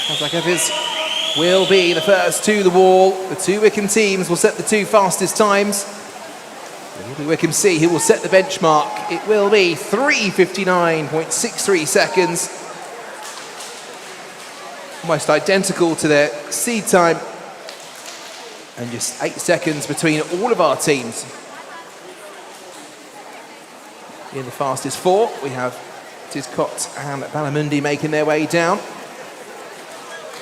Kazakevs will be the first to the wall. The two Wickham teams will set the two fastest times. It will be Wickham C who will set the benchmark. It will be 3:59.63 seconds. Almost identical to their seed time. And just 8 seconds between all of our teams. In the fastest 4, we have Didcot and Balamundi making their way down.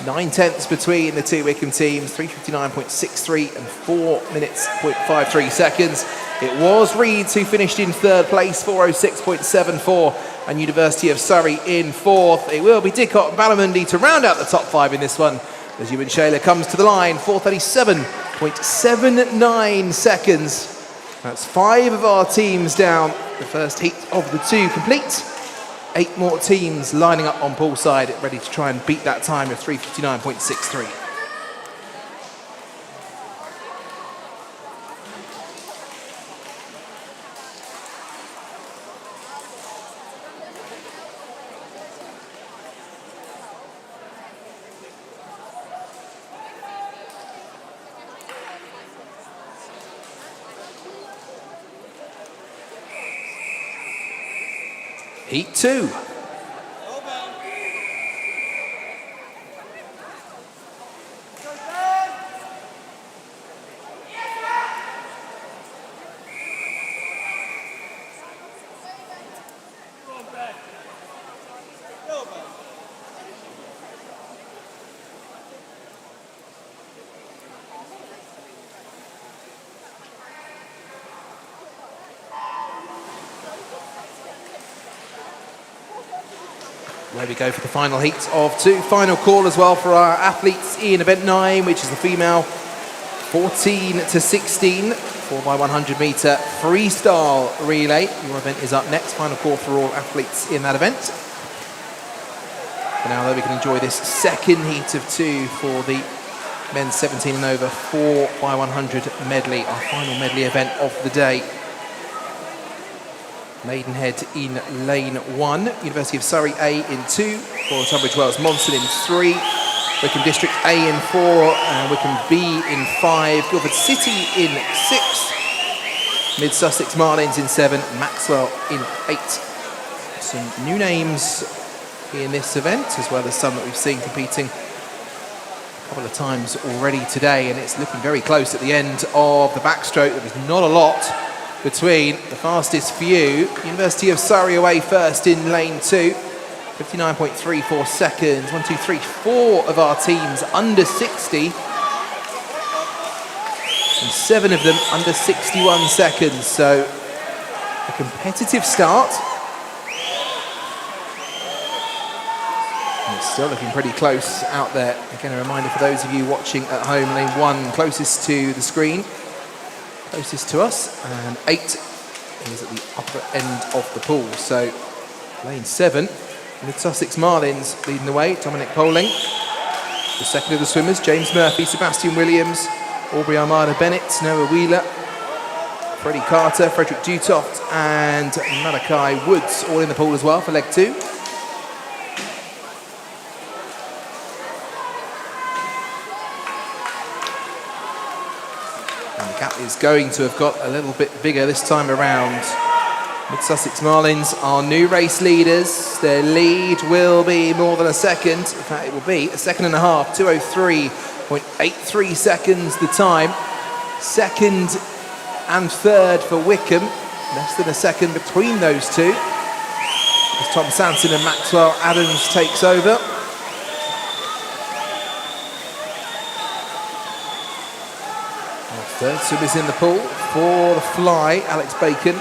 9 tenths between the two Wickham teams, 3:59.63 and 4:53 seconds. It was Reeds who finished in third place, 4:06.74, and University of Surrey in fourth. It will be Didcot and Balamundi to round out the top 5 in this one, as Ewan Shaler comes to the line, 4:37.79 seconds. That's 5 of our teams down. The first heat of the 2 complete. 8 more teams lining up on poolside, ready to try and beat that time of 3:59.63. Heat 2. There we go for the final heat of 2. Final call as well for our athletes in event 9, which is the female 14 to 16 4x100 metre freestyle relay. Your event is up next. Final call for all athletes in that event. For now, though, we can enjoy this second heat of 2 for the men's 17 and over 4x100 medley, our final medley event of the day. Maidenhead in lane 1, University of Surrey A in 2, Royal Tunbridge Wells Monson in 3, Wickham District A in 4, and Wickham B in 5, Guildford City in 6, Mid Sussex Marlins in 7, Maxwell in 8. Some new names in this event, as well as some that we've seen competing a couple of times already today, and it's looking very close at the end of the backstroke. There was not a lot between the fastest few. University of Surrey away first in lane 2, 59.34 seconds. 1, 2, 3, 4 of our teams under 60, and 7 of them under 61 seconds. So a competitive start. And it's still looking pretty close out there. Again, a reminder for those of you watching at home, lane 1 closest to the screen, closest to us, and 8 is at the upper end of the pool. So lane 7, Mid Sussex Marlins leading the way, Dominic Poling. The second of the swimmers, James Murphy, Sebastian Williams, Aubrey Armada Bennett, Noah Wheeler, Freddie Carter, Frederick Dutoft, and Malachi Woods, all in the pool as well for leg 2. And the gap is going to have got a little bit bigger this time around. Mid Sussex Marlins are new race leaders. Their lead will be more than a second. In fact, it will be a second and a half, 2:03.83 seconds the time. Second and third for Wickham, less than a second between those two, as Tom Sanson and Maxwell Adams takes over. Third swimmers in the pool for the fly, Alex Bacon,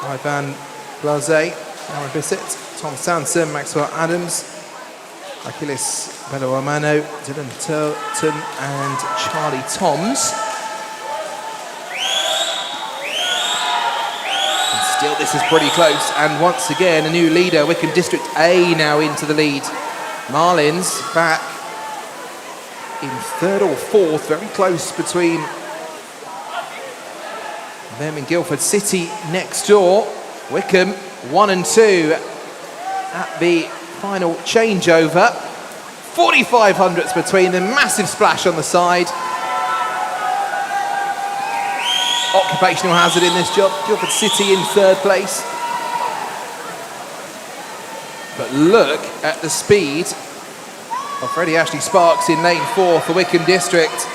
Ivan Blase, Aaron Bissett, Tom Sanson, Maxwell Adams, Achilles Beloamano, Dylan Turton and Charlie Toms. And still this is pretty close, and once again a new leader, Wickham District A now into the lead. Marlins back in third or fourth, very close between them in Guildford City next door. Wickham 1 and 2 at the final changeover. 45 hundredths between them, massive splash on the side. Occupational hazard in this job. Guildford City in third place. But look at the speed of Freddie Ashley Sparks in lane 4 for Wickham District.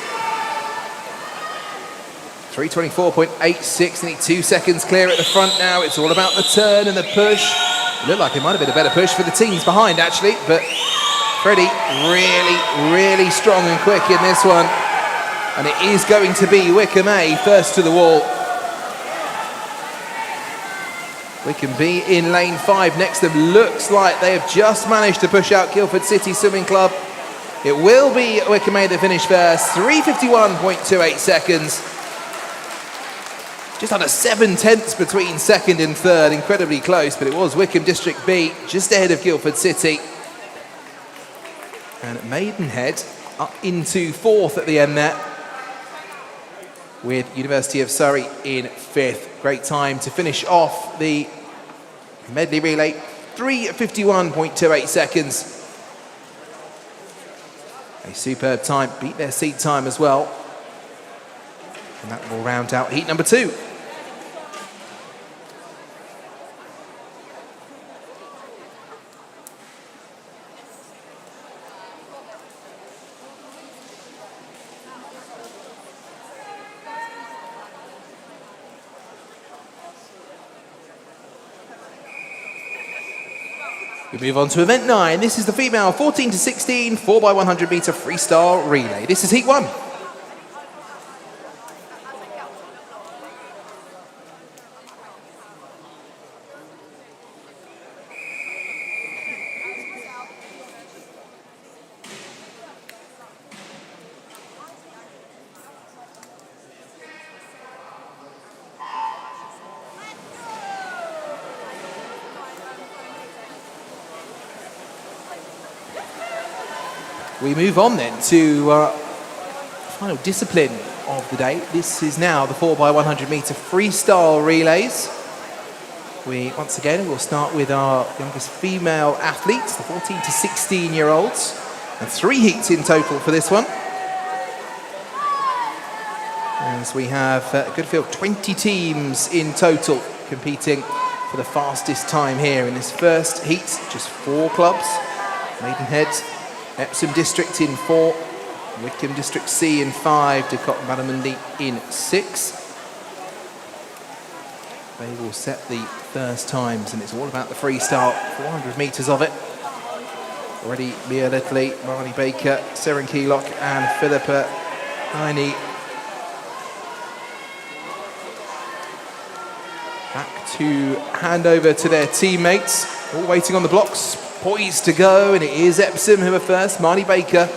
3:24.86, nearly 2 seconds clear at the front now. It's all about the turn and the push. It looked like it might have been a better push for the teams behind, actually, but Freddie really strong and quick in this one. And it is going to be Wickham A first to the wall. Wickham B in lane 5 next to them. Looks like they have just managed to push out Guildford City Swimming Club. It will be Wickham A that finish first. 3:51.28 seconds. Just under 7/10 between second and third, incredibly close, but it was Wickham District B just ahead of Guildford City. And Maidenhead up into fourth at the end there, with University of Surrey in fifth. Great time to finish off the medley relay, 3:51.28 seconds. A superb time, beat their seed time as well. And that will round out heat number 2. We move on to event 9. This is the female 14 to 16 4x100 meter freestyle relay. This is heat 1. We move on then to final discipline of the day. This is now the 4x100 meter freestyle relays. We once again will start with our youngest female athletes, the 14 to 16-year-olds, and 3 heats in total for this one. As we have a good field, 20 teams in total competing for the fastest time here in this first heat. Just 4 clubs: Maidenhead, Epsom District in 4, Wickham District C in 5, Didcot and Barramundi in 6. They will set the first times, and it's all about the freestyle, 400 metres of it. Already Mia Ledley, Marnie Baker, Seren Keylock and Philippa Heine. Back to hand over to their teammates, all waiting on the blocks, poised to go, and it is Epsom who are first. Marnie Baker,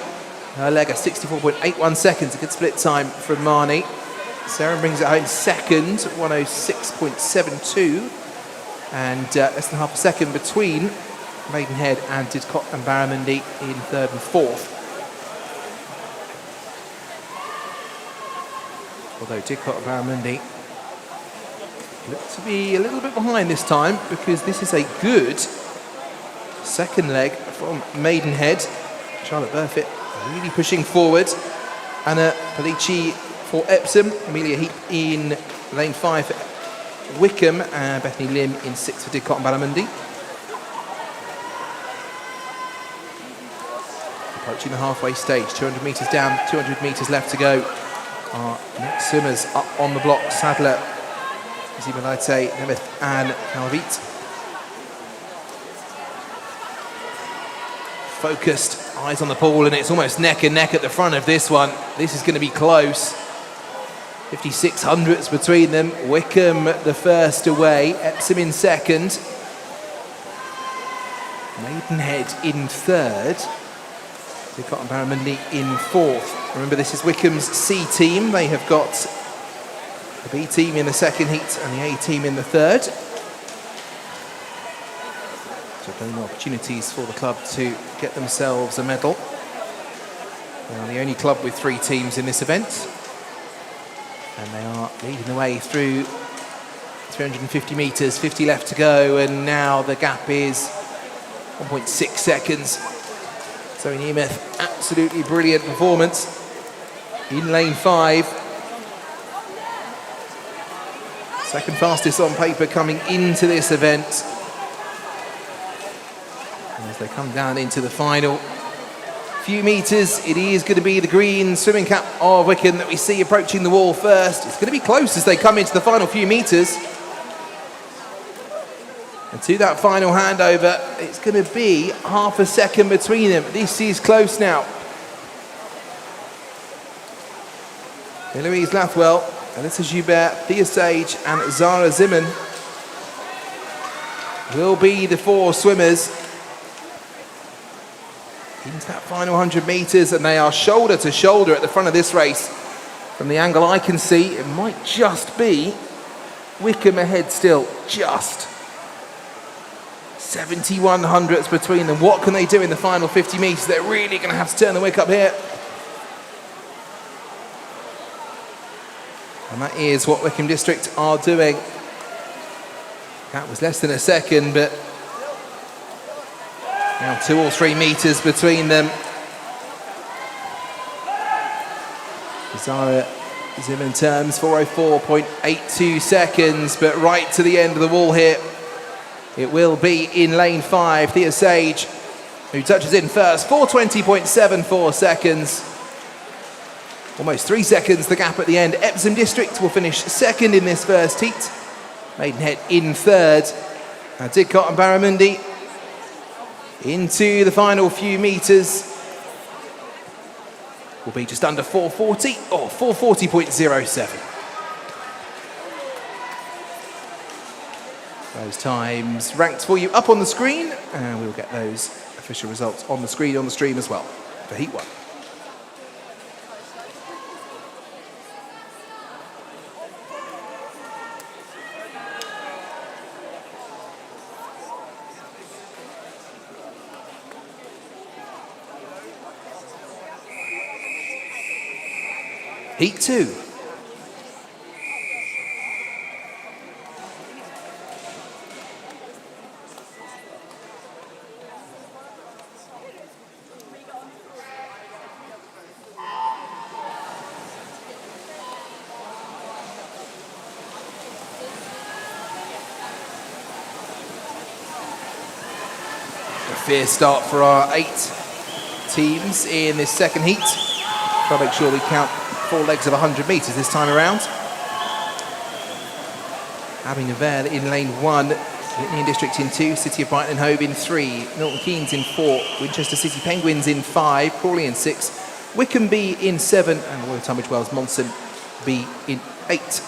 her leg at 64.81 seconds, a good split time from Marnie. Seren brings it home second, 106.72, and less than half a second between Maidenhead and Didcot and Barramundi in third and fourth. Although Didcot and Barramundi look to be a little bit behind this time, because this is a good second leg from Maidenhead. Charlotte Burfitt really pushing forward. Anna Palici for Epsom, Amelia Heap in lane 5 for Wickham, and Bethany Lim in 6 for Didcot and Barramundi. Approaching the halfway stage, 200 metres down, 200 metres left to go. Our next swimmers up on the block: Sadler, Zimalite, Nemeth and Calvit. Focused, eyes on the pool, and it's almost neck and neck at the front of this one. This is going to be close. 56 hundredths between them. Wickham the first away, Epsom in second, Maidenhead in third, Didcot and Barramundi in fourth. Remember, this is Wickham's C team. They have got the B team in the second heat and the A team in the third. So no opportunities for the club to get themselves a medal. They are the only club with 3 teams in this event. And they are leading the way through 350 metres, 50 left to go, and now the gap is 1.6 seconds. Zoe Nemeth, absolutely brilliant performance in lane 5. Second fastest on paper coming into this event. And as they come down into the final few metres, it is going to be the green swimming cap of Wickham that we see approaching the wall first. It's going to be close as they come into the final few metres. And to that final handover, it's going to be half a second between them. This is close now. Eloise Lathwell, Alyssa Joubert, Thea Sage and Zara Zimmern will be the 4 swimmers into that final 100 metres, and they are shoulder to shoulder at the front of this race. From the angle I can see, it might just be Wickham ahead still, just 71 hundredths between them. What can they do in the final 50 metres? They're really going to have to turn the wick up here. And that is what Wickham District are doing. That was less than a second, but now 2 or 3 metres between them. Zara Zimmern terms 4:04.82 seconds, but right to the end of the wall here, it will be in lane 5, Thea Sage, who touches in first, 4:20.74 seconds. Almost 3 seconds the gap at the end. Epsom District will finish second in this first heat. Maidenhead in third. And Didcot and Barramundi into the final few metres will be just under 4:40 or 4:40.07. Those times ranked for you up on the screen, and we'll get those official results on the screen on the stream as well for Heat 1. Heat 2. fierce start for our 8 teams in this second heat. Try to make sure we count 4 legs of 100 metres this time around. Abbey Neville in lane 1, Whitney District in 2, City of Brighton and Hove in 3, Milton Keynes in 4, Winchester City Penguins in 5, Crawley in 6, Wickham B in 7, and Royal Tunbridge Wells Monson B in 8.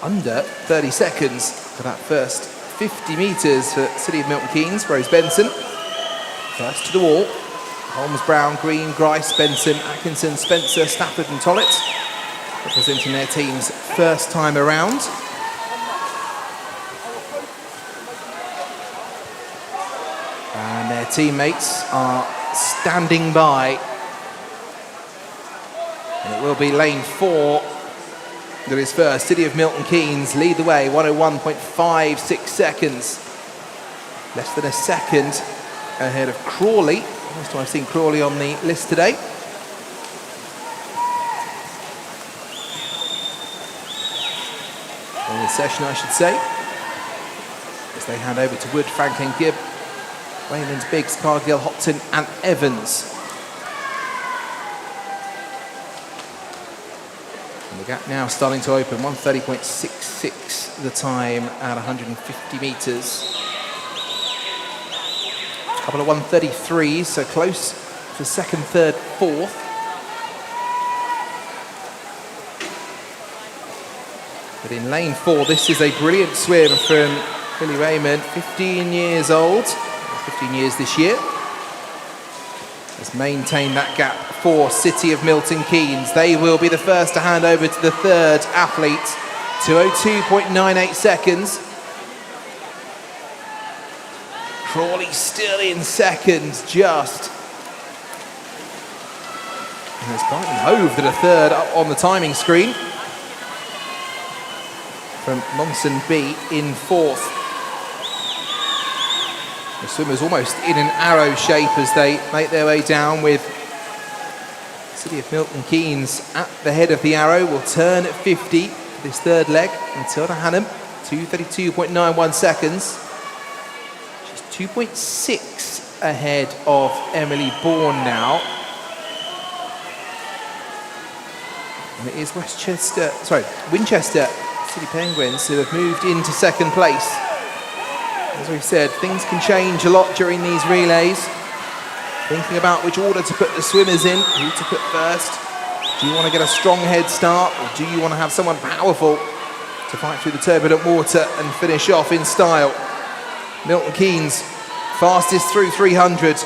Under 30 seconds for that first 50 metres for City of Milton Keynes. Rose Benson first to the wall. Holmes, Brown, Green, Grice, Benson, Atkinson, Spencer, Stafford and Tollett representing their teams first time around. And their teammates are standing by. And it will be lane 4 that is first. City of Milton Keynes lead the way, 101.56 seconds. Less than a second ahead of Crawley. First time I've seen Crawley on the list today. In the session, I should say. As they hand over to Wood, Franklin, Gibb, Wayland, Biggs, Cargill, Hopton and Evans. And the gap now starting to open, 1:30.66 the time at 150 metres. A couple of 1:33s, so close to second, third, fourth. But in lane 4, this is a brilliant swim from Billy Raymond, 15 years old, 15 years this year. Has maintained that gap for City of Milton Keynes. They will be the first to hand over to the third athlete, 2:02.98 seconds. Crawley still in second, just. And it's Brighton Hove that are third up on the timing screen. From Monson B in fourth. The swimmers almost in an arrow shape as they make their way down, with City of Milton Keynes at the head of the arrow. Will turn at 50 for this third leg. Matilda Hannum, 2:32.91 seconds. She's 2.6 ahead of Emily Bourne now. And it is Winchester City Penguins who have moved into second place. As we've said, things can change a lot during these relays. Thinking about which order to put the swimmers in, who to put first. Do you want to get a strong head start, or do you want to have someone powerful to fight through the turbulent water and finish off in style? Milton Keynes, fastest through 300.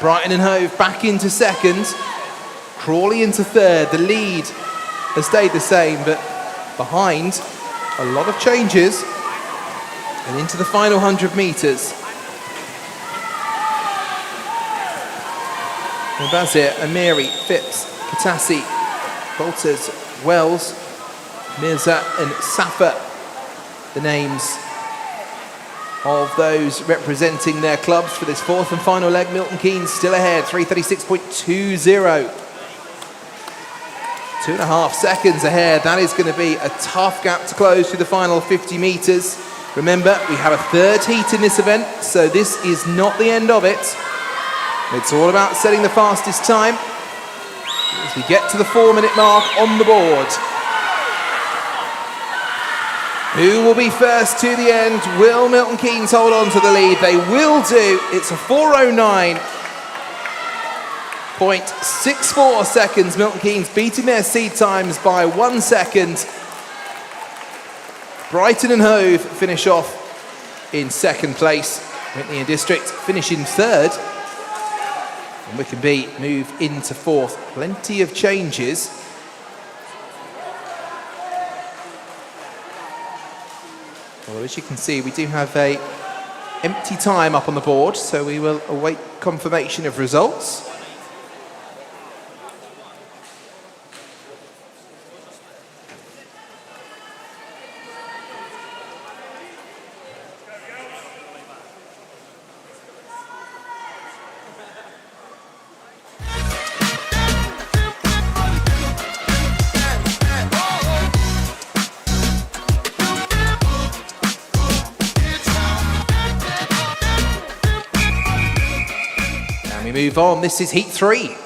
Brighton and Hove back into second. Crawley into third. The lead has stayed the same, but behind, a lot of changes. And into the final 100 metres. Bazir, Amiri, Phipps, Katassi, Bolters, Wells, Mirza and Safa. The names of those representing their clubs for this fourth and final leg. Milton Keynes still ahead, 3:36.20. 2.5 seconds ahead. That is going to be a tough gap to close through the final 50 metres. Remember, we have a third heat in this event, so this is not the end of it. It's all about setting the fastest time as we get to the 4-minute mark on the board. Who will be first to the end? Will Milton Keynes hold on to the lead? They will do. It's a 4:09.64 seconds. Milton Keynes beating their seed times by 1 second. Brighton and Hove finish off in second place. Whitney and District finish in third. And Wickham B move into fourth. Plenty of changes. Well, as you can see, we do have a empty time up on the board, so we will await confirmation of results. move on. This is heat 3.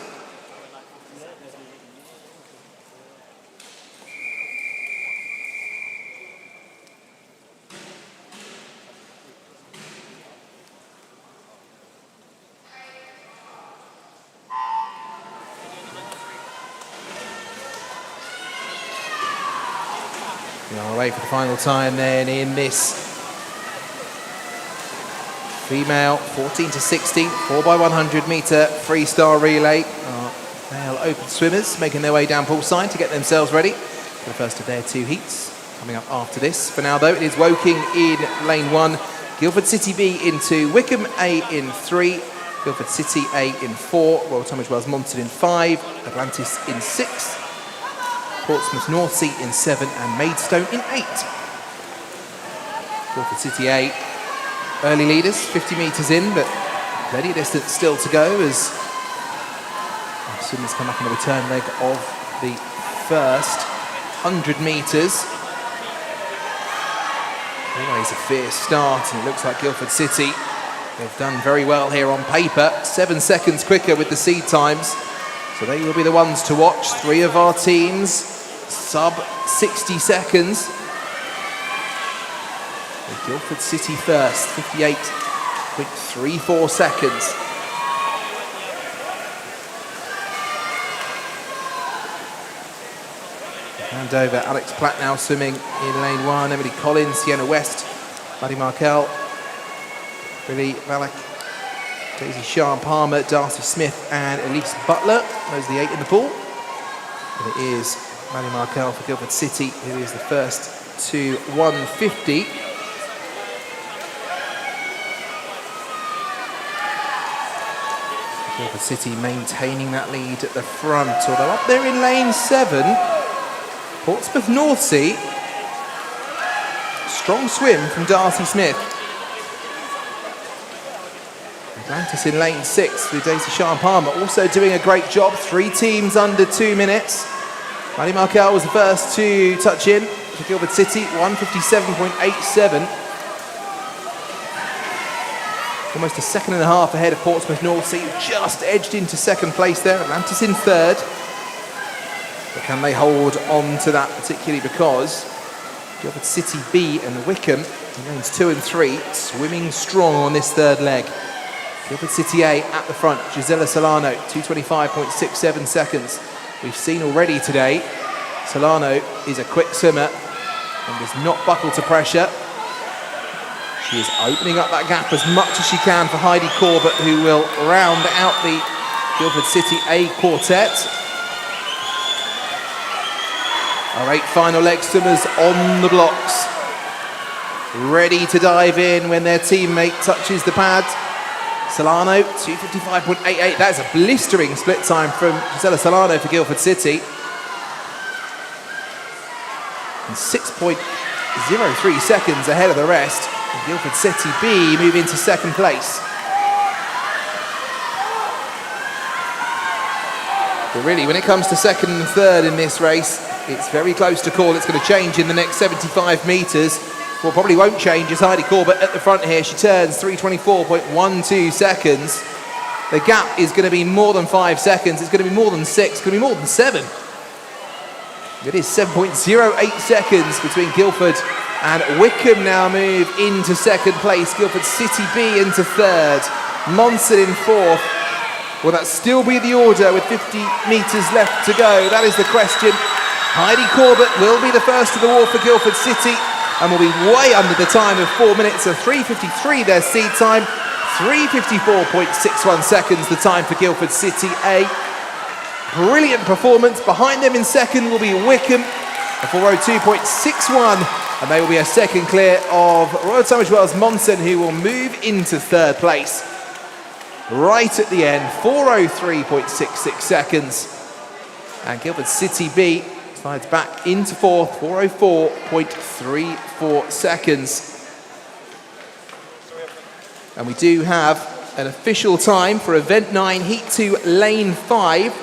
We are away for the final time then in this female 14 to 16 4x100 meter freestyle relay. Our male open swimmers making their way down poolside to get themselves ready for the first of their 2 heats coming up after this. For now though, it is Woking in lane 1, Guildford City B in 2, Wickham A in 3, Guildford City A in 4, Royal Tunbridge Wells Monson in 5, Atlantis in 6, Portsmouth North Sea in 7 and Maidstone in 8. Guildford City A, early leaders, 50 metres in, but plenty of distance still to go as our swimmers come up in the return leg of the first 100 metres. Always a fierce start, and it looks like Guildford City, they've done very well here on paper. 7 seconds quicker with the seed times. So they will be the ones to watch. 3 of our teams, sub 60 seconds. With Guildford City first, 58.34 seconds. Hand over, Alex Platt now swimming in lane 1, Emily Collins, Sienna West, Maddie Markel, Billy Valak, Daisy Sharn Palmer, Darcy Smith and Elise Butler. Those are the 8 in the pool. And it is Maddie Markel for Guildford City who is the first to 150. Guildford City maintaining that lead at the front, although up there in lane 7, Portsmouth North Sea. Strong swim from Darcy Smith. Atlantis in lane 6 with Daisy Sharn Palmer also doing a great job. 3 teams under 2 minutes. Maddie Markel was the first to touch in for Guildford City, 157.87. Almost a second and a half ahead of Portsmouth North Sea, just edged into second place there. Atlantis in third. But can they hold on to that, particularly because Guildford City B and Wickham in lanes 2 and 3 swimming strong on this third leg. Guildford City A at the front, Gisela Solano, 225.67 seconds. We've seen already today, Solano is a quick swimmer and does not buckle to pressure. She is opening up that gap as much as she can for Heidi Corbett, who will round out the Guildford City A quartet. Our 8 final leg swimmers on the blocks, ready to dive in when their teammate touches the pad. Solano, 255.88. That's a blistering split time from Gisela Solano for Guildford City. And 6.03 seconds ahead of the rest. And Guildford City B move into second place. But really, when it comes to second and third in this race, it's very close to call. It's going to change in the next 75 metres. Well, probably won't change as Heidi Corbett at the front here. She turns 324.12 seconds. The gap is going to be more than 5 seconds. It's going to be more than 6. It's going to be more than 7. It is 7.08 seconds between Guildford and Wickham now move into second place. Guildford City B into third. Monson in fourth. Will that still be the order with 50 metres left to go? That is the question. Heidi Corbett will be the first to the wall for Guildford City and will be way under the time of 4 minutes of 3:53 their seed time. 3:54.61 seconds the time for Guildford City A. Brilliant performance. Behind them in second will be Wickham, a 4:02.61, and they will be a second clear of Royal Tunbridge Wells Monson, who will move into third place. Right at the end, 4:03.66 seconds. And Guildford City B slides back into fourth, 4:04.34 seconds. And we do have an official time for event 9, heat 2, lane 5.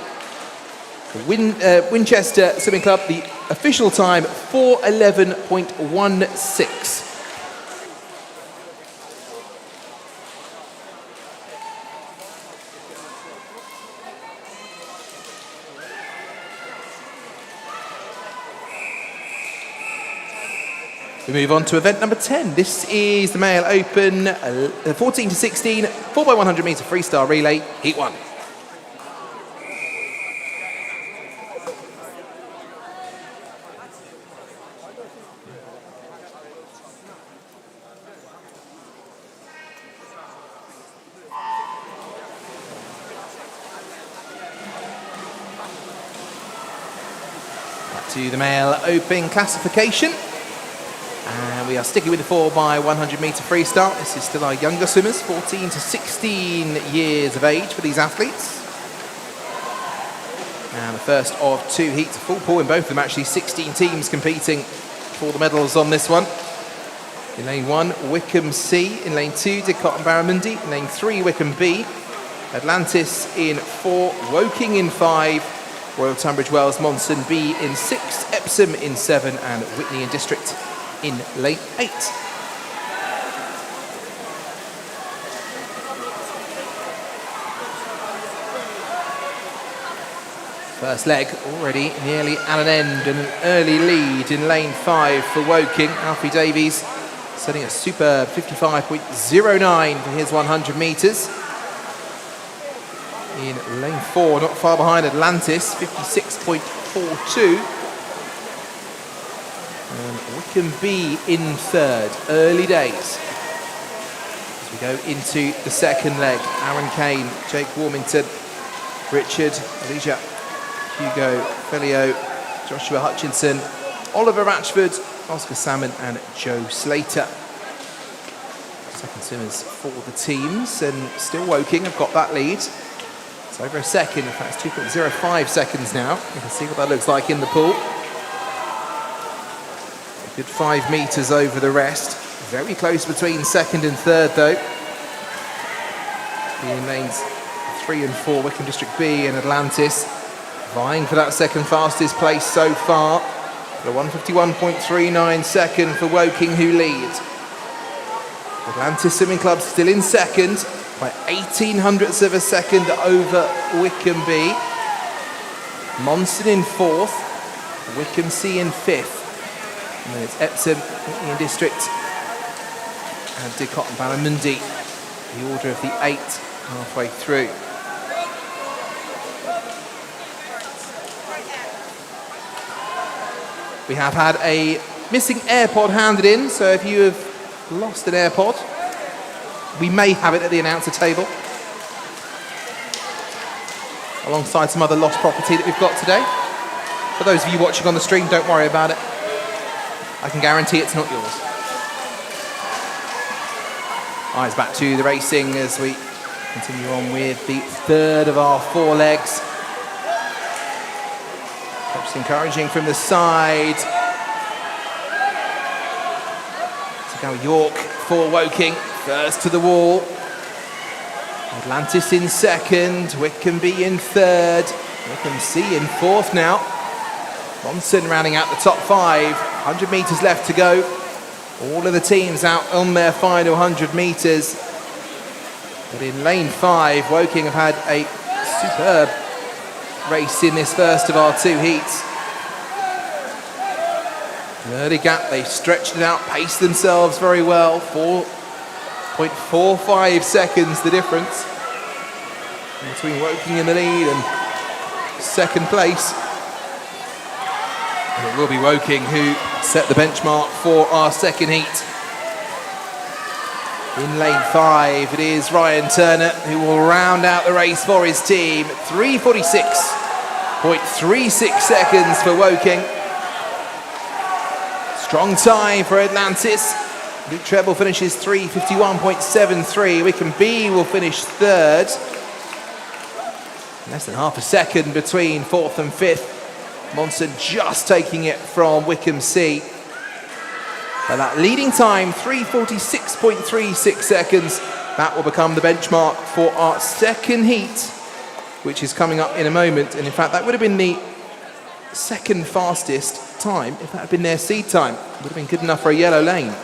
Winchester Swimming Club, the official time, 4:11.16. We move on to event number 10. This is the male open 14 to 16 4x100 meter freestyle relay, heat 1. Back to the male open classification. And we are sticking with the 4x100 meter freestyle. This is still our younger swimmers, 14 to 16 years of age for these athletes. And the first of 2 heats, a full pool in both of them, actually 16 teams competing for the medals on this one. In lane 1, Wickham C. In lane 2, Didcot and Barramundi. In lane 3, Wickham B. Atlantis in 4, Woking in 5, Royal Tunbridge Wells, Monson B in 6, Epsom in 7, and Whitney in District in lane 8. First leg already nearly at an end, and an early lead in lane 5 for Woking. Alfie Davies setting a superb 55.09 for his 100 metres. In lane 4, not far behind Atlantis, 56.42. And Wickham B in 3rd, early days. As we go into the second leg, Aaron Kane, Jake Warmington, Richard, Elijah, Hugo Felio, Joshua Hutchinson, Oliver Ratchford, Oscar Salmon and Joe Slater. Second swimmers for the teams, and still Woking have got that lead. It's over a second, in fact it's 2.05 seconds now. You can see what that looks like in the pool. A good 5 metres over the rest. Very close between second and third though. In lanes 3 and 4, Wickham District B and Atlantis vying for that second fastest place so far. The 151.39 second for Woking, who lead. Atlantis Swimming Club still in second by 1800ths of a second over Wickham B. Monson in 4th, Wickham C in 5th. And then it's Epsom, Whitney in District, and Didcot and Barramundi, the order of the 8 halfway through. We have had a missing AirPod handed in, so if you have lost an AirPod, we may have it at the announcer table, alongside some other lost property that we've got today. For those of you watching on the stream, don't worry about it. I can guarantee it's not yours. Eyes back to the racing as we continue on with the third of our 4 legs. Perhaps encouraging from the side. So now York for Woking, first to the wall. Atlantis in second, Wickham B in third, Wickham C in 4th now. Monson rounding out the top 5, 100 metres left to go. All of the teams out on their final 100 metres. But in lane 5, Woking have had a superb race in this first of our 2 heats. Early gap, they stretched it out, paced themselves very well. 4.45 seconds the difference between Woking in the lead and second place. And it will be Woking who set the benchmark for our second heat. In lane 5, it is Ryan Turner who will round out the race for his team. 3:46.36 seconds for Woking. Strong time for Atlantis. Luke Treble finishes 3:51.73. Wickham B will finish third. Less than half a second between 4th and 5th. Monson just taking it from Wickham C. But that leading time, 3:46.36 seconds, that will become the benchmark for our second heat, which is coming up in a moment. And in fact, that would have been the second fastest time if that had been their seed time. It would have been good enough for a yellow lane.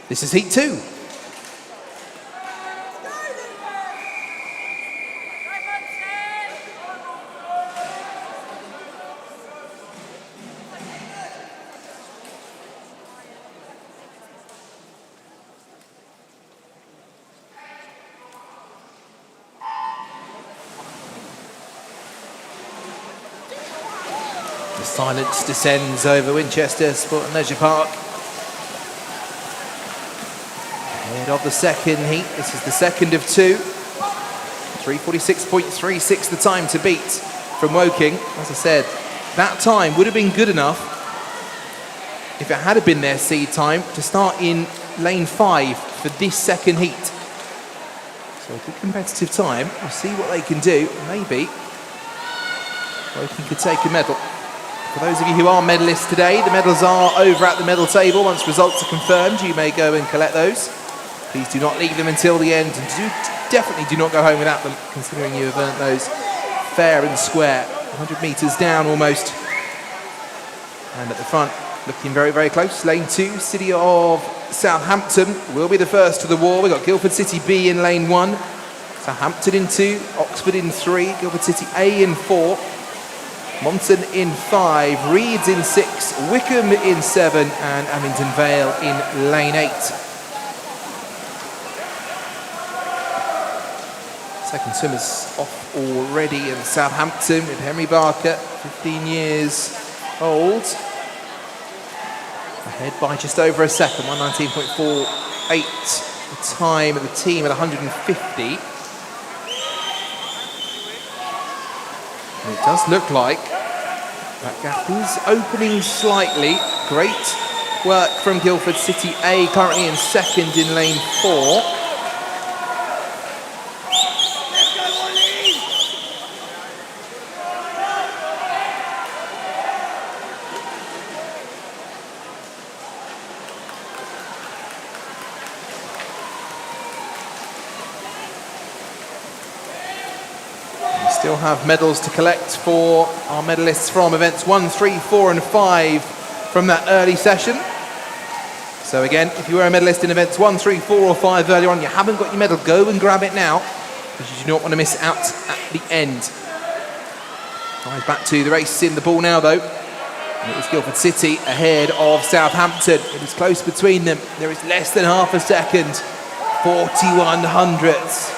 This is heat 2. The silence descends over Winchester Sport and Leisure Park. Ahead of the second heat. This is the second of 2. 3:46.36 the time to beat from Woking. As I said, that time would have been good enough if it had been their seed time to start in lane 5 for this second heat. So a good competitive time. We'll see what they can do. Maybe Woking could take a medal. For those of you who are medalists today, the medals are over at the medal table. Once results are confirmed, you may go and collect those. Please do not leave them until the end, and definitely do not go home without them, considering you have earned those fair and square. 100 metres down almost. And at the front, looking very, very close. Lane 2, City of Southampton will be the first to the wall. We've got Guildford City B in lane 1, Southampton in 2, Oxford in 3, Guildford City A in 4, Monton in 5, Reeds in 6, Wickham in 7, and Amington Vale in lane 8. Second swimmers off already in Southampton with Henry Barker, 15 years old. Ahead by just over a second, 119.48 the time of the team at 150. And it does look like that gap is opening slightly. Great work from Guildford City A, currently in second in lane 4. Still have medals to collect for our medalists from events 1, 3, 4 and 5 from that early session. So again, if you were a medalist in events 1, 3, 4 or 5 earlier on, you haven't got your medal, go and grab it now, because you do not want to miss out at the end. Right, back to the race in the ball now though. And it is Guildford City ahead of Southampton. It is close between them. There is less than half a second. 41 hundredths.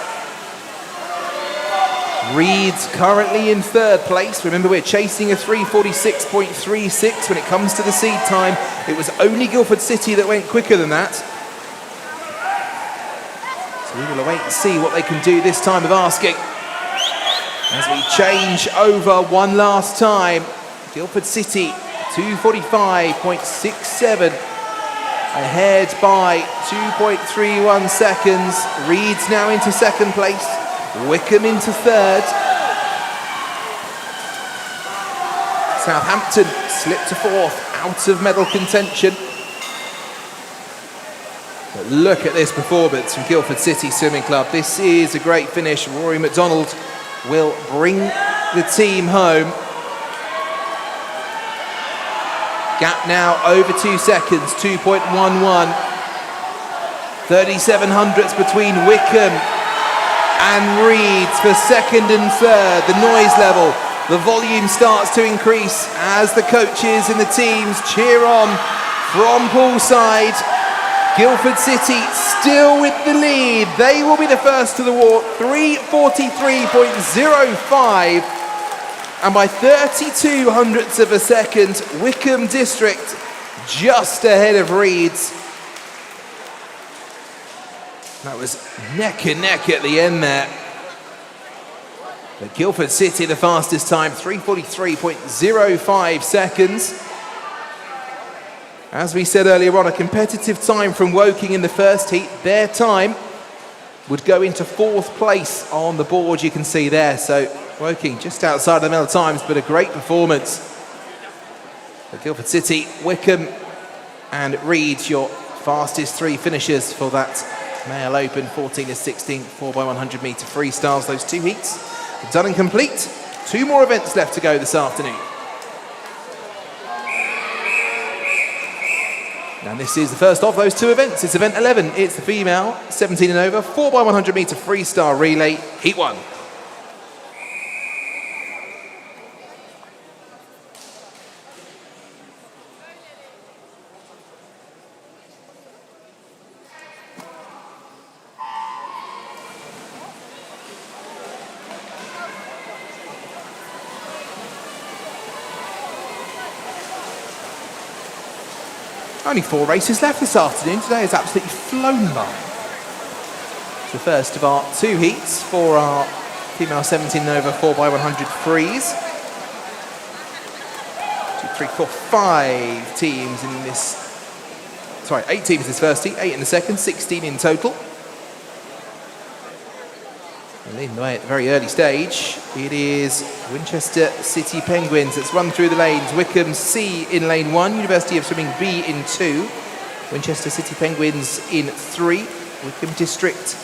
Reeds currently in third place. Remember, we're chasing a 3:46.36 when it comes to the seed time. It was only Guildford City that went quicker than that. So we will await and see what they can do this time of asking. As we change over one last time. Guildford City, 2:45.67. Ahead by 2.31 seconds. Reeds now into second place. Wickham into third. Southampton slipped to fourth, out of medal contention. But look at this performance from Guildford City Swimming Club. This is a great finish. Rory McDonald will bring the team home. Gap now over 2 seconds, 2.11. 37 hundredths between Wickham and Reeds for second and third. The noise level, the volume starts to increase as the coaches and the teams cheer on from poolside. Guildford City still with the lead. They will be the first to the wall, 3:43.05. And by 32 hundredths of a second, Wickham District just ahead of Reeds. That was neck and neck at the end there. But Guildford City, the fastest time, 3:43.05 seconds. As we said earlier on, a competitive time from Woking in the first heat. Their time would go into fourth place on the board, you can see there. So Woking just outside of the medal times, but a great performance. But Guildford City, Wickham and Reeds, your fastest three finishers for that Male Open 14 to 16 4x100 metre freestyles. Those two heats are done and complete. Two more events left to go this afternoon. And this is the first of those two events. It's event 11. It's the female 17 and over 4x100 meter freestyle relay, heat 1. Only 4 races left this afternoon. Today has absolutely flown by. It's the first of our 2 heats for our female 17 and over 4x100 freeze. 2, 3, 4, 5 teams in this. Sorry, 8 teams in this first heat, 8 in the second, 16 in total. And leading the way at the very early stage, it is Winchester City Penguins that's run through the lanes. Wickham C in lane 1, University of Swimming B in 2, Winchester City Penguins in 3, Wickham District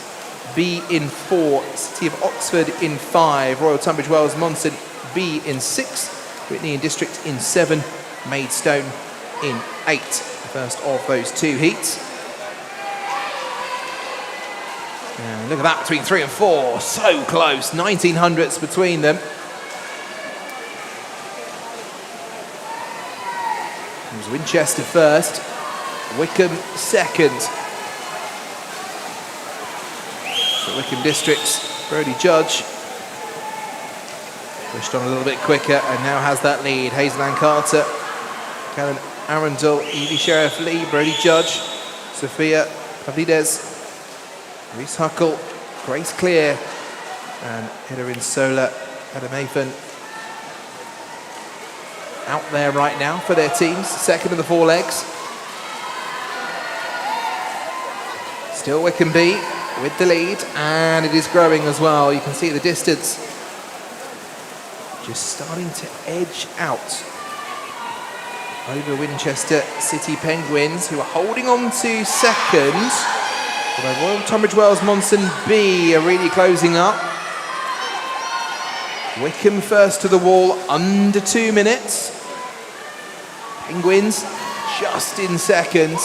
B in 4, City of Oxford in 5, Royal Tunbridge Wells Monson B in 6, Whitney and District in 7, Maidstone in 8. The first of those 2 heats. And look at that between 3 and 4, so close, 1900ths between them. It was Winchester first, Wickham second. So Wickham District's Brody Judge pushed on a little bit quicker and now has that lead. Hazel Ann Carter, Karen Arundel, Evie Sheriff Lee, Brody Judge, Sophia Pavlides, Reese Huckle, Grace Clear, and Heather Insola, Adam Mathan out there right now for their teams, second of the 4 legs. Still Wickham B with the lead, and it is growing as well. You can see the distance just starting to edge out over Winchester City Penguins, who are holding on to second. Although Royal Tunbridge Wells Monson B are really closing up. Wickham first to the wall, under 2 minutes. Penguins just in second.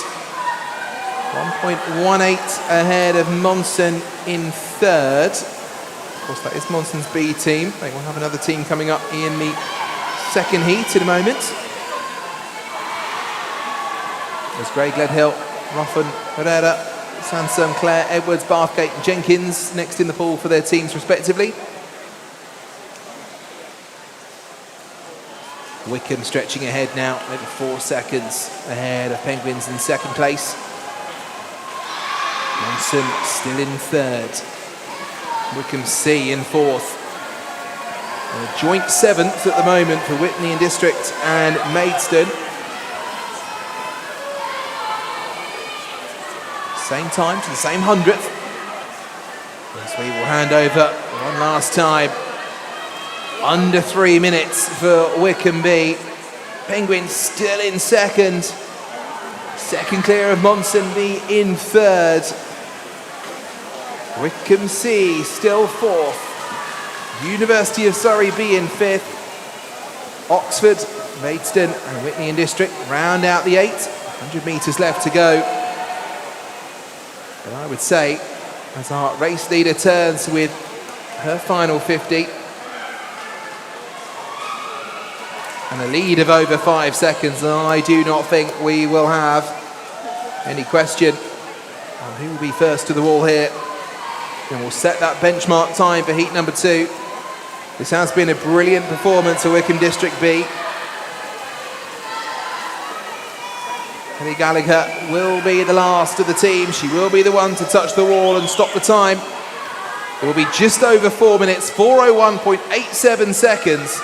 1.18 ahead of Monson in third. Of course, that is Monson's B team. They will have another team coming up in the second heat in a moment. There's Grey, Gledhill, Ruffin, Herrera, Sansom, Clare, Edwards, Bathgate, and Jenkins next in the pool for their teams respectively. Wickham stretching ahead now, maybe 4 seconds ahead of Penguins in second place. Monson still in third. Wickham C in fourth. And a joint 7th at the moment for Whitney and District and Maidstone. Same time to the same 100th. As we will hand over one last time. Under 3 minutes for Wickham B. Penguins still in second. Second clear of Monson B in third. Wickham C still fourth. University of Surrey B in fifth. Oxford, Maidstone and Whitney and District round out the 8. 100 metres left to go. But I would say, as our race leader turns with her final 50, and a lead of over 5 seconds, I do not think we will have any question on who will be first to the wall here. And we'll set that benchmark time for heat number 2. This has been a brilliant performance for Wickham District B. Kelly Gallagher will be the last of the team. She will be the one to touch the wall and stop the time. It will be just over 4 minutes, 4:01.87 seconds.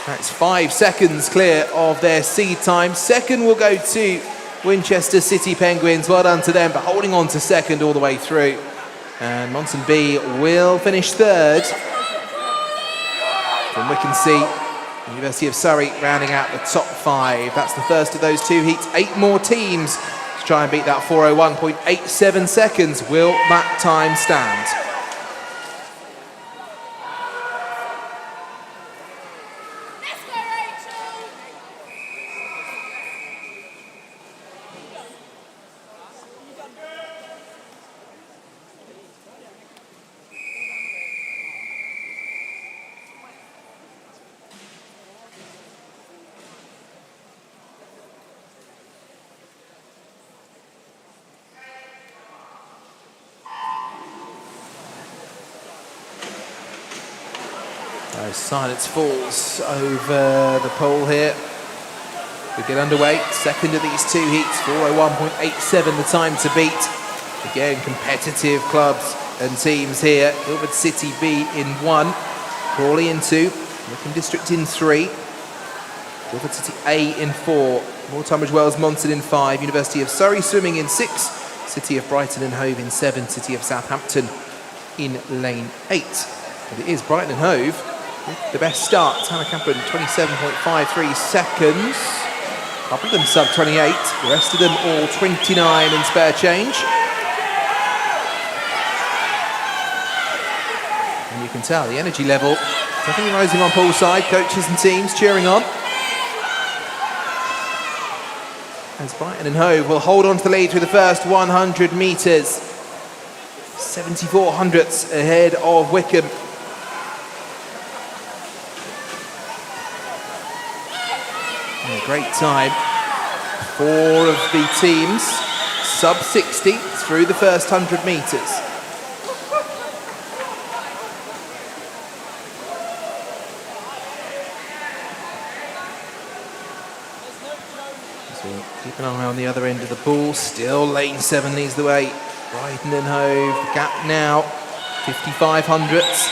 That's 5 seconds clear of their seed time. Second will go to Winchester City Penguins. Well done to them, but holding on to second all the way through. And Monson B will finish third. From Wickham C, University of Surrey rounding out the top 5. That's the first of those 2 heats. 8 more teams to try and beat that 4:01.87 seconds. Will that time stand? So silence falls over the pole here. We get underway. Second of these two heats, 4:01.87 the time to beat. Again, competitive clubs and teams here. Guildford City B in 1, Crawley in 2, Wickham District in 3, Guildford City A in 4, Moore Tunbridge Wells Monson in 5, University of Surrey Swimming in 6, City of Brighton and Hove in 7, City of Southampton in lane 8. But it is Brighton and Hove with the best start. Hannah Capron, 27.53 seconds. A couple of them sub 28, the rest of them all 29 and spare change. And you can tell the energy level definitely rising on Paul's side, coaches and teams cheering on. As Brighton and Hove will hold on to the lead through the first 100 metres. 74 hundredths ahead of Wickham. And a great time. 4 of the teams sub 60 through the first 100 metres. Keep an eye on the other end of the pool. Still lane 7 leads the way. Brighton and Hove, the gap now 55 hundredths.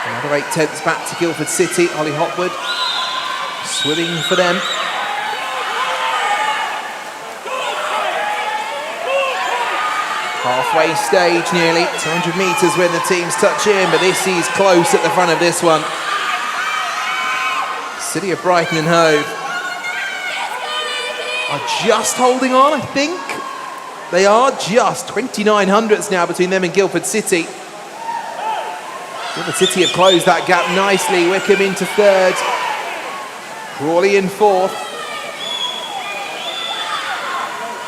Another 8 tenths back to Guildford City. Holly Hopwood swimming for them. Halfway stage nearly, 200 metres when the teams touch in, but this is close at the front of this one. City of Brighton and Hove are just holding on, I think. They are just 29 hundredths now between them and Guildford City. Guildford City have closed that gap nicely. Wickham into 3rd. Crawley in 4th.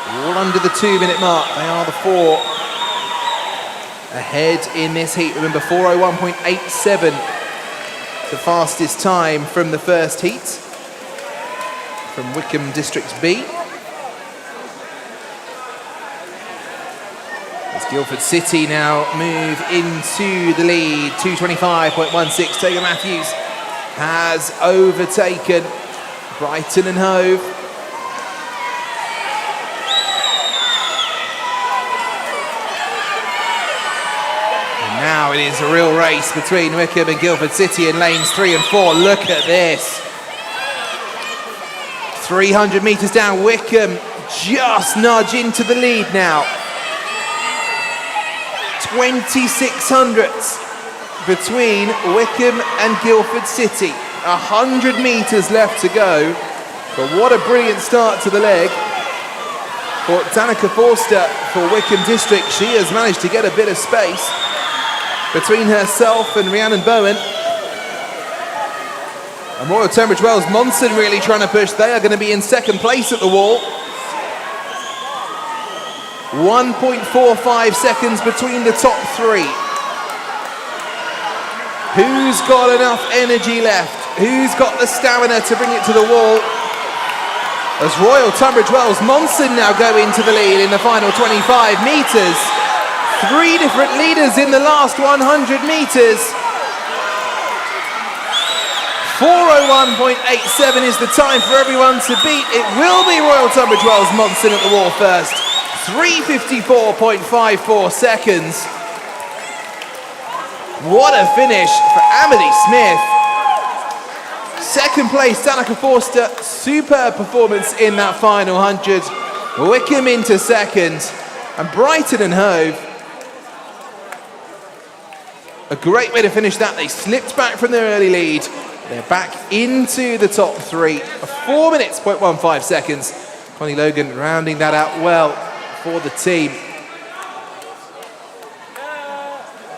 All under the 2-minute mark. They are the 4 ahead in this heat. Remember, 4:01.87, the fastest time from the first heat from Wickham District B. As Guildford City now move into the lead, 2:25.16. Taylor Matthews has overtaken Brighton and Hove. And now it is a real race between Wickham and Guildford City in lanes 3 and 4. Look at this. 300 metres down, Wickham just nudge into the lead now. 26 hundredths between Wickham and Guildford City. 100 metres left to go. But what a brilliant start to the leg for Danica Forster for Wickham District. She has managed to get a bit of space between herself and Rhiannon Bowen. And Royal Tunbridge Wells Monson really trying to push. They are going to be in 2nd place at the wall. 1.45 seconds between the top 3. Who's got enough energy left? Who's got the stamina to bring it to the wall? As Royal Tunbridge Wells Monson now go into the lead in the final 25 metres. 3 different leaders in the last 100 metres. 4:01.87 is the time for everyone to beat. It will be Royal Tunbridge Wells Monson at the wall first. 3:54.54 seconds. What a finish for Amelie Smith. 2nd place, Danica Forster. Superb performance in that final 100. Wickham into 2nd. And Brighton and Hove. A great way to finish that. They slipped back from their early lead. They're back into the top 3. 4 minutes, 0.15 seconds. Connie Logan rounding that out well for the team.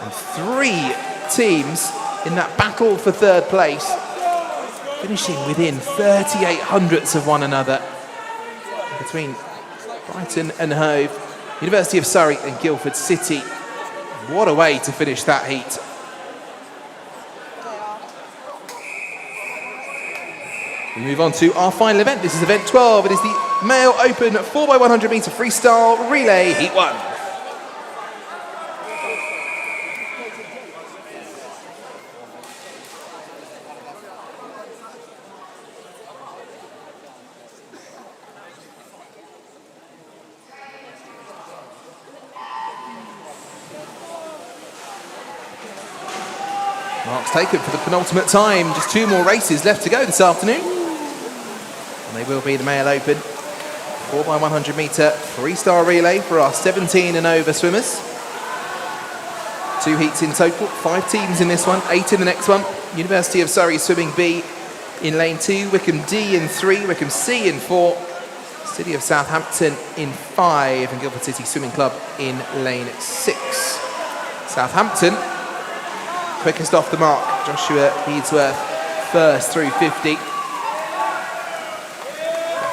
And 3 teams in that battle for 3rd place, finishing within 38 hundredths of one another between Brighton and Hove, University of Surrey and Guildford City. What a way to finish that heat. We move on to our final event. This is event 12. It is the male open 4x100 metre freestyle relay heat 1. Marks taken for the penultimate time. Just 2 more races left to go this afternoon. And they will be the Male Open 4x100 metre freestyle relay for our 17 and over swimmers. 2 heats in total, 5 teams in this one, 8 in the next one. University of Surrey Swimming B in lane 2, Wycombe D in 3, Wycombe C in 4, City of Southampton in 5, and Guildford City Swimming Club in lane 6. Southampton, quickest off the mark. Joshua Beadsworth first through 50.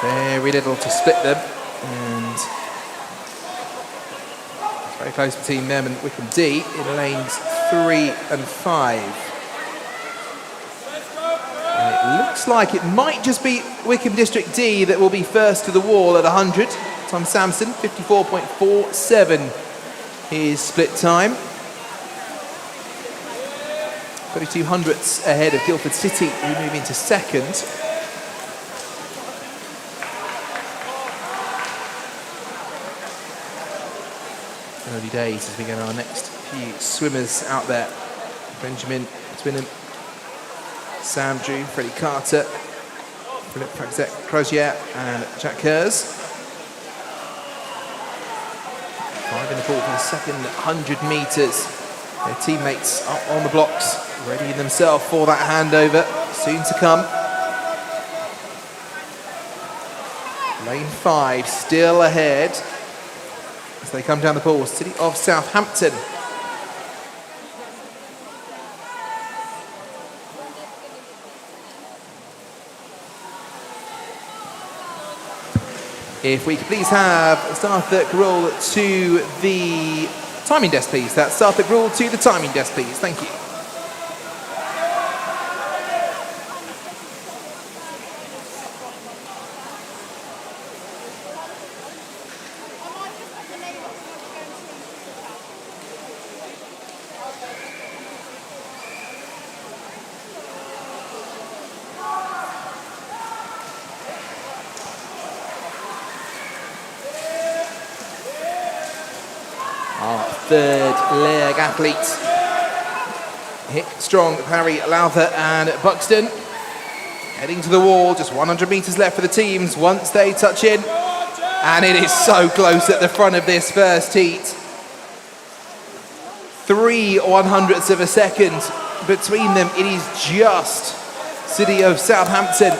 Very little to split them, and it's very close between them and Wycombe D in lanes 3 and 5. And it looks like it might just be Wycombe District D that will be first to the wall at 100. Tom Sampson, 54.47 his split time. 32 hundredths ahead of Guildford City, who move into second. Early days as we get our next few swimmers out there. Benjamin Twinham, Sam Drew, Freddie Carter, Philip Crozier and Jack Kurz. 5 in the pool for the second 100 metres. Their teammates up on the blocks, readying themselves for that handover, soon to come. Lane 5 still ahead as they come down the pool. City of Southampton. If we could please have Starthick roll to the timing desk, please. That's Starthick roll to the timing desk, please. Thank you. Our third leg athletes, Hick, Strong, Parry, Lowther and Buxton. Heading to the wall, just 100 metres left for the teams once they touch in. And it is so close at the front of this first heat. 3 100ths of a second between them. It is just City of Southampton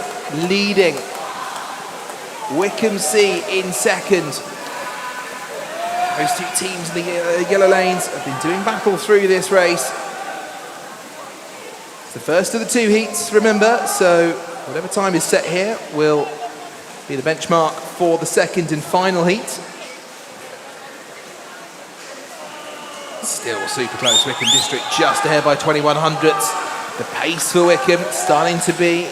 leading. Wycombe C in second. Those 2 teams in the yellow lanes have been doing battle through this race. It's the first of the 2 heats, remember, so whatever time is set here will be the benchmark for the second and final heat. Still super close, Wycombe District just ahead by 21 hundredths. The pace for Wycombe starting to be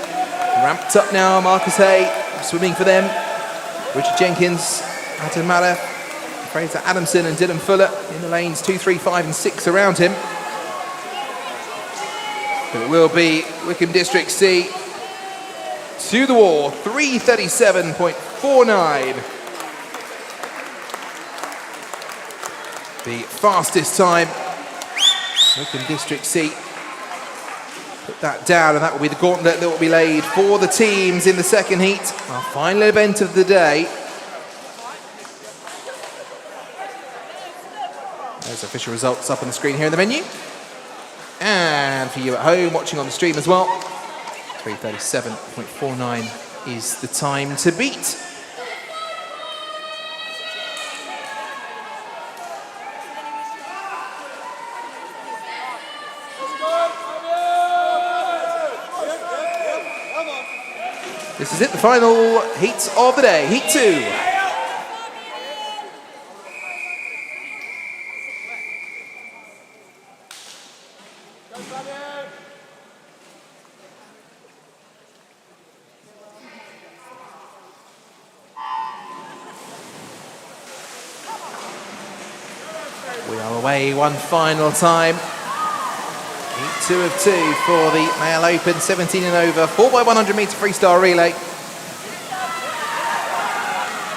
ramped up now. Marcus Hay swimming for them. Richard Jenkins, Adam Mallah, Fraser Adamson and Dylan Fuller in the lanes 2, 3, 5 and 6 around him. But it will be Wycombe District C to the wall, 3:37.49. The fastest time. Wycombe District C put that down, and that will be the gauntlet that will be laid for the teams in the second heat. Our final event of the day. There's official results up on the screen here in the menu. And for you at home watching on the stream as well, 3:37.49 is the time to beat. This is it, the final heat of the day, Heat 2. We are away one final time. Heat 2 of 2 for the Male Open 17 and over 4x100 metre freestyle relay.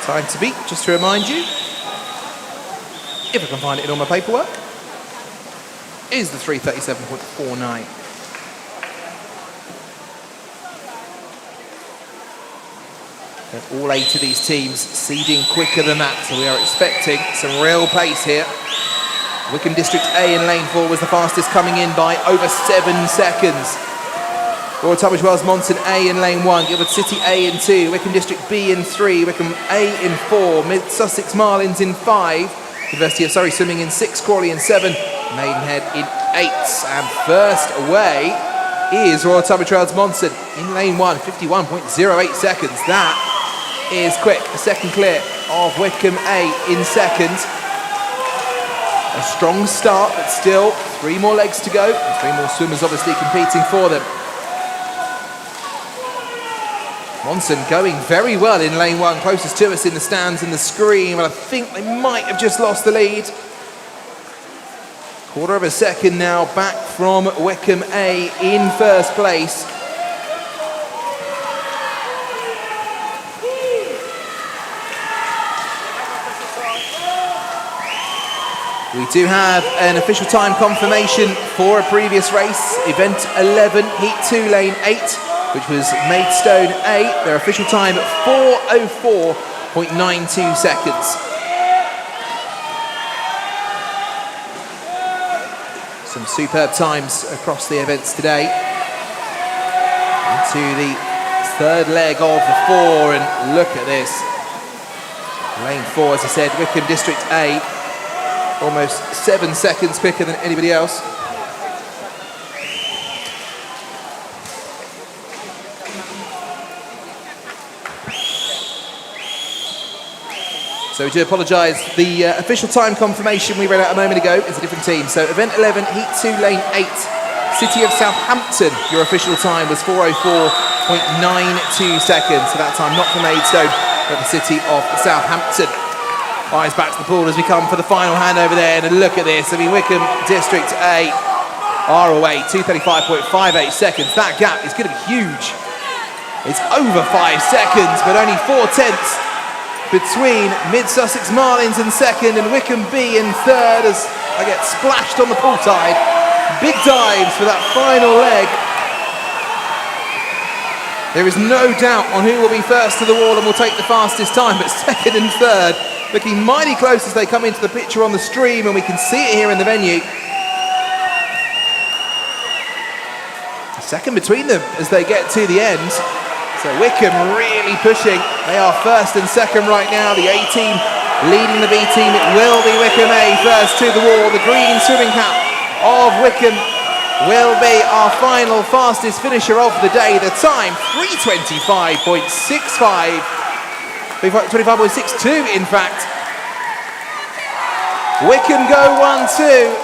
Time to beat, just to remind you, if I can find it in all my paperwork, is the 3:37.49. But all 8 of these teams seeding quicker than that, so we are expecting some real pace here. Wickham District A in lane 4 was the fastest, coming in by over 7 seconds. Royal Tunbridge Wells Monson A in lane 1, Guildford City A in 2, Wickham District B in 3, Wickham A in 4, Mid Sussex Marlins in 5, University of Surrey Swimming in 6, Crawley in 7, Maidenhead in 8. And first away is Royal Tunbridge Wells Monson in lane 1, 51.08 seconds. That is quick. A second clear of Wickham A in second. A strong start, but still 3 more legs to go. And 3 more swimmers obviously competing for them. Monson going very well in lane 1, closest to us in the stands and the screen, but I think they might have just lost the lead. Quarter of a second now back from Wickham A in first place. We do have an official time confirmation for a previous race, event 11, heat 2, lane 8, which was Maidstone A. Their official time at 4:04.92 seconds. Some superb times across the events today. Into the third leg of the 4, and look at this. Lane 4, as I said, Wickham District A. Almost 7 seconds quicker than anybody else. So we do apologise. The official time confirmation we read out a moment ago is a different team. So event 11, heat 2, lane 8, City of Southampton. Your official time was 4:04.92 seconds. So that time not for Maidstone, but the City of Southampton. Eyes back to the pool as we come for the final hand over there, and look at this. I mean, Wickham District A are away 2:35.58 seconds. That gap is going to be huge. It's over 5 seconds, but only 4/10 between Mid Sussex Marlins in second and Wickham B in third as I get splashed on the pool tide. Big dives for that final leg. There is no doubt on who will be first to the wall and will take the fastest time, but second and third looking mighty close as they come into the picture on the stream, and we can see it here in the venue. A second between them as they get to the end. So Wickham really pushing. They are first and second right now. The A team leading the B team. It will be Wickham A first to the wall. The green swimming cap of Wickham will be our final fastest finisher of the day. The time 3:25.65. 25.62 in fact. Wickham go 1-2,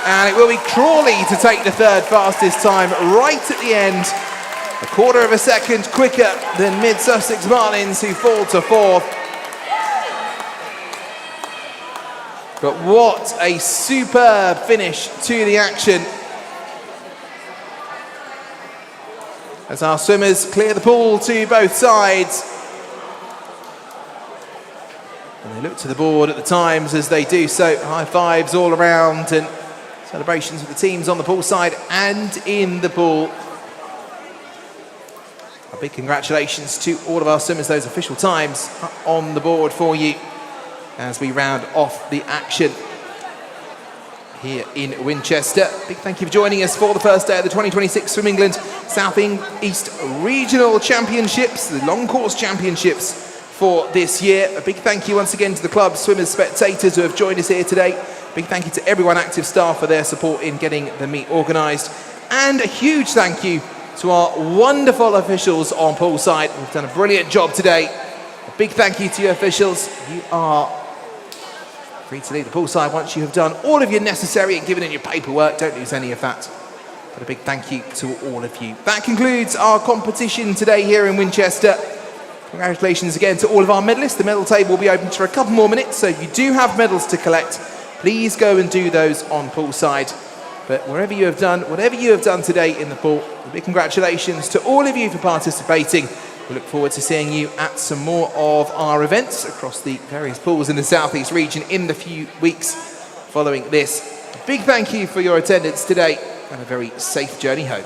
and it will be Crawley to take the third fastest time right at the end. A quarter of a second quicker than Mid Sussex Marlins, who fall to fourth. But what a superb finish to the action as our swimmers clear the pool to both sides. And they look to the board at the times as they do so. High fives all around and celebrations with the teams on the pool side and in the pool. A big congratulations to all of our swimmers. Those official times are on the board for you as we round off the action here in Winchester. Big thank you for joining us for the first day of the 2026 Swim England South East Regional Championships, the long course championships for this year. A big thank you once again to the club, swimmers, spectators who have joined us here today. Big thank you to everyone active staff for their support in getting the meet organised. And a huge thank you to our wonderful officials on poolside who've done a brilliant job today. A big thank you to you officials. You are free to leave the poolside once you have done all of your necessary and given in your paperwork. Don't lose any of that. But a big thank you to all of you. That concludes our competition today here in Winchester. Congratulations again to all of our medalists. The medal table will be open for a couple more minutes, so if you do have medals to collect, please go and do those on poolside. But wherever you have done, whatever you have done today in the pool, a big congratulations to all of you for participating. We look forward to seeing you at some more of our events across the various pools in the South East region in the few weeks following this. A big thank you for your attendance today and a very safe journey home.